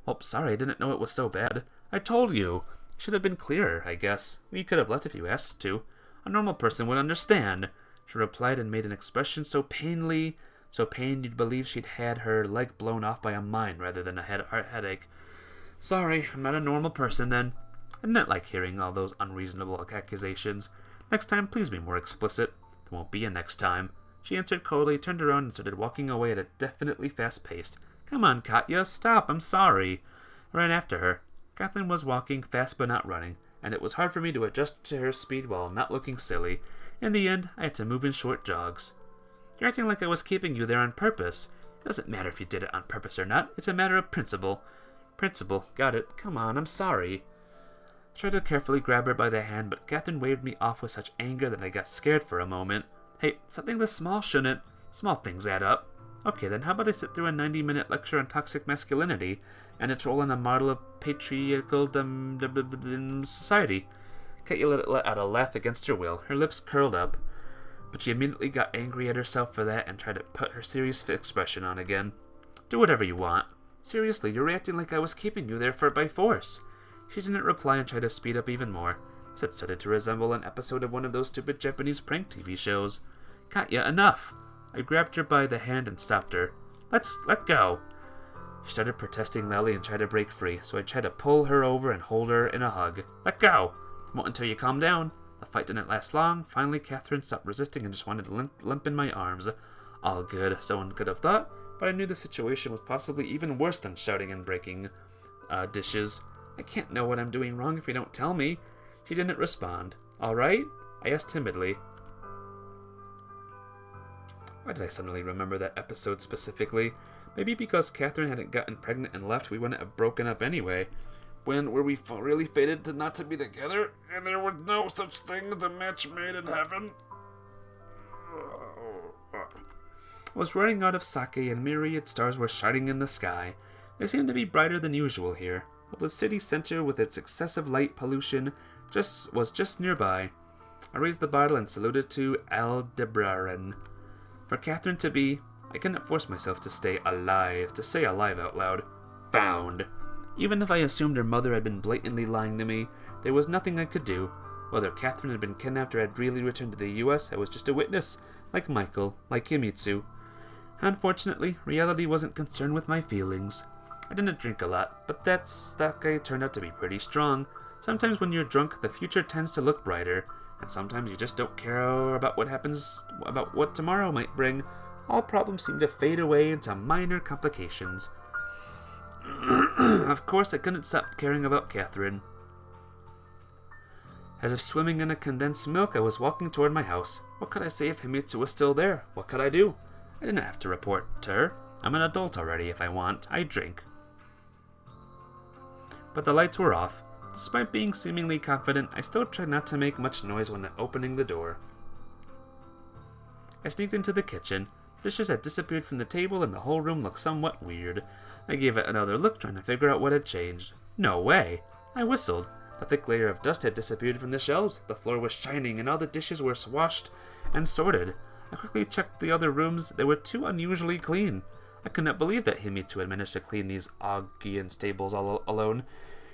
Oh, sorry, I didn't know it was so bad. I told you. Should have been clearer, I guess. You could have left if you asked to. A normal person would understand. She replied and made an expression so pained you'd believe she'd had her leg blown off by a mine rather than a headache. Sorry, I'm not a normal person then. I didn't like hearing all those unreasonable accusations. Next time, please be more explicit. There won't be a next time. She answered coldly, turned around, and started walking away at a definitely fast pace. Come on, Katya, stop, I'm sorry. I ran after her. Catherine was walking fast but not running, and it was hard for me to adjust to her speed while not looking silly. In the end, I had to move in short jogs. You're acting like I was keeping you there on purpose. It doesn't matter if you did it on purpose or not. It's a matter of principle. Principle, got it. Come on, I'm sorry. I tried to carefully grab her by the hand, but Catherine waved me off with such anger that I got scared for a moment. Hey, something this small shouldn't. Small things add up. Okay, then how about I sit through a 90-minute lecture on toxic masculinity and its role in a model of patriarchal society? Katya let out a laugh against her will. Her lips curled up, but she immediately got angry at herself for that and tried to put her serious expression on again. Do whatever you want. Seriously, you're reacting like I was keeping you there by force. She didn't reply and tried to speed up even more. It started to resemble an episode of one of those stupid Japanese prank TV shows. Katya, enough! I grabbed her by the hand and stopped her. Let go! She started protesting loudly and tried to break free, so I tried to pull her over and hold her in a hug. Let go! Won't until you calm down. The fight didn't last long. Finally, Catherine stopped resisting and just wanted to limp in my arms. All good, someone could have thought, but I knew the situation was possibly even worse than shouting and breaking dishes. I can't know what I'm doing wrong if you don't tell me. She didn't respond. All right? I asked timidly. Why did I suddenly remember that episode specifically? Maybe because Catherine hadn't gotten pregnant and left, we wouldn't have broken up anyway. When were we really fated to not to be together? And there was no such thing as a match made in heaven? I was running out of sake and myriad stars were shining in the sky. They seemed to be brighter than usual here. The city center with its excessive light pollution was just nearby. I raised the bottle and saluted to Aldebaran. For Catherine to be, I couldn't force myself to say alive out loud. Found. Even if I assumed her mother had been blatantly lying to me, there was nothing I could do. Whether Catherine had been kidnapped or had really returned to the U.S., I was just a witness, like Michael, like Himitsu. Unfortunately, reality wasn't concerned with my feelings. I didn't drink a lot, but that guy turned out to be pretty strong. Sometimes when you're drunk, the future tends to look brighter, and sometimes you just don't care about what tomorrow might bring. All problems seem to fade away into minor complications. Of course, I couldn't stop caring about Catherine. As if swimming in a condensed milk, I was walking toward my house. What could I say if Himitsu was still there? What could I do? I didn't have to report to her. I'm an adult already if I want. I drink. But the lights were off. Despite being seemingly confident, I still tried not to make much noise when opening the door. I sneaked into the kitchen. Dishes had disappeared from the table and the whole room looked somewhat weird. I gave it another look, trying to figure out what had changed. No way! I whistled. The thick layer of dust had disappeared from the shelves. The floor was shining and all the dishes were washed and sorted. I quickly checked the other rooms. They were too unusually clean. I could not believe that Himitsu had managed to clean these Augean stables all alone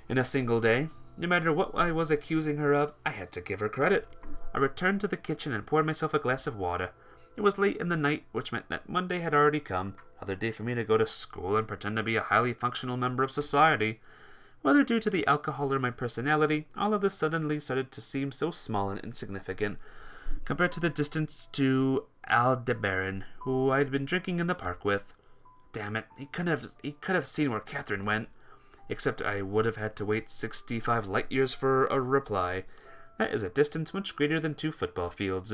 in a single day. No matter what I was accusing her of, I had to give her credit. I returned to the kitchen and poured myself a glass of water. It was late in the night, which meant that Monday had already come. Another day for me to go to school and pretend to be a highly functional member of society. Whether due to the alcohol or my personality, all of this suddenly started to seem so small and insignificant compared to the distance to Aldebaran, who I'd been drinking in the park with. Damn it, he could have seen where Catherine went. Except I would have had to wait 65 light years for a reply. That is a distance much greater than 2 football fields.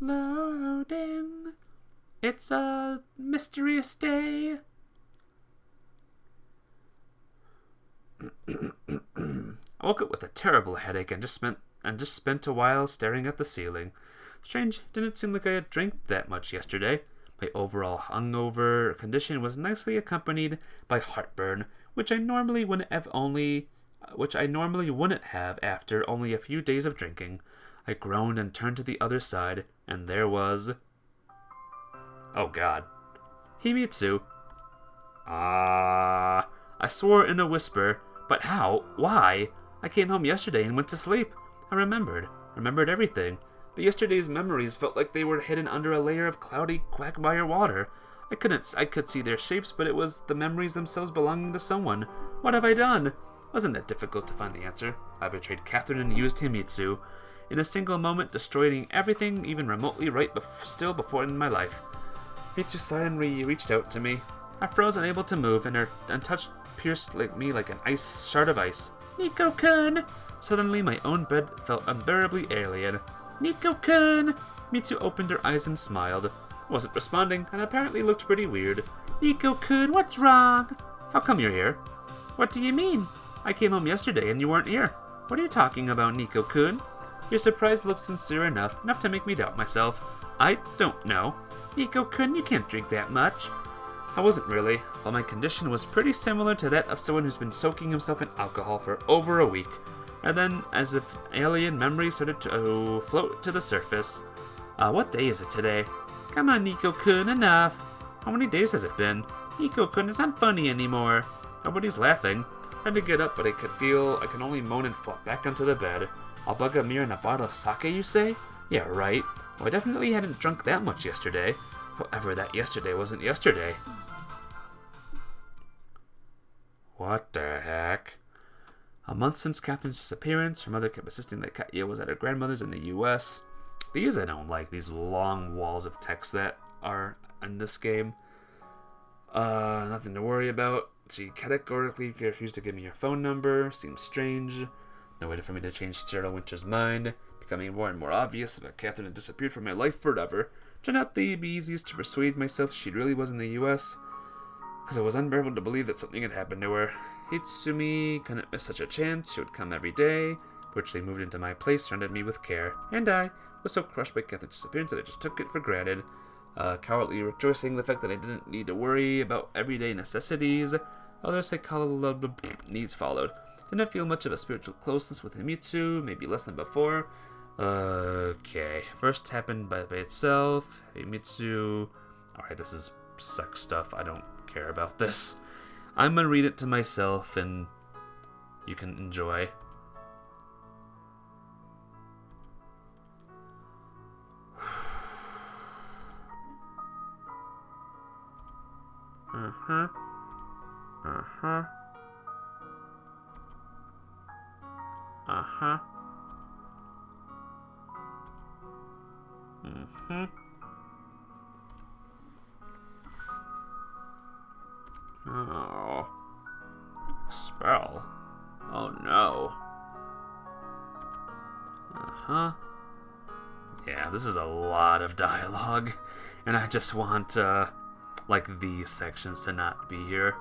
Loading. It's a mysterious day. I woke up with a terrible headache and just spent a while staring at the ceiling. Strange, didn't seem like I had drank that much yesterday. My overall hungover condition was nicely accompanied by heartburn, which I normally wouldn't have after only a few days of drinking. I groaned and turned to the other side, and there was... Oh God. Himitsu. I swore in a whisper, but how? Why? I came home yesterday and went to sleep. I remembered everything. But yesterday's memories felt like they were hidden under a layer of cloudy quagmire water. I could see their shapes, but it was the memories themselves belonging to someone. What have I done? Wasn't that difficult to find the answer. I betrayed Catharine and used Himitsu. In a single moment, destroying everything even remotely still before in my life. Himitsu suddenly reached out to me. I froze, unable to move, and her touch pierced me like an shard of ice. Nico-kun! Suddenly, my own bed felt unbearably alien. Nico-kun! Mitsu opened her eyes and smiled. I wasn't responding, and apparently looked pretty weird. Nico-kun, what's wrong? How come you're here? What do you mean? I came home yesterday and you weren't here. What are you talking about, Nico-kun? Your surprise looked sincere enough to make me doubt myself. I don't know. Nico-kun, you can't drink that much. I wasn't really, while my condition was pretty similar to that of someone who's been soaking himself in alcohol for over a week. And then, as if alien memories started to float to the surface. What day is it today? Come on, Nico-kun, enough. How many days has it been? Nico-kun, it's not funny anymore. Nobody's laughing. I tried to get up, but I can only moan and flop back onto the bed. I'll bug a mirror and a bottle of sake, you say? Yeah, right. Well, I definitely hadn't drunk that much yesterday. However, that yesterday wasn't yesterday. What the heck? A month since Catherine's disappearance, her mother kept insisting that Katya was at her grandmother's in the U.S. These I don't like, these long walls of text that are in this game. Nothing to worry about. She categorically refused to give me her phone number. Seems strange. No way for me to change Sarah Winter's mind. Becoming more and more obvious that Catherine had disappeared from my life forever. Turned out they'd be easiest to persuade myself she really was in the U.S. because it was unbearable to believe that something had happened to her. Hitsumi couldn't miss such a chance. She would come every day. Virtually moved into my place, surrounded me with care. And I was so crushed by Catherine's disappearance that I just took it for granted. Cowardly rejoicing the fact that I didn't need to worry about everyday necessities. Other psychological needs followed. Didn't feel much of a spiritual closeness with Himitsu, maybe less than before. Okay. First happened by itself. Himitsu. Alright, this is sex stuff. I don't care about this. I'm gonna read it to myself and you can enjoy. Uh-huh. Uh-huh. Uh-huh. Mm-hmm. Oh. Spell. Oh no. Uh-huh. Yeah, this is a lot of dialogue. And I just want, like, these sections to not be here.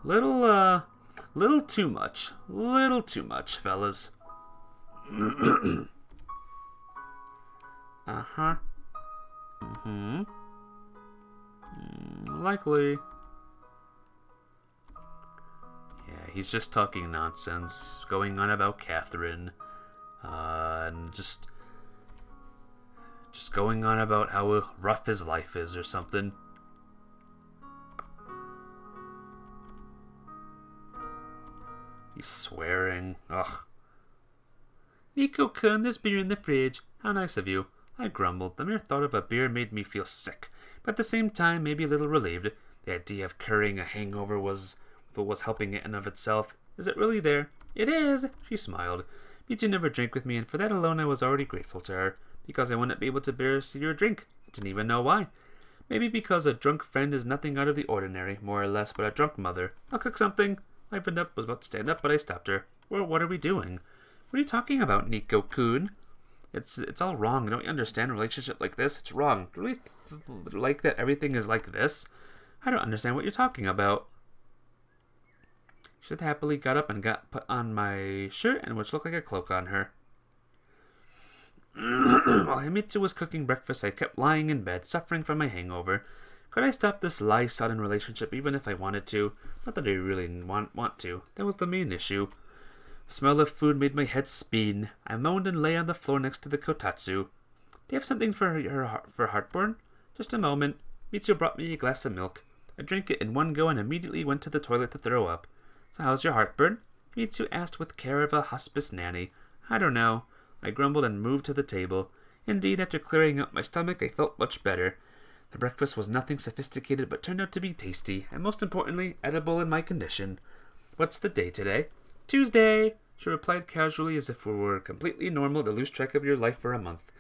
Little too much. Little too much, fellas. Uh-huh. Mm-hmm. Likely. Yeah, he's just talking nonsense, going on about Catherine, and just going on about how rough his life is or something. He's swearing. Ugh. Nico-kun, there's beer in the fridge. How nice of you. I grumbled. The mere thought of a beer made me feel sick, but at the same time maybe a little relieved. The idea of curing a hangover was helping it in of itself. Is it really there? It is, she smiled. Mitsu never drank with me, and for that alone I was already grateful to her, because I wouldn't be able to bear see her drink. I didn't even know why. Maybe because a drunk friend is nothing out of the ordinary, more or less, but a drunk mother. I'll cook something. I was about to stand up, but I stopped her. Well, what are we doing? What are you talking about, Nico-kun? It's all wrong. Don't you understand a relationship like this? It's wrong. Do you really like that everything is like this? I don't understand what you're talking about. She happily got up and put on my shirt and which looked like a cloak on her. While Himitsu was cooking breakfast, I kept lying in bed, suffering from my hangover. Could I stop this lie-sodden relationship even if I wanted to? Not that I really want to. That was the main issue. The smell of food made my head spin. I moaned and lay on the floor next to the kotatsu. Do you have something for heartburn? Just a moment. Mitsu brought me a glass of milk. I drank it in one go and immediately went to the toilet to throw up. So how's your heartburn? Mitsu asked with care of a hospice nanny. I don't know. I grumbled and moved to the table. Indeed, after clearing out my stomach, I felt much better. The breakfast was nothing sophisticated, but turned out to be tasty, and most importantly, edible in my condition. What's the day today? Tuesday, she replied casually as if it were completely normal to lose track of your life for a month.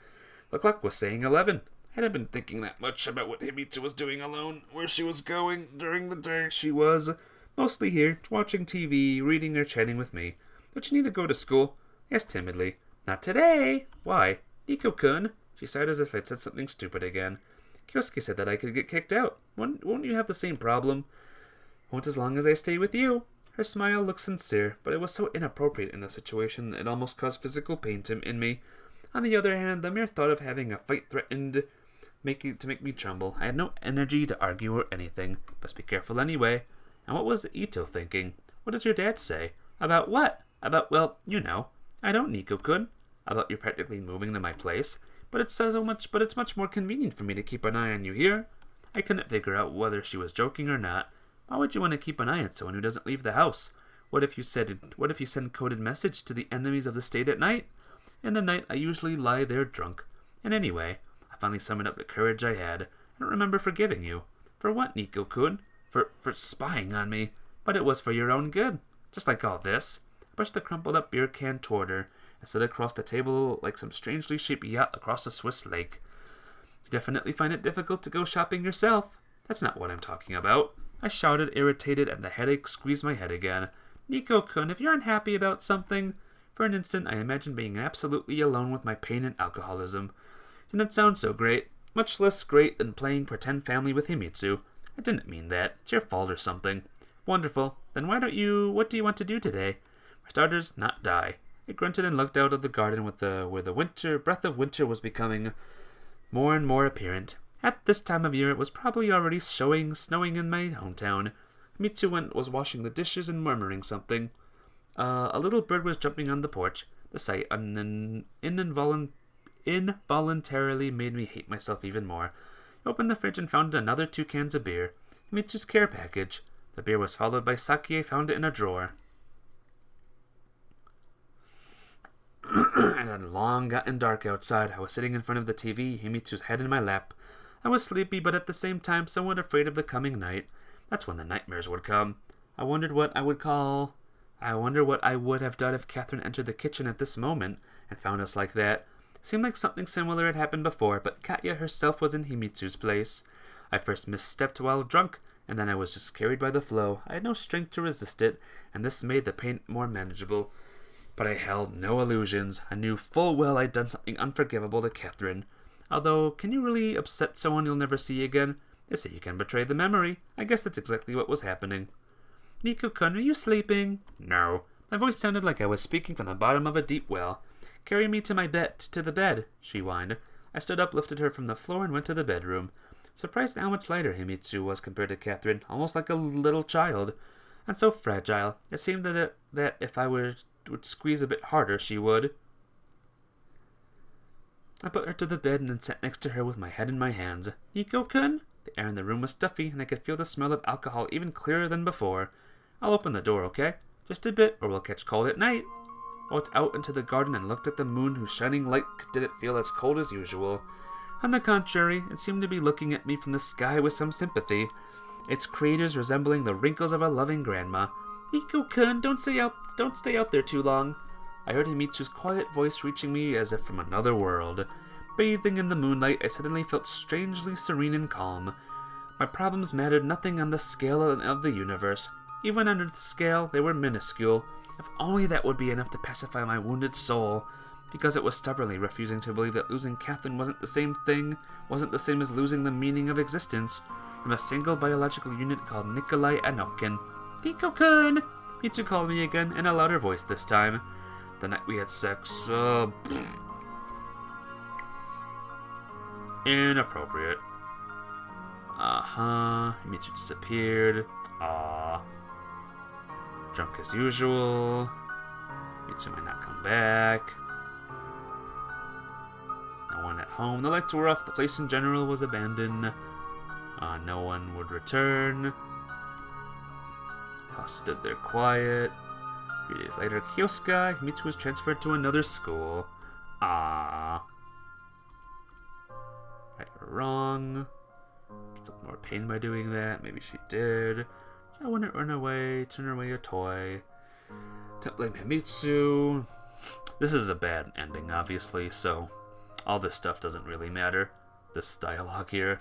The clock was saying 11. I hadn't been thinking that much about what Himitsu was doing alone, where she was going during the day. She was mostly here, watching TV, reading or chatting with me. Don't you need to go to school? Yes, timidly. Not today. Why? Nico-kun. She sighed as if I'd said something stupid again. Kyosuke said that I could get kicked out. Won't you have the same problem? Won't as long as I stay with you. Her smile looked sincere, but it was so inappropriate in the situation that it almost caused physical pain in me. On the other hand, the mere thought of having a fight threatened to make me tremble. I had no energy to argue or anything. Must be careful anyway. And what was Ito thinking? What does your dad say? About what? About, well, you know. I don't, Nico-kun. About you practically moving to my place. But it's much more convenient for me to keep an eye on you here. I couldn't figure out whether she was joking or not. Why would you want to keep an eye on someone who doesn't leave the house? What if you send coded message to the enemies of the state at night? In the night, I usually lie there drunk. And anyway, I finally summoned up the courage I had. I don't remember forgiving you. For what, Nico-kun? For spying on me. But it was for your own good. Just like all this. I pushed the crumpled up beer can toward her and slid across the table like some strangely shaped yacht across a Swiss lake. You definitely find it difficult to go shopping yourself. That's not what I'm talking about. I shouted, irritated, and the headache squeezed my head again. Nico-kun, if you're unhappy about something... For an instant, I imagined being absolutely alone with my pain and alcoholism. Didn't sound so great. Much less great than playing pretend family with Himitsu. I didn't mean that. It's your fault or something. Wonderful. Then what do you want to do today? For starters, not die. I grunted and looked out of the garden where the breath of winter was becoming more and more apparent. At this time of year, it was probably already snowing in my hometown. Himitsu was washing the dishes and murmuring something. A little bird was jumping on the porch. The sight involuntarily made me hate myself even more. I opened the fridge and found another 2 cans of beer. Himitsu's care package. The beer was followed by sake. I found it in a drawer. It had long gotten dark outside. I was sitting in front of the TV, Himitsu's head in my lap. I was sleepy, but at the same time somewhat afraid of the coming night. That's when the nightmares would come. I wonder what I would have done if Catherine entered the kitchen at this moment and found us like that. Seemed like something similar had happened before, but Katya herself was in Himitsu's place. I first misstepped while drunk, and then I was just carried by the flow. I had no strength to resist it, and this made the pain more manageable. But I held no illusions. I knew full well I'd done something unforgivable to Catherine. Although, can you really upset someone you'll never see again? They say you can betray the memory. I guess that's exactly what was happening. Nico-kun, are you sleeping? No. My voice sounded like I was speaking from the bottom of a deep well. Carry me to the bed, she whined. I stood up, lifted her from the floor, and went to the bedroom. Surprised at how much lighter Himitsu was compared to Catherine, almost like a little child. And so fragile. It seemed that if I would squeeze a bit harder, she would. I put her to the bed and then sat next to her with my head in my hands. Nico-kun? The air in the room was stuffy, and I could feel the smell of alcohol even clearer than before. I'll open the door, okay? Just a bit, or we'll catch cold at night. I walked out into the garden and looked at the moon, whose shining light didn't feel as cold as usual. On the contrary, it seemed to be looking at me from the sky with some sympathy, its craters resembling the wrinkles of a loving grandma. Nico-kun, don't stay out there too long. I heard Himitsu's quiet voice reaching me as if from another world. Bathing in the moonlight, I suddenly felt strangely serene and calm. My problems mattered nothing on the scale of the universe. Even under the scale, they were minuscule. If only that would be enough to pacify my wounded soul, because it was stubbornly refusing to believe that losing Catharine wasn't the same as losing the meaning of existence from a single biological unit called Nikolai Anokin. Nico-kun! Mitsu called me again, in a louder voice this time. The night we had sex, inappropriate. Mitsu disappeared. Drunk as usual. Mitsu might not come back. No one at home. The lights were off. The place in general was abandoned. No one would return. House stood there quiet. A few days later, Kyosuke, Mitsu was transferred to another school. Right or wrong. She took more pain by doing that. Maybe she did. I wouldn't run away, turn away a toy. Don't blame Himitsu. This is a bad ending, obviously, so all this stuff doesn't really matter. This dialogue here.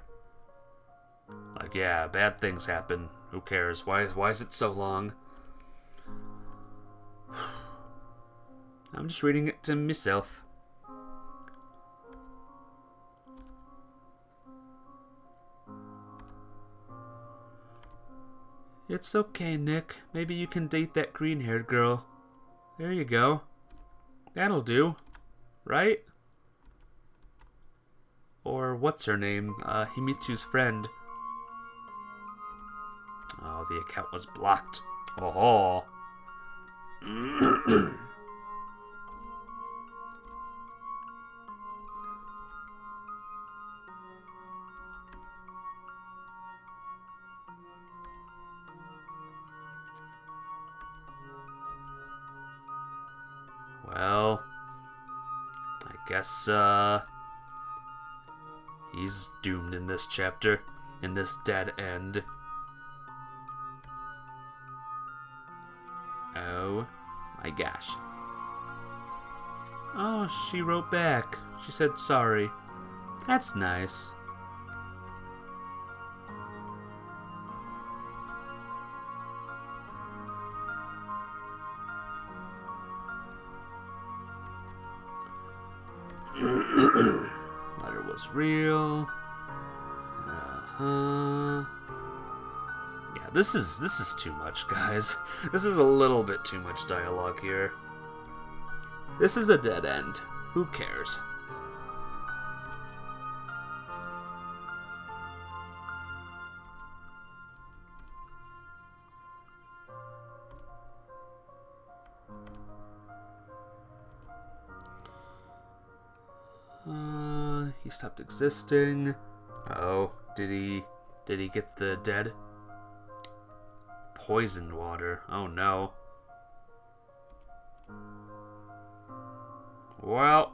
Like, yeah, bad things happen. Who cares? Why is it so long? I'm just reading it to myself. It's okay, Nick. Maybe you can date that green-haired girl. There you go. That'll do. Right? Or what's her name? Himitsu's friend. Oh, the account was blocked. Oh. Well, I guess, he's doomed in this chapter, in this dead end. Oh my gosh. Oh, she wrote back. She said sorry. That's nice. Letter was real. Yeah, this is too much, guys. This is a little bit too much dialogue here. This is a dead end. Who cares? He stopped existing. Oh, did he get the dead? Poisoned water. Oh no. Well.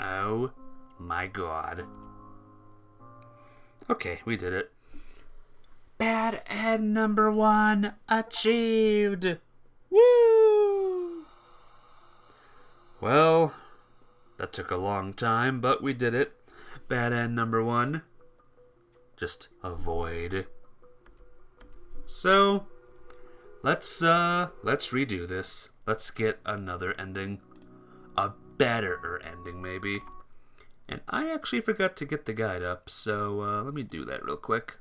Oh my god. Okay, we did it. Bad end number 1 achieved! Woo! Well, that took a long time, but we did it. Bad end number 1. Just avoid. So, let's redo this. Let's get another ending. A better ending, maybe. And I actually forgot to get the guide up, so let me do that real quick.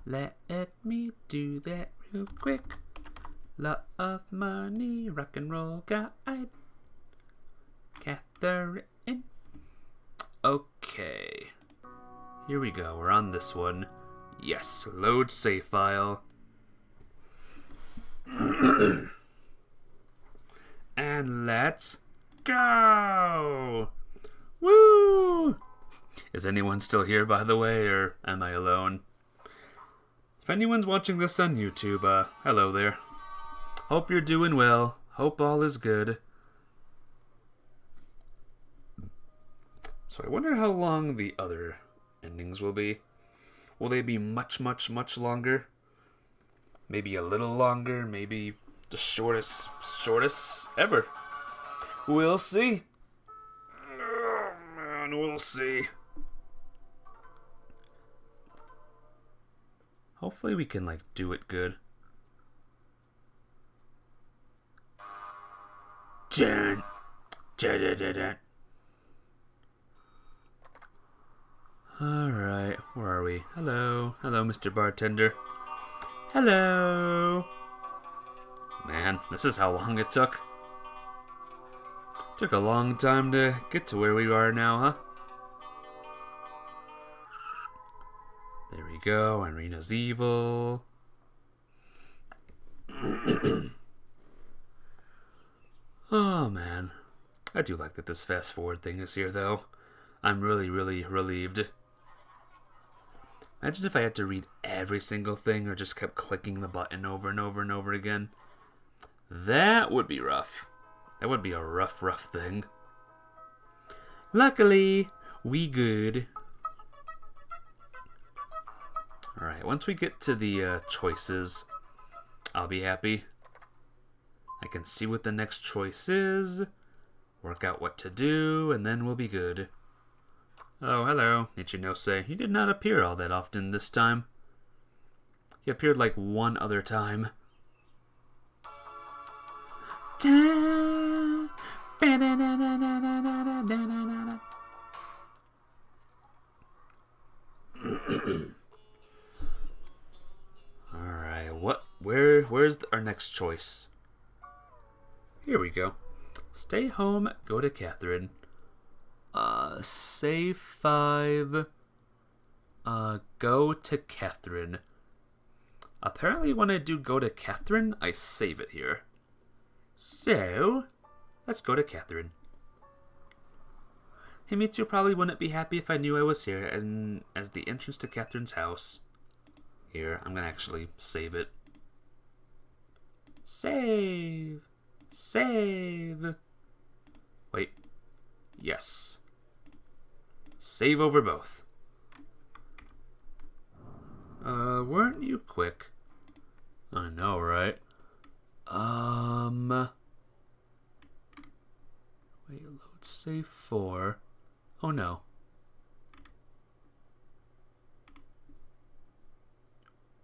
Let me do that real quick. Lot of money, rock and roll guide. Catharine. Okay. Here we go. We're on this one. Yes. Load save file. And let's go. Woo! Is anyone still here, by the way, or am I alone? If anyone's watching this on YouTube, hello there. Hope you're doing well. Hope all is good. So I wonder how long the other endings will be. Will they be much, much, much longer? Maybe a little longer, maybe the shortest ever. We'll see. on, we'll see. Hopefully we can, like, do it good. Dun, dun, dun, dun, dun. Alright, where are we? Hello. Hello, Mr. Bartender. Hello. Man, this is how long it took. Took a long time to get to where we are now, huh? There we go. Irina's evil. Oh, man. I do like that this fast forward thing is here, though. I'm really, really relieved. Imagine if I had to read every single thing or just kept clicking the button over and over and over again. That would be rough. That would be a rough thing. Luckily, we good. Alright, once we get to the choices, I'll be happy. I can see what the next choice is, work out what to do, and then we'll be good. Oh, hello, Ichinose. He did not appear all that often this time. He appeared like one other time. Alright, where's our next choice? Here we go. Stay home, go to Catharine. Save 5. Go to Catharine. Apparently when I do go to Catharine, I save it here. So, let's go to Catharine. Himitsu probably wouldn't be happy if I knew I was here, and as the entrance to Catharine's house. Here, I'm gonna actually save it. Save! Save! Wait. Yes. Save over both. Weren't you quick? I know, right? Wait, load save 4. Oh no.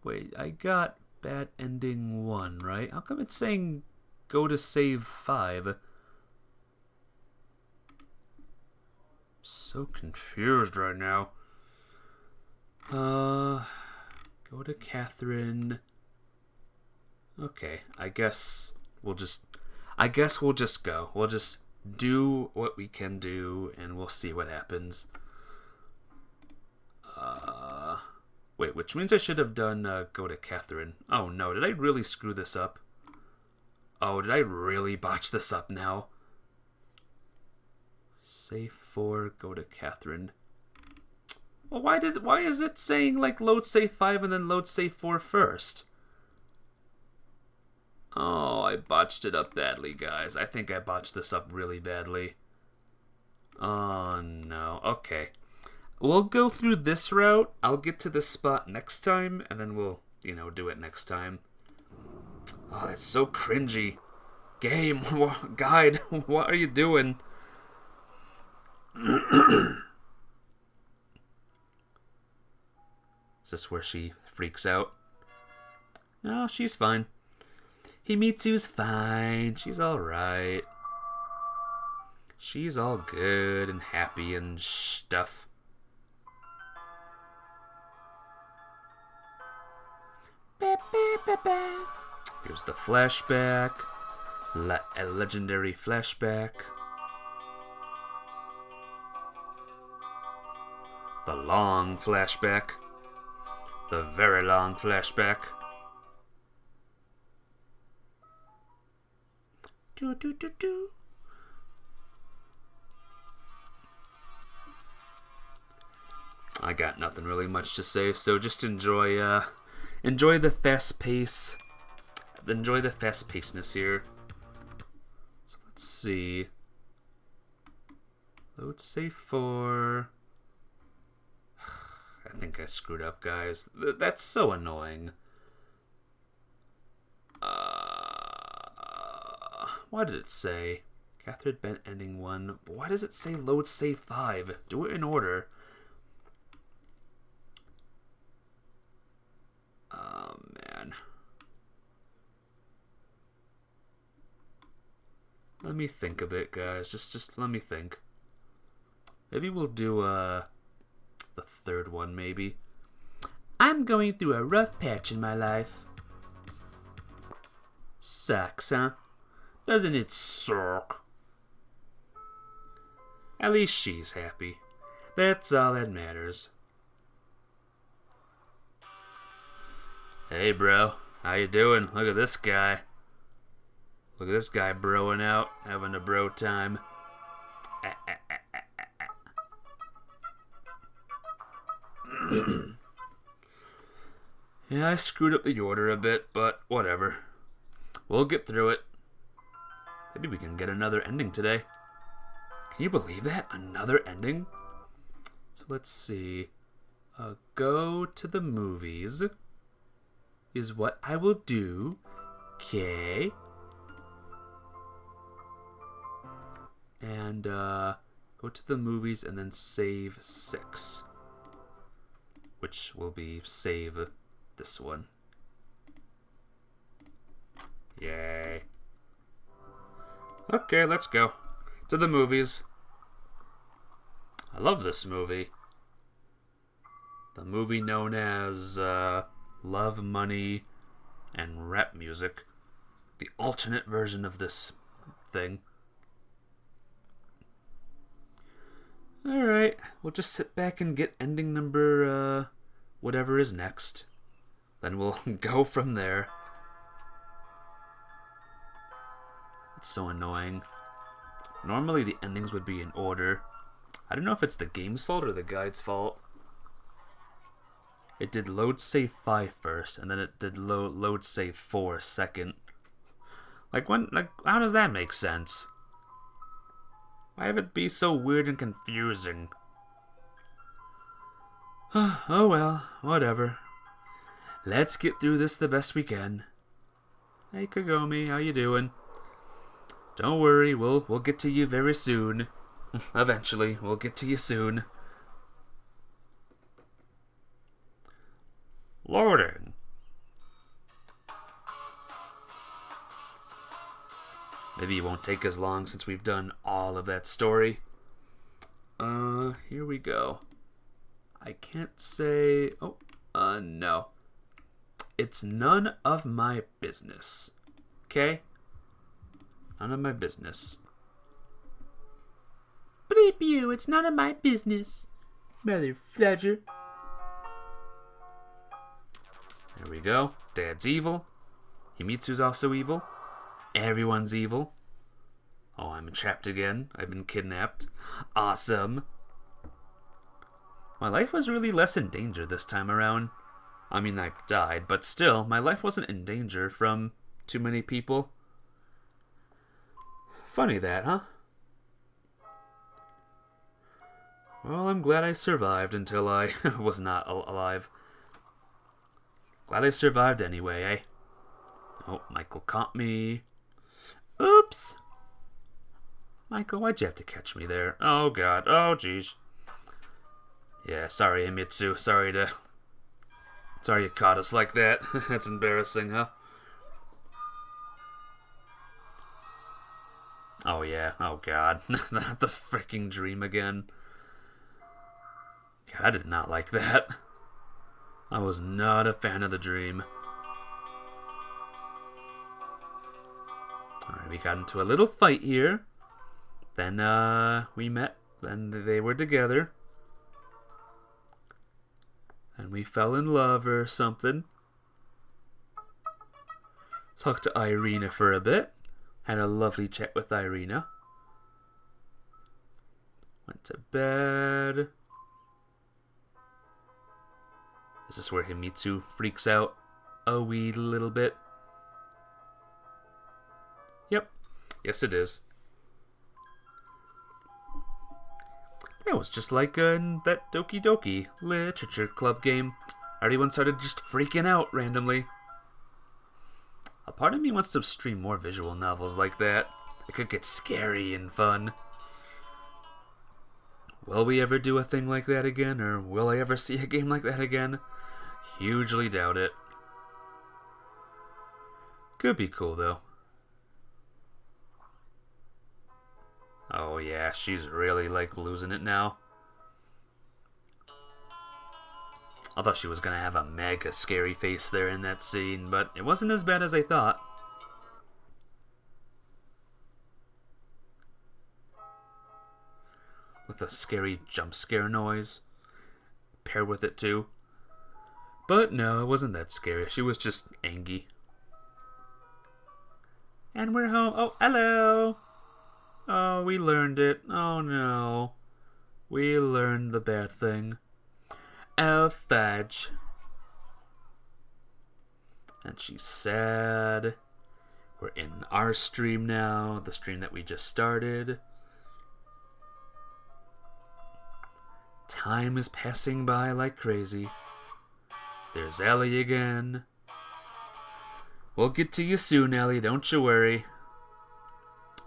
Wait, I got bad ending 1, right? How come it's saying go to save 5? So confused right now. Go to Catharine. Okay, I guess we'll just go. We'll just do what we can do, and we'll see what happens. Wait, which means I should have done go to Catharine. Oh no, did I really screw this up? Oh, did I really botch this up now? Save 4, go to Catharine. Well, why is it saying like load save 5 and then load save 4 first? Oh, I botched it up badly, guys. I think I botched this up really badly. Oh no. Okay. We'll go through this route. I'll get to this spot next time, and then we'll, do it next time. Oh, that's so cringy. Game, guide, what are you doing? Is this where she freaks out? No, she's fine. Himitsu's fine. She's alright. She's all good and happy and stuff. Here's the flashback. A legendary flashback. The long flashback. The very long flashback. Do do do do. I got nothing really much to say, so just enjoy the fast pace. Enjoy the fast pacedness here. So let's see. Load save 4. I think I screwed up, guys. That's so annoying. What did it say? Catherine Bent ending 1. But why does it say load save 5? Do it in order. Oh, man. Let me think a bit, guys. Just let me think. Maybe we'll do the third one, maybe. I'm going through a rough patch in my life. Sucks, huh? Doesn't it suck? At least she's happy. That's all that matters. Hey, bro. How you doing? Look at this guy. Look at this guy broing out, having a bro time. Yeah, I screwed up the order a bit, but whatever. We'll get through it. Maybe we can get another ending today. Can you believe that? Another ending? So let's see. Go to the movies is what I will do. Okay. And go to the movies and then save 6. Which will be save this one. Yay. Okay, let's go. To the movies. I love this movie. The movie known as Love, Money, and Rap Music. The alternate version of this thing. Alright, we'll just sit back and get ending number, whatever is next. Then we'll go from there. It's so annoying. Normally the endings would be in order. I don't know if it's the game's fault or the guide's fault. It did load save 5 first, and then it did load save 4 second. How does that make sense? Why would it be so weird and confusing? Oh well, whatever. Let's get through this the best we can. Hey Kagome, how you doing? Don't worry, we'll get to you very soon. Eventually, we'll get to you soon. Loading. Maybe it won't take as long since we've done all of that story. Here we go. I can't say... Oh, no. It's none of my business. Okay? None of my business. Bleep you, it's none of my business. Mother fledger. There we go. Dad's evil. Himitsu's also evil. Everyone's evil. Oh, I'm trapped again. I've been kidnapped. Awesome. My life was really less in danger this time around. I mean, I died, but still, my life wasn't in danger from too many people. Funny that, huh? Well, I'm glad I survived until I was not alive. Glad I survived anyway, eh? Oh, Michael caught me. Oops. Michael, why'd you have to catch me there? Oh, God. Oh, jeez. Yeah, sorry, Himitsu. Sorry you caught us like that. That's embarrassing, huh? Oh, yeah. Oh, God. Not the freaking dream again. God, I did not like that. I was not a fan of the dream. Alright, we got into a little fight here. Then, we met. Then they were together. And we fell in love or something. Talked to Irina for a bit. Had a lovely chat with Irina. Went to bed. Is this where Himitsu freaks out a wee little bit? Yep. Yes, it is. That was just like in that Doki Doki Literature Club game. Everyone started just freaking out randomly. A part of me wants to stream more visual novels like that. It could get scary and fun. Will we ever do a thing like that again, or will I ever see a game like that again? Hugely doubt it. Could be cool, though. Oh yeah, she's really, like, losing it now. I thought she was gonna have a mega scary face there in that scene, but it wasn't as bad as I thought. With a scary jump scare noise paired with it too. But no, it wasn't that scary. She was just angry. And we're home. Oh, hello. Oh, we learned it. Oh no. We learned the bad thing. Oh, fudge. And she's sad. We're in our stream now, the stream that we just started. Time is passing by like crazy. There's Ellie again. We'll get to you soon, Ellie, don't you worry.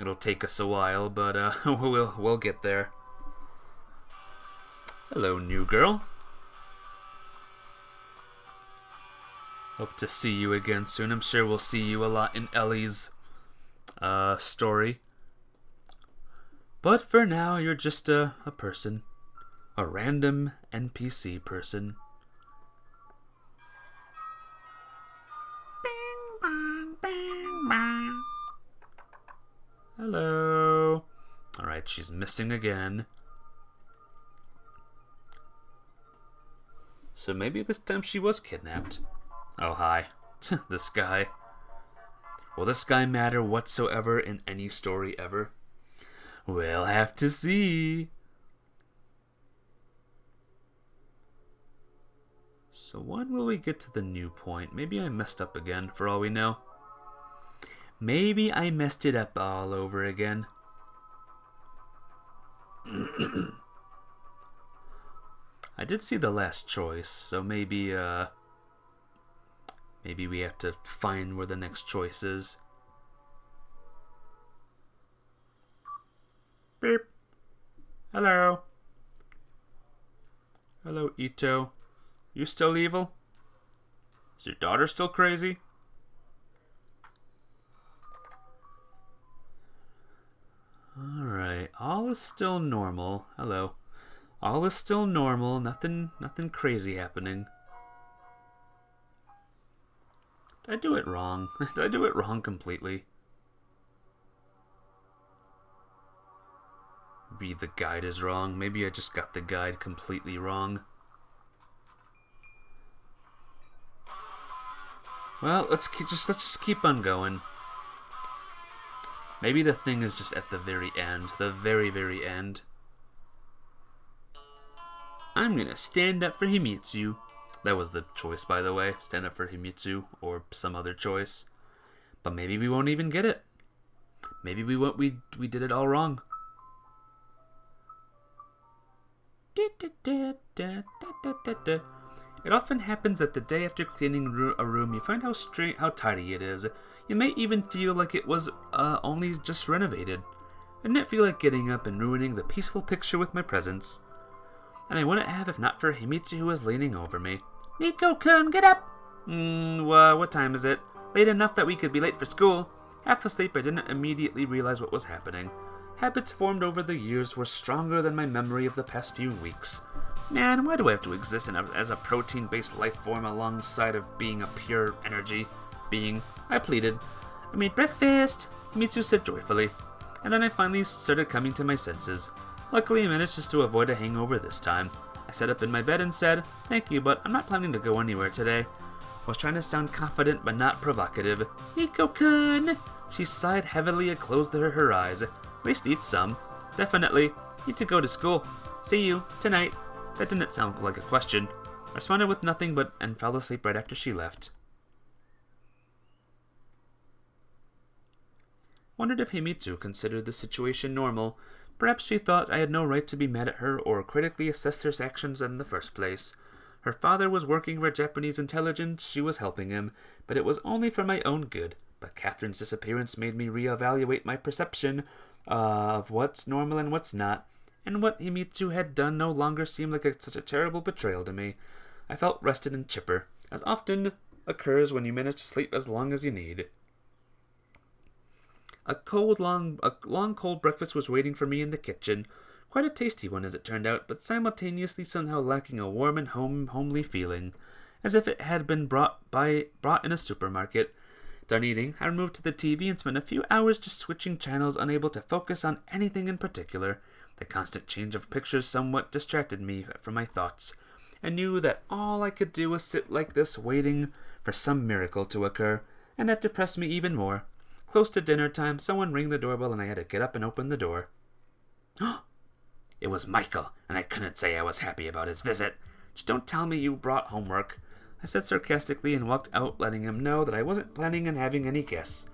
It'll take us a while, but we'll get there. Hello, new girl. Hope to see you again soon. I'm sure we'll see you a lot in Ellie's story. But for now, you're just a person. A random NPC person. Bing, bang, bing, bang. Hello. Alright, she's missing again. So maybe this time she was kidnapped. Oh, hi. This guy. Will this guy matter whatsoever in any story ever? We'll have to see. So when will we get to the new point? Maybe I messed up again, for all we know. Maybe I messed it up all over again. I did see the last choice, so maybe we have to find where the next choice is. Beep. Hello. Hello, Ito. You still evil? Is your daughter still crazy? Alright, all is still normal. Hello. All is still normal, nothing crazy happening. Did I do it wrong? Did I do it wrong completely? Maybe the guide is wrong. Maybe I just got the guide completely wrong. Well, let's just keep on going. Maybe the thing is just at the very end. The very, very end. I'm gonna stand up for Himitsu. That was the choice, by the way. Stand up for Himitsu or some other choice. But maybe we won't even get it. Maybe we won't. We did it all wrong. It often happens that the day after cleaning a room, you find how tidy it is. You may even feel like it was only just renovated. I didn't feel like getting up and ruining the peaceful picture with my presence. And I wouldn't have if not for Himitsu, who was leaning over me. Nico-kun, get up! What time is it? Late enough that we could be late for school. Half asleep, I didn't immediately realize what was happening. Habits formed over the years were stronger than my memory of the past few weeks. Man, why do I have to exist as a protein-based life form alongside of being a pure energy being? I pleaded. I made breakfast, Himitsu said joyfully. And then I finally started coming to my senses. Luckily, I managed just to avoid a hangover this time. I sat up in my bed and said, "Thank you, but I'm not planning to go anywhere today." I was trying to sound confident but not provocative. Nico-kun! She sighed heavily and closed her eyes. At least eat some. Definitely. Need to go to school. See you. Tonight. That didn't sound like a question. I responded with nothing and fell asleep right after she left. Wondered if Himitsu considered the situation normal. Perhaps she thought I had no right to be mad at her or critically assess her actions in the first place. Her father was working for Japanese intelligence, she was helping him, but it was only for my own good. But Catherine's disappearance made me reevaluate my perception of what's normal and what's not, and what Himitsu had done no longer seemed like such a terrible betrayal to me. I felt rested and chipper, as often occurs when you manage to sleep as long as you need. A long cold breakfast was waiting for me in the kitchen. Quite a tasty one as it turned out, but simultaneously somehow lacking a warm and homely feeling, as if it had been brought in a supermarket. Done eating, I removed to the TV and spent a few hours just switching channels, unable to focus on anything in particular. The constant change of pictures somewhat distracted me from my thoughts. I knew that all I could do was sit like this, waiting for some miracle to occur, and that depressed me even more. Close to dinner time, someone rang the doorbell and I had to get up and open the door. It was Michael, and I couldn't say I was happy about his visit. Just don't tell me you brought homework, I said sarcastically and walked out, letting him know that I wasn't planning on having any guests.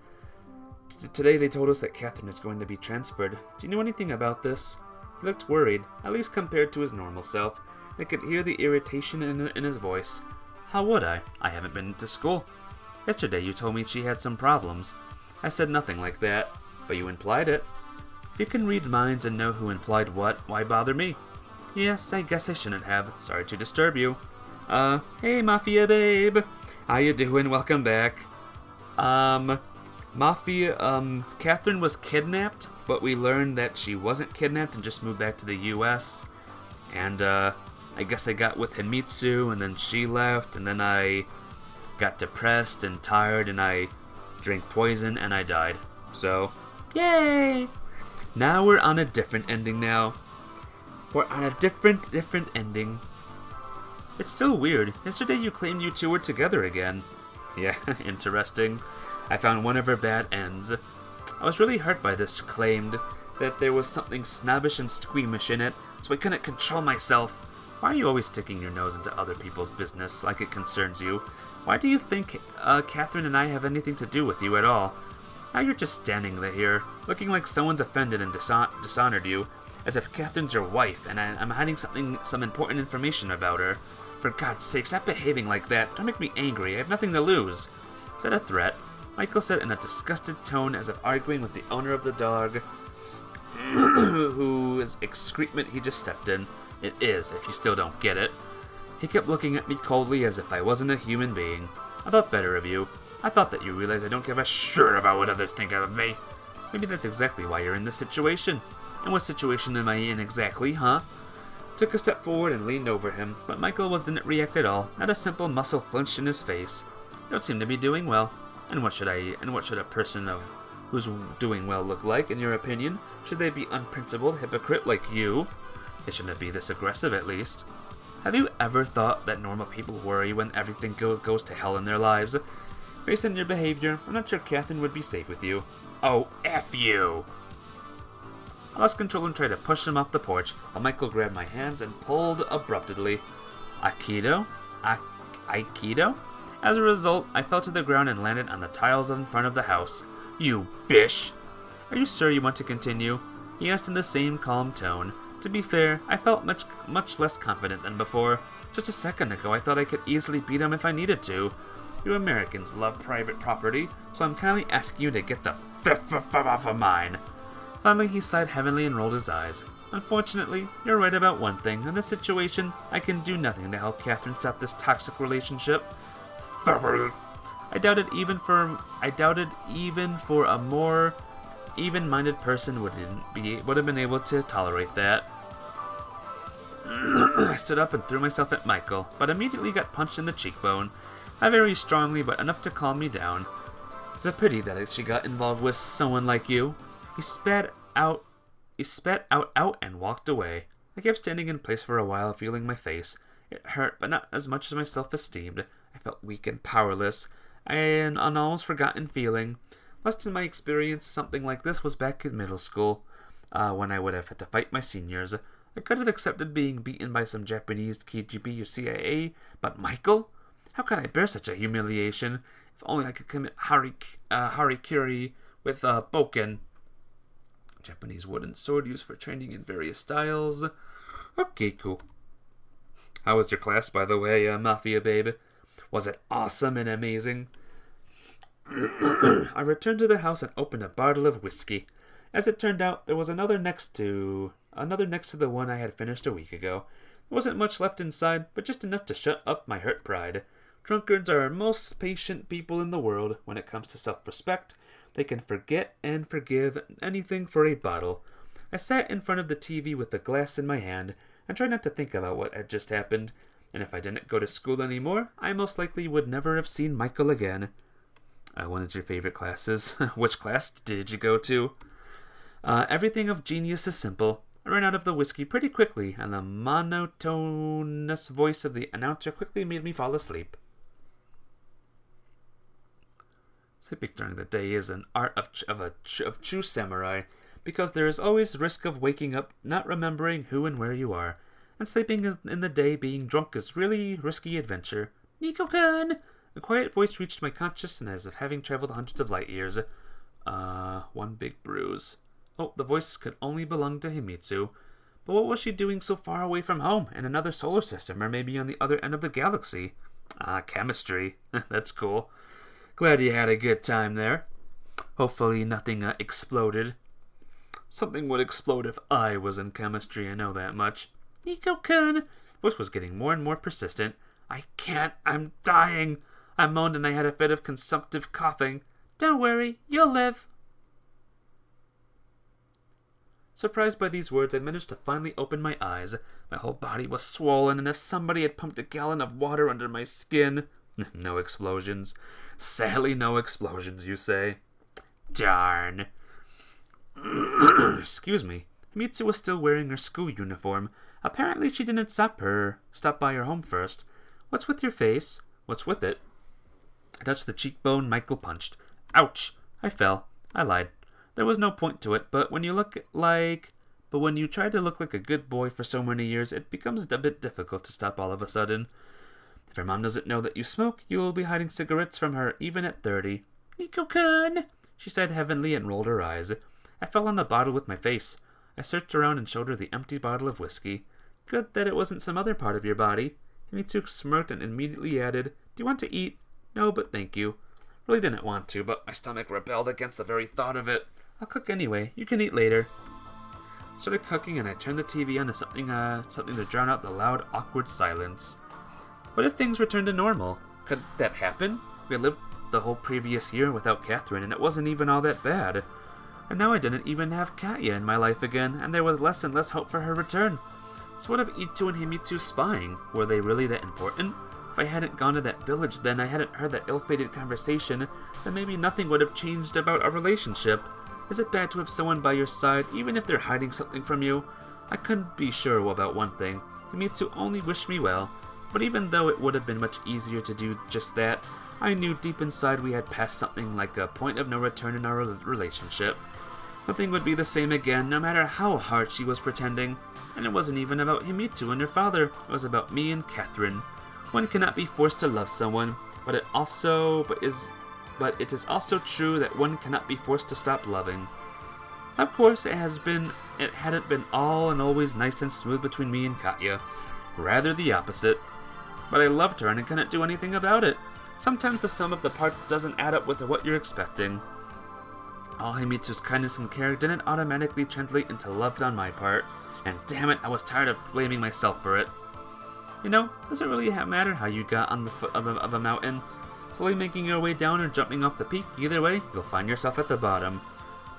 Today they told us that Catherine is going to be transferred. Do you know anything about this? He looked worried, at least compared to his normal self. I could hear the irritation in his voice. How would I? I haven't been to school. Yesterday you told me she had some problems. I said nothing like that, but you implied it. If you can read minds and know who implied what, why bother me? Yes, I guess I shouldn't have. Sorry to disturb you. Hey, Mafia babe. How you doing? Welcome back. Catherine was kidnapped, but we learned that she wasn't kidnapped and just moved back to the U.S. And, I guess I got with Himitsu, and then she left, and then I got depressed and tired, and I drank poison, and I died. So, yay! Now we're on a different ending now. We're on a different ending. It's still weird. Yesterday you claimed you two were together again. Yeah, interesting. I found one of her bad ends. I was really hurt by this. Claimed that there was something snobbish and squeamish in it, so I couldn't control myself. Why are you always sticking your nose into other people's business like it concerns you? Why do you think Catherine and I have anything to do with you at all? Now you're just standing here, looking like someone's offended and dishonored you, as if Catherine's your wife and I'm hiding some important information about her. For God's sake, stop behaving like that. Don't make me angry. I have nothing to lose. Is that a threat? Michael said in a disgusted tone, as if arguing with the owner of the dog, whose excrement he just stepped in. It is, if you still don't get it. He kept looking at me coldly as if I wasn't a human being. I thought better of you. I thought that you realized I don't give a shit about what others think of me. Maybe that's exactly why you're in this situation. And what situation am I in exactly, huh? Took a step forward and leaned over him, but Michael didn't react at all. Not a simple muscle flinched in his face. You don't seem to be doing well. And what should a person who's doing well look like, in your opinion? Should they be unprincipled, hypocrite like you? They shouldn't be this aggressive, at least. Have you ever thought that normal people worry when everything goes to hell in their lives? Based on your behavior, I'm not sure Catherine would be safe with you. Oh, F you! I lost control and tried to push him off the porch, but Michael grabbed my hands and pulled abruptly. Aikido? Aikido? As a result, I fell to the ground and landed on the tiles in front of the house. You bish! Are you sure you want to continue? He asked in the same calm tone. To be fair, I felt much less confident than before. Just a second ago, I thought I could easily beat him if I needed to. You Americans love private property, so I'm kindly asking you to get the f off of mine. Finally, he sighed heavily and rolled his eyes. Unfortunately, you're right about one thing. In this situation, I can do nothing to help Catherine stop this toxic relationship. I doubted even for a more even-minded person would have been able to tolerate that. I stood up and threw myself at Michael, but immediately got punched in the cheekbone. Not very strongly, but enough to calm me down. It's a pity that she got involved with someone like you. He spat out and walked away. I kept standing in place for a while, feeling my face. It hurt, but not as much as my self-esteem. I felt weak and powerless. An almost forgotten feeling. Last in my experience, something like this was back in middle school, when I would have had to fight my seniors. I could have accepted being beaten by some Japanese KGB or CIA, but Michael? How could I bear such a humiliation? If only I could commit harikiri with boken. Japanese wooden sword used for training in various styles. Okay, cool. How was your class, by the way, Mafia Babe? Was it awesome and amazing? I returned to the house and opened a bottle of whiskey. As it turned out, there was another next to the one I had finished a week ago. There wasn't much left inside, but just enough to shut up my hurt pride. Drunkards are most patient people in the world when it comes to self-respect. They can forget and forgive anything for a bottle. I sat in front of the TV with the glass in my hand and tried not to think about what had just happened. And if I didn't go to school anymore, I most likely would never have seen Michael again. One of your favorite classes. Which class did you go to? Everything of genius is simple. I ran out of the whiskey pretty quickly, and the monotonous voice of the announcer quickly made me fall asleep. Sleeping during the day is an art of true samurai, because there is always risk of waking up not remembering who and where you are, and sleeping in the day being drunk is really risky adventure. Nico-kun! A quiet voice reached my consciousness as if having traveled hundreds of light years. One big bruise. Oh, the voice could only belong to Himitsu. But what was she doing so far away from home, in another solar system, or maybe on the other end of the galaxy? Chemistry. That's cool. Glad you had a good time there. Hopefully nothing exploded. Something would explode if I was in chemistry, I know that much. Nico-kun! Voice was getting more and more persistent. I can't, I'm dying. I moaned and I had a fit of consumptive coughing. Don't worry, you'll live. Surprised by these words, I managed to finally open my eyes. My whole body was swollen, and if somebody had pumped a gallon of water under my skin... No explosions. Sadly, no explosions, you say. Darn. Excuse me. Himitsu was still wearing her school uniform. Apparently she didn't stop by her home first. What's with your face? What's with it? I touched the cheekbone Michael punched. Ouch! I fell. I lied. There was no point to it, but when you try to look like a good boy for so many years, it becomes a bit difficult to stop all of a sudden. If your mom doesn't know that you smoke, you will be hiding cigarettes from her even at 30. Nico-kun! She said heavenly and rolled her eyes. I fell on the bottle with my face. I searched around and showed her the empty bottle of whiskey. Good that it wasn't some other part of your body. Himitsu smirked and immediately added, Do you want to eat? No, but thank you. Really didn't want to, but my stomach rebelled against the very thought of it. I'll cook anyway. You can eat later. I started cooking and I turned the TV on to something to drown out the loud, awkward silence. What if things returned to normal? Could that happen? We had lived the whole previous year without Catharine, and it wasn't even all that bad. And now I didn't even have Katya in my life again, and there was less and less hope for her return. So what of Ito and Himitsu spying? Were they really that important? If I hadn't gone to that village then, I hadn't heard that ill-fated conversation, then maybe nothing would have changed about our relationship. Is it bad to have someone by your side, even if they're hiding something from you? I couldn't be sure about one thing. Himitsu only wished me well. But even though it would have been much easier to do just that, I knew deep inside we had passed something like a point of no return in our relationship. Nothing would be the same again, no matter how hard she was pretending. And it wasn't even about Himitsu and her father, it was about me and Catharine. One cannot be forced to love someone, but it is also true that one cannot be forced to stop loving. Of course, it hadn't been all and always nice and smooth between me and Katya. Rather the opposite. But I loved her and I couldn't do anything about it. Sometimes the sum of the parts doesn't add up with what you're expecting. All Himitsu's kindness and care didn't automatically translate into love on my part, and damn it, I was tired of blaming myself for it. You know, does it really matter how you got on the foot of a mountain? Slowly making your way down or jumping off the peak, either way, you'll find yourself at the bottom.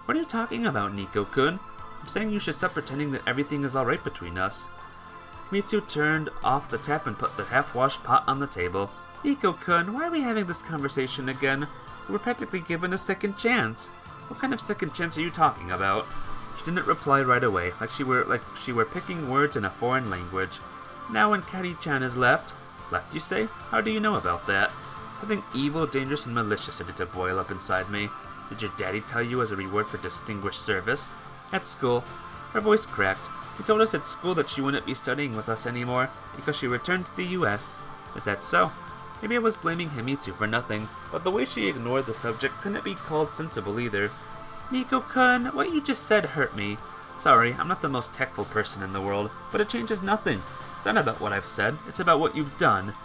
What are you talking about, Nico-kun? I'm saying you should stop pretending that everything is alright between us. Himitsu turned off the tap and put the half-washed pot on the table. Nico-kun, why are we having this conversation again? We were practically given a second chance. What kind of second chance are you talking about? She didn't reply right away, like she were picking words in a foreign language. Now when Kari-chan is left you say? How do you know about that? Something evil, dangerous, and malicious started to boil up inside me. Did your daddy tell you as a reward for distinguished service? At school. Her voice cracked. He told us at school that she wouldn't be studying with us anymore because she returned to the US. Is that so? Maybe I was blaming Himitsu for nothing, but the way she ignored the subject couldn't be called sensible either. Nico-kun, what you just said hurt me. Sorry, I'm not the most tactful person in the world, but it changes nothing. It's not about what I've said, it's about what you've done.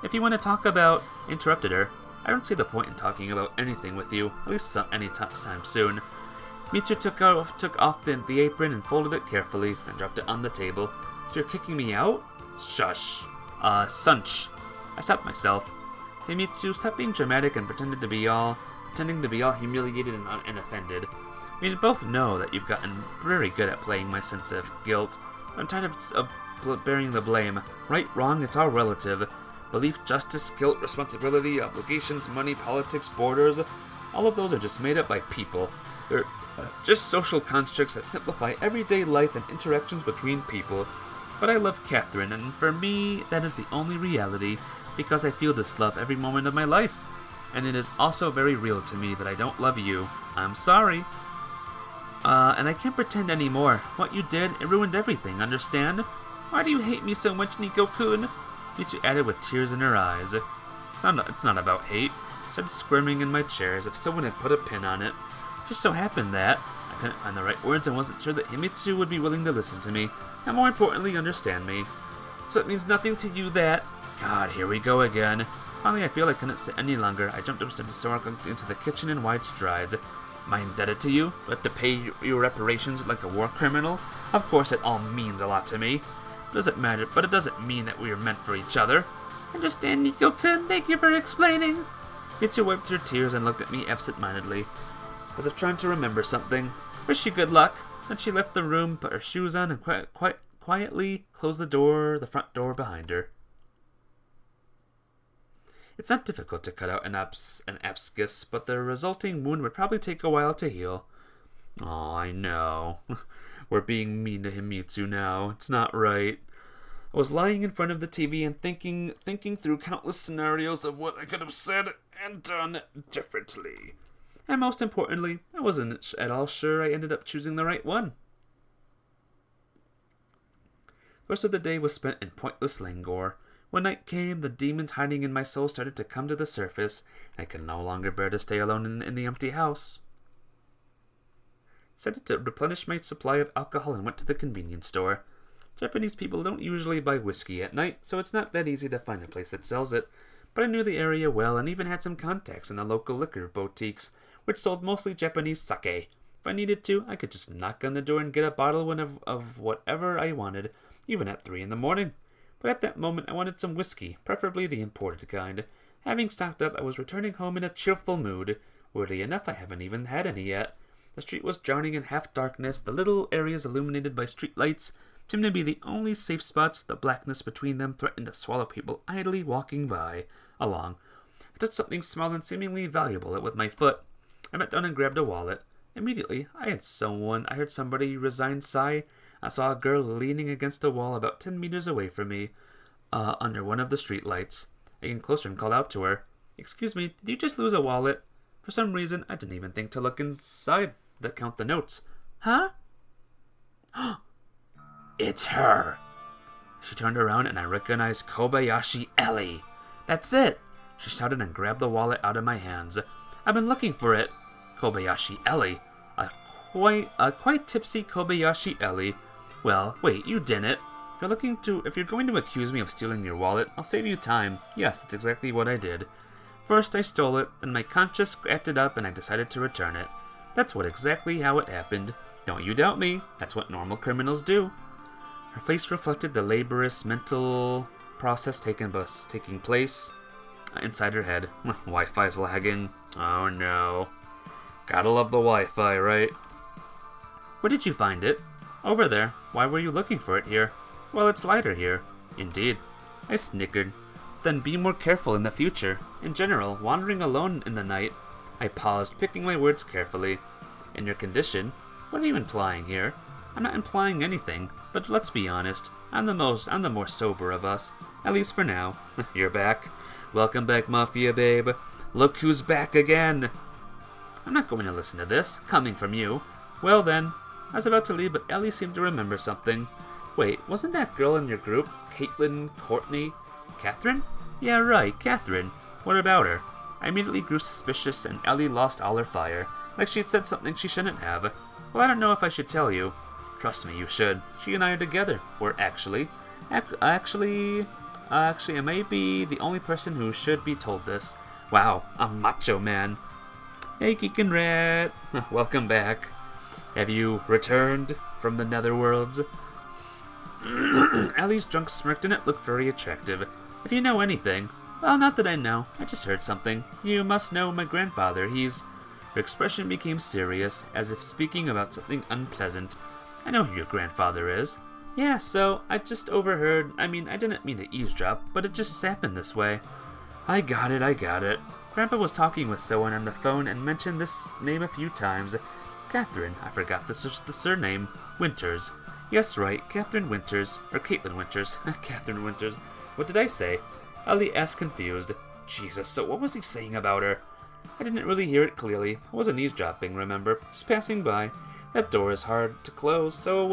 If you want to talk about... Interrupted her. I don't see the point in talking about anything with you, at least any time soon. Mitsu took off the apron and folded it carefully and dropped it on the table. So you're kicking me out? Shush. Sunch. I stopped myself. Hey Mitsu, stop being dramatic and pretending to be all humiliated and offended. We both know that you've gotten very good at playing my sense of guilt. I'm tired of bearing the blame. Right, wrong, it's all relative. Belief, justice, guilt, responsibility, obligations, money, politics, borders, all of those are just made up by people. They're just social constructs that simplify everyday life and interactions between people. But I love Catherine, and for me, that is the only reality, because I feel this love every moment of my life. And it is also very real to me that I don't love you. I'm sorry. And I can't pretend anymore. What you did, it ruined everything, understand? Why do you hate me so much, Nico-kun? Mitsu added with tears in her eyes. It's not about hate. I started squirming in my chair as if someone had put a pin on it. It just so happened that I couldn't find the right words and wasn't sure that Himitsu would be willing to listen to me, and more importantly, understand me. So it means nothing to you that... God, here we go again. Finally, I feel I couldn't sit any longer. I jumped upstairs into the kitchen in wide strides. Am I indebted to you? Do I have to pay your reparations like a war criminal? Of course, it all means a lot to me. Doesn't matter, but it doesn't mean that we are meant for each other. Understand, Nico-kun? Thank you for explaining. Mitsu wiped her tears and looked at me absent-mindedly, as if trying to remember something. Wish you good luck. Then she left the room, put her shoes on, and quietly closed the front door behind her. It's not difficult to cut out an abscess, but the resulting wound would probably take a while to heal. Oh, I know. We're being mean to Himitsu now. It's not right. I was lying in front of the TV and thinking through countless scenarios of what I could have said and done differently. And most importantly, I wasn't at all sure I ended up choosing the right one. The rest of the day was spent in pointless languor. When night came, the demons hiding in my soul started to come to the surface, and I could no longer bear to stay alone in the empty house. I decided to replenish my supply of alcohol and went to the convenience store. Japanese people don't usually buy whiskey at night, so it's not that easy to find a place that sells it, but I knew the area well and even had some contacts in the local liquor boutiques, which sold mostly Japanese sake. If I needed to, I could just knock on the door and get a bottle of whatever I wanted, even at 3 a.m. But at that moment, I wanted some whiskey, preferably the imported kind. Having stocked up, I was returning home in a cheerful mood. Weirdly enough, I haven't even had any yet. The street was drowning in half-darkness. The little areas illuminated by street lights seemed to be the only safe spots. The blackness between them threatened to swallow people idly walking along. I touched something small and seemingly valuable with my foot. I bent down and grabbed a wallet. Immediately, I heard somebody resigned sigh. I saw a girl leaning against a wall about 10 meters away from me, under one of the street lights. I came closer and called out to her. "Excuse me, did you just lose a wallet?" For some reason, I didn't even think to look inside to count the notes. Huh? It's her! She turned around and I recognized Kobayashi Ellie. That's it! She shouted and grabbed the wallet out of my hands. I've been looking for it. Kobayashi Ellie. A quite tipsy Kobayashi Ellie. Well, wait, you didn't. If you're going to accuse me of stealing your wallet, I'll save you time. Yes, that's exactly what I did. First I stole it, then my conscience scratched it up and I decided to return it. That's exactly how it happened. Don't you doubt me. That's what normal criminals do. Her face reflected the laborious mental process taking place inside her head. Wi-Fi's lagging. Oh no. Gotta love the Wi-Fi, right? Where did you find it? Over there. Why were you looking for it here? Well, it's lighter here. Indeed. I snickered. Then be more careful in the future. In general, wandering alone in the night. I paused, picking my words carefully. In your condition? What are you implying here? I'm not implying anything, but let's be honest. I'm the more sober of us. At least for now. You're back. Welcome back, Mafia babe. Look who's back again. I'm not going to listen to this, coming from you. Well then, I was about to leave, but Ellie seemed to remember something. Wait, wasn't that girl in your group? Caitlin, Courtney, Catherine? Yeah, right, Catherine. What about her? I immediately grew suspicious and Ellie lost all her fire, like she'd said something she shouldn't have. Well, I don't know if I should tell you. Trust me, you should. She and I are together. We're actually. Actually, I may be the only person who should be told this. Wow, a macho man. Hey, Geek and Rat. Welcome back. Have you returned from the netherworlds? Ellie's drunk smirked and it looked very attractive. If you know anything... Well, not that I know. I just heard something. You must know my grandfather. Her expression became serious, as if speaking about something unpleasant. I know who your grandfather is. Yeah, so I just overheard. I didn't mean to eavesdrop, but it just happened this way. I got it. Grandpa was talking with someone on the phone and mentioned this name a few times. Catherine. I forgot the surname. Winters. Yes, right. Catherine Winters. Or Caitlin Winters. Catherine Winters. What did I say? Ellie asked, confused. Jesus, so what was he saying about her? I didn't really hear it clearly. I wasn't eavesdropping, remember? Just passing by. That door is hard to close, so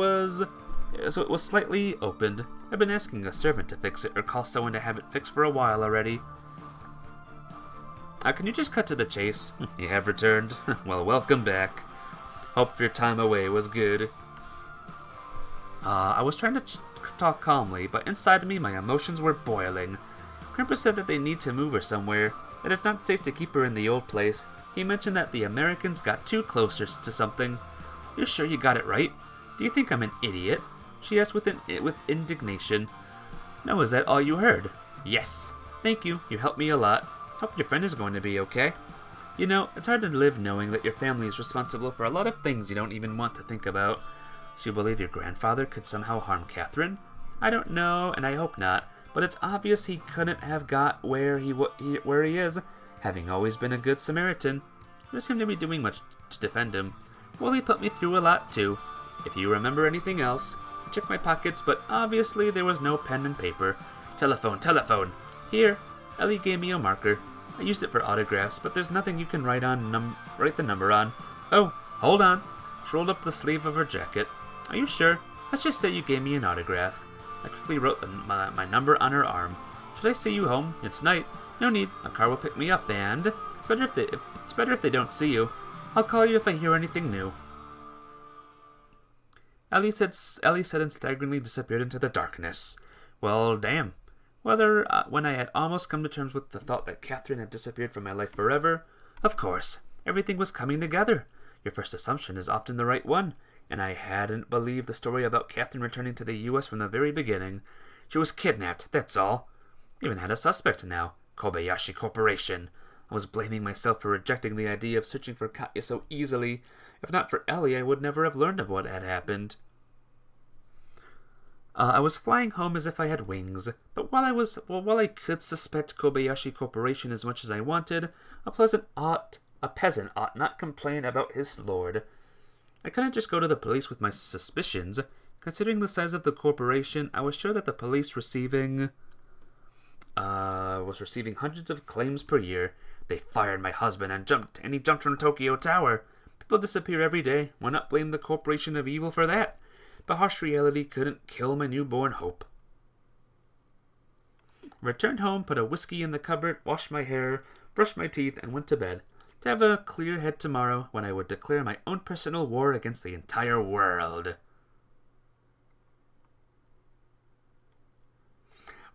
it was slightly opened. I've been asking a servant to fix it or call someone to have it fixed for a while already. Can you just cut to the chase? You have returned? Well, welcome back. Hope your time away was good. I was trying to talk calmly, but inside me my emotions were boiling. Grandpa said that they need to move her somewhere, that it's not safe to keep her in the old place. He mentioned that the Americans got too close to something. You're sure you got it right? Do you think I'm an idiot? She asked with indignation. No, is that all you heard? Yes. Thank you. You helped me a lot. Hope your friend is going to be okay. You know, it's hard to live knowing that your family is responsible for a lot of things you don't even want to think about. So you believe your grandfather could somehow harm Catherine? I don't know, and I hope not. But it's obvious he couldn't have got where he is, having always been a good Samaritan. There seemed to be doing much to defend him. Well, he put me through a lot, too. If you remember anything else, I checked my pockets, but obviously there was no pen and paper. Telephone. Here. Ellie gave me a marker. I used it for autographs, but there's nothing you can write the number on. Oh, hold on. She rolled up the sleeve of her jacket. Are you sure? Let's just say you gave me an autograph. I quickly wrote my number on her arm. Should I see you home? It's night. No need. A car will pick me up, and it's better if they don't see you. I'll call you if I hear anything new. Ellie said and staggeringly disappeared into the darkness. Well, damn. When I had almost come to terms with the thought that Catherine had disappeared from my life forever, of course, everything was coming together. Your first assumption is often the right one. And I hadn't believed the story about Catherine returning to the U.S. from the very beginning. She was kidnapped, that's all. Even had a suspect now, Kobayashi Corporation. I was blaming myself for rejecting the idea of searching for Katya so easily. If not for Ellie, I would never have learned of what had happened. I was flying home as if I had wings, but while I could suspect Kobayashi Corporation as much as I wanted, a peasant ought not complain about his lord. I couldn't just go to the police with my suspicions. Considering the size of the corporation, I was sure that the police was receiving hundreds of claims per year. They fired my husband and he jumped from Tokyo Tower. People disappear every day. Why not blame the corporation of evil for that? But harsh reality couldn't kill my newborn hope. I returned home, put a whiskey in the cupboard, washed my hair, brushed my teeth, and went to bed. To have a clear head tomorrow when I would declare my own personal war against the entire world.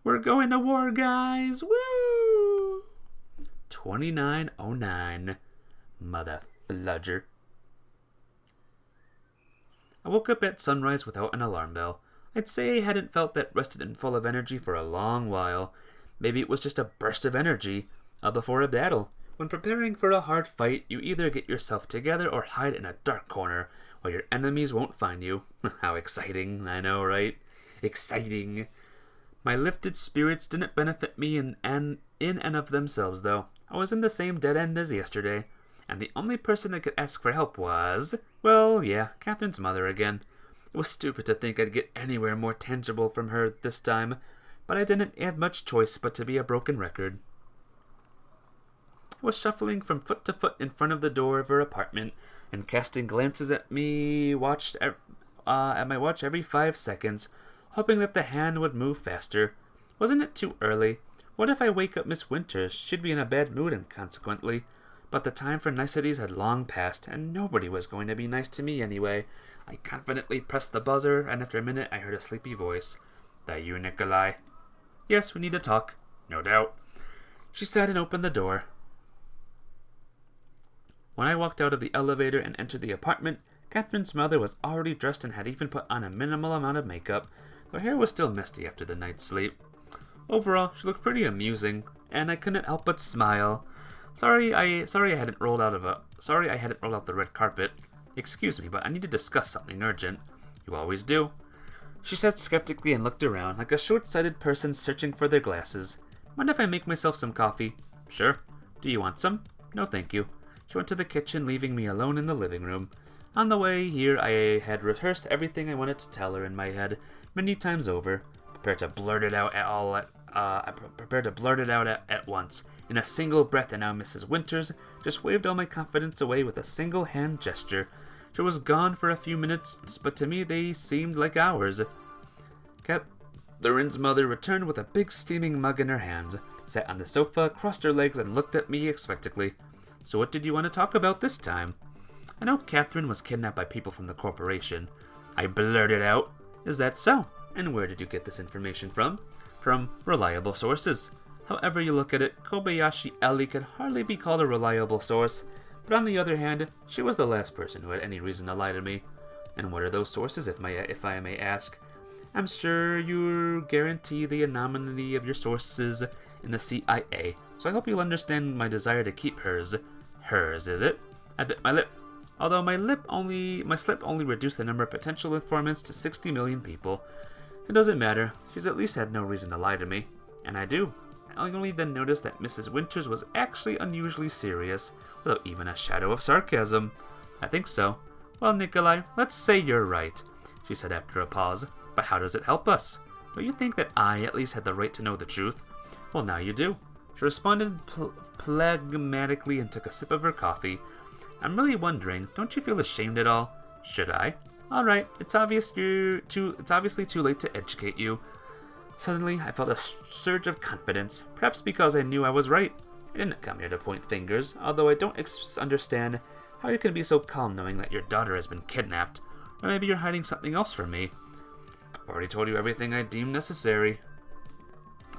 We're going to war, guys! Woo! 2909. Mother fludger. I woke up at sunrise without an alarm bell. I'd say I hadn't felt that rested and full of energy for a long while. Maybe it was just a burst of energy before a battle. When preparing for a hard fight, you either get yourself together or hide in a dark corner where your enemies won't find you. How exciting, I know, right? Exciting. My lifted spirits didn't benefit me in and of themselves, though. I was in the same dead end as yesterday, and the only person I could ask for help was, well, yeah, Catherine's mother again. It was stupid to think I'd get anywhere more tangible from her this time, but I didn't have much choice but to be a broken record. I was shuffling from foot to foot in front of the door of her apartment and casting glances at my watch every 5 seconds, hoping that the hand would move faster. Wasn't it too early? What if I wake up Miss Winters? She'd be in a bad mood consequently. But the time for niceties had long passed, and nobody was going to be nice to me anyway. I confidently pressed the buzzer, and after a minute I heard a sleepy voice. That you, Nikolai? Yes, we need to talk. No doubt. She sat and opened the door. When I walked out of the elevator and entered the apartment, Catherine's mother was already dressed and had even put on a minimal amount of makeup. Her hair was still misty after the night's sleep. Overall, she looked pretty amusing, and I couldn't help but smile. Sorry I hadn't rolled out the red carpet. Excuse me, but I need to discuss something urgent. You always do. She said skeptically and looked around like a short-sighted person searching for their glasses. Mind if I make myself some coffee? Sure. Do you want some? No, thank you. She went to the kitchen, leaving me alone in the living room. On the way here, I had rehearsed everything I wanted to tell her in my head many times over, prepared to blurt it out at once, in a single breath, and now Mrs. Winters just waved all my confidence away with a single hand gesture. She was gone for a few minutes, but to me they seemed like hours. Catherine's mother returned with a big steaming mug in her hands, sat on the sofa, crossed her legs, and looked at me expectantly. So what did you want to talk about this time? I know Catherine was kidnapped by people from the corporation. I blurted out. Is that so? And where did you get this information from? From reliable sources. However you look at it, Kobayashi Ellie could hardly be called a reliable source. But on the other hand, she was the last person who had any reason to lie to me. And what are those sources, if I may ask? I'm sure you guarantee the anonymity of your sources in the CIA, so I hope you'll understand my desire to keep hers. Hers, is it? I bit my lip. Although my slip only reduced the number of potential informants to 60 million people. It doesn't matter. She's at least had no reason to lie to me. And I do. I only then noticed that Mrs. Winters was actually unusually serious, without even a shadow of sarcasm. I think so. Well, Nikolai, let's say you're right, she said after a pause. But how does it help us? Don't you think that I at least had the right to know the truth? Well, now you do. She responded phlegmatically and took a sip of her coffee. I'm really wondering, don't you feel ashamed at all? Should I? Alright, it's obviously too late to educate you. Suddenly, I felt a surge of confidence, perhaps because I knew I was right. I didn't come here to point fingers, although I don't understand how you can be so calm knowing that your daughter has been kidnapped. Or maybe you're hiding something else from me. I've already told you everything I deem necessary.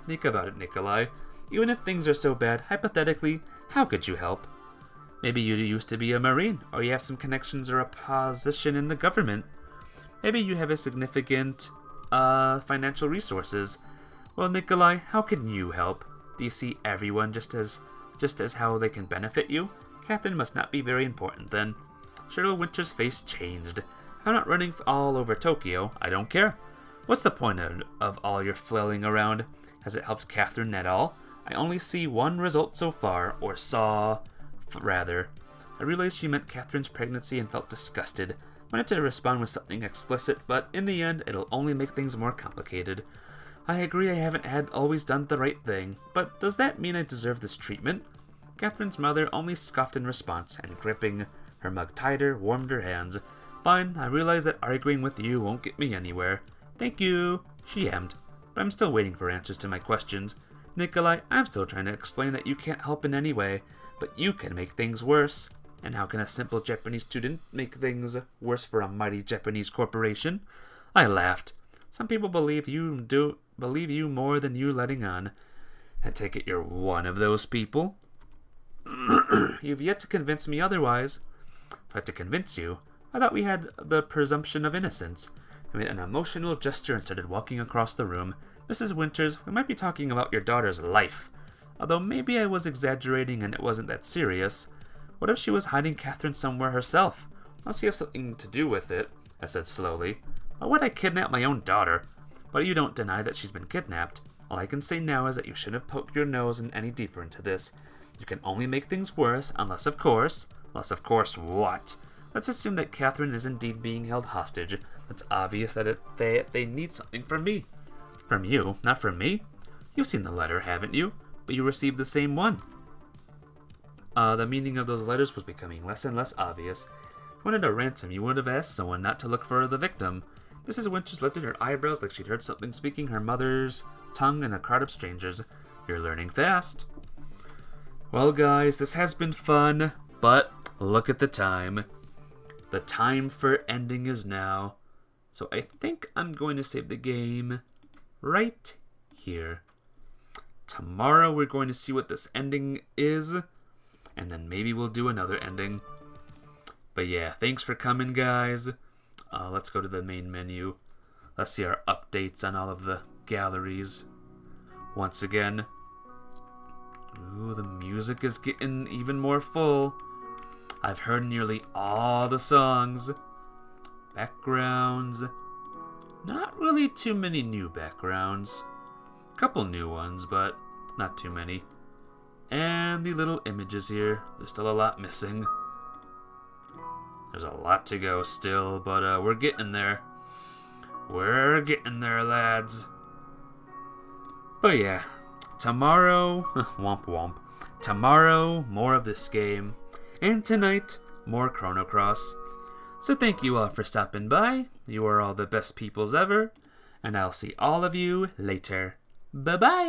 Think about it, Nikolai. Even if things are so bad, hypothetically, how could you help? Maybe you used to be a Marine, or you have some connections or a position in the government. Maybe you have a significant, financial resources. Well, Nikolai, how can you help? Do you see everyone just as how they can benefit you? Catherine must not be very important then. Cheryl Winter's face changed. I'm not running all over Tokyo. I don't care. What's the point of all your flailing around? Has it helped Catherine at all? I only see one result so far, or saw... rather. I realized she meant Catherine's pregnancy and felt disgusted. Wanted to respond with something explicit, but in the end, it'll only make things more complicated. I agree I haven't always done the right thing, but does that mean I deserve this treatment? Catherine's mother only scoffed in response, and gripping her mug tighter, warmed her hands. Fine, I realize that arguing with you won't get me anywhere. Thank you, she hemmed, but I'm still waiting for answers to my questions. Nikolai, I'm still trying to explain that you can't help in any way, but you can make things worse. And how can a simple Japanese student make things worse for a mighty Japanese corporation? I laughed. Some people believe you more than you letting on. I take it you're one of those people. You've yet to convince me otherwise. If I had to convince you, I thought we had the presumption of innocence. I made an emotional gesture and started walking across the room. Mrs. Winters, we might be talking about your daughter's life. Although maybe I was exaggerating and it wasn't that serious. What if she was hiding Catherine somewhere herself? Unless you have something to do with it, I said slowly. Why would I kidnap my own daughter? But you don't deny that she's been kidnapped. All I can say now is that you shouldn't have poked your nose in any deeper into this. You can only make things worse, unless of course what? Let's assume that Catherine is indeed being held hostage. It's obvious that they need something from me. From you, not from me? You've seen the letter, haven't you? But you received the same one. The meaning of those letters was becoming less and less obvious. If you wanted a ransom, you would have asked someone not to look for the victim. Mrs. Winters lifted her eyebrows like she'd heard something speaking her mother's tongue in a crowd of strangers. You're learning fast. Well, guys, this has been fun, but look at the time. The time for ending is now. So I think I'm going to save the game right here. Tomorrow we're going to see what this ending is, and then maybe we'll do another ending. But yeah, thanks for coming, guys. Let's go to the main menu. Let's see our updates on all of the galleries. Once again. Ooh, the music is getting even more full. I've heard nearly all the songs. Backgrounds. Not really too many new backgrounds. Couple new ones, but not too many. And the little images here. There's still a lot missing. There's a lot to go still, but we're getting there. We're getting there, lads. But yeah, tomorrow, womp womp. Tomorrow, more of this game. And tonight, more Chrono Cross. So thank you all for stopping by. You are all the best peoples ever. And I'll see all of you later. Bye-bye!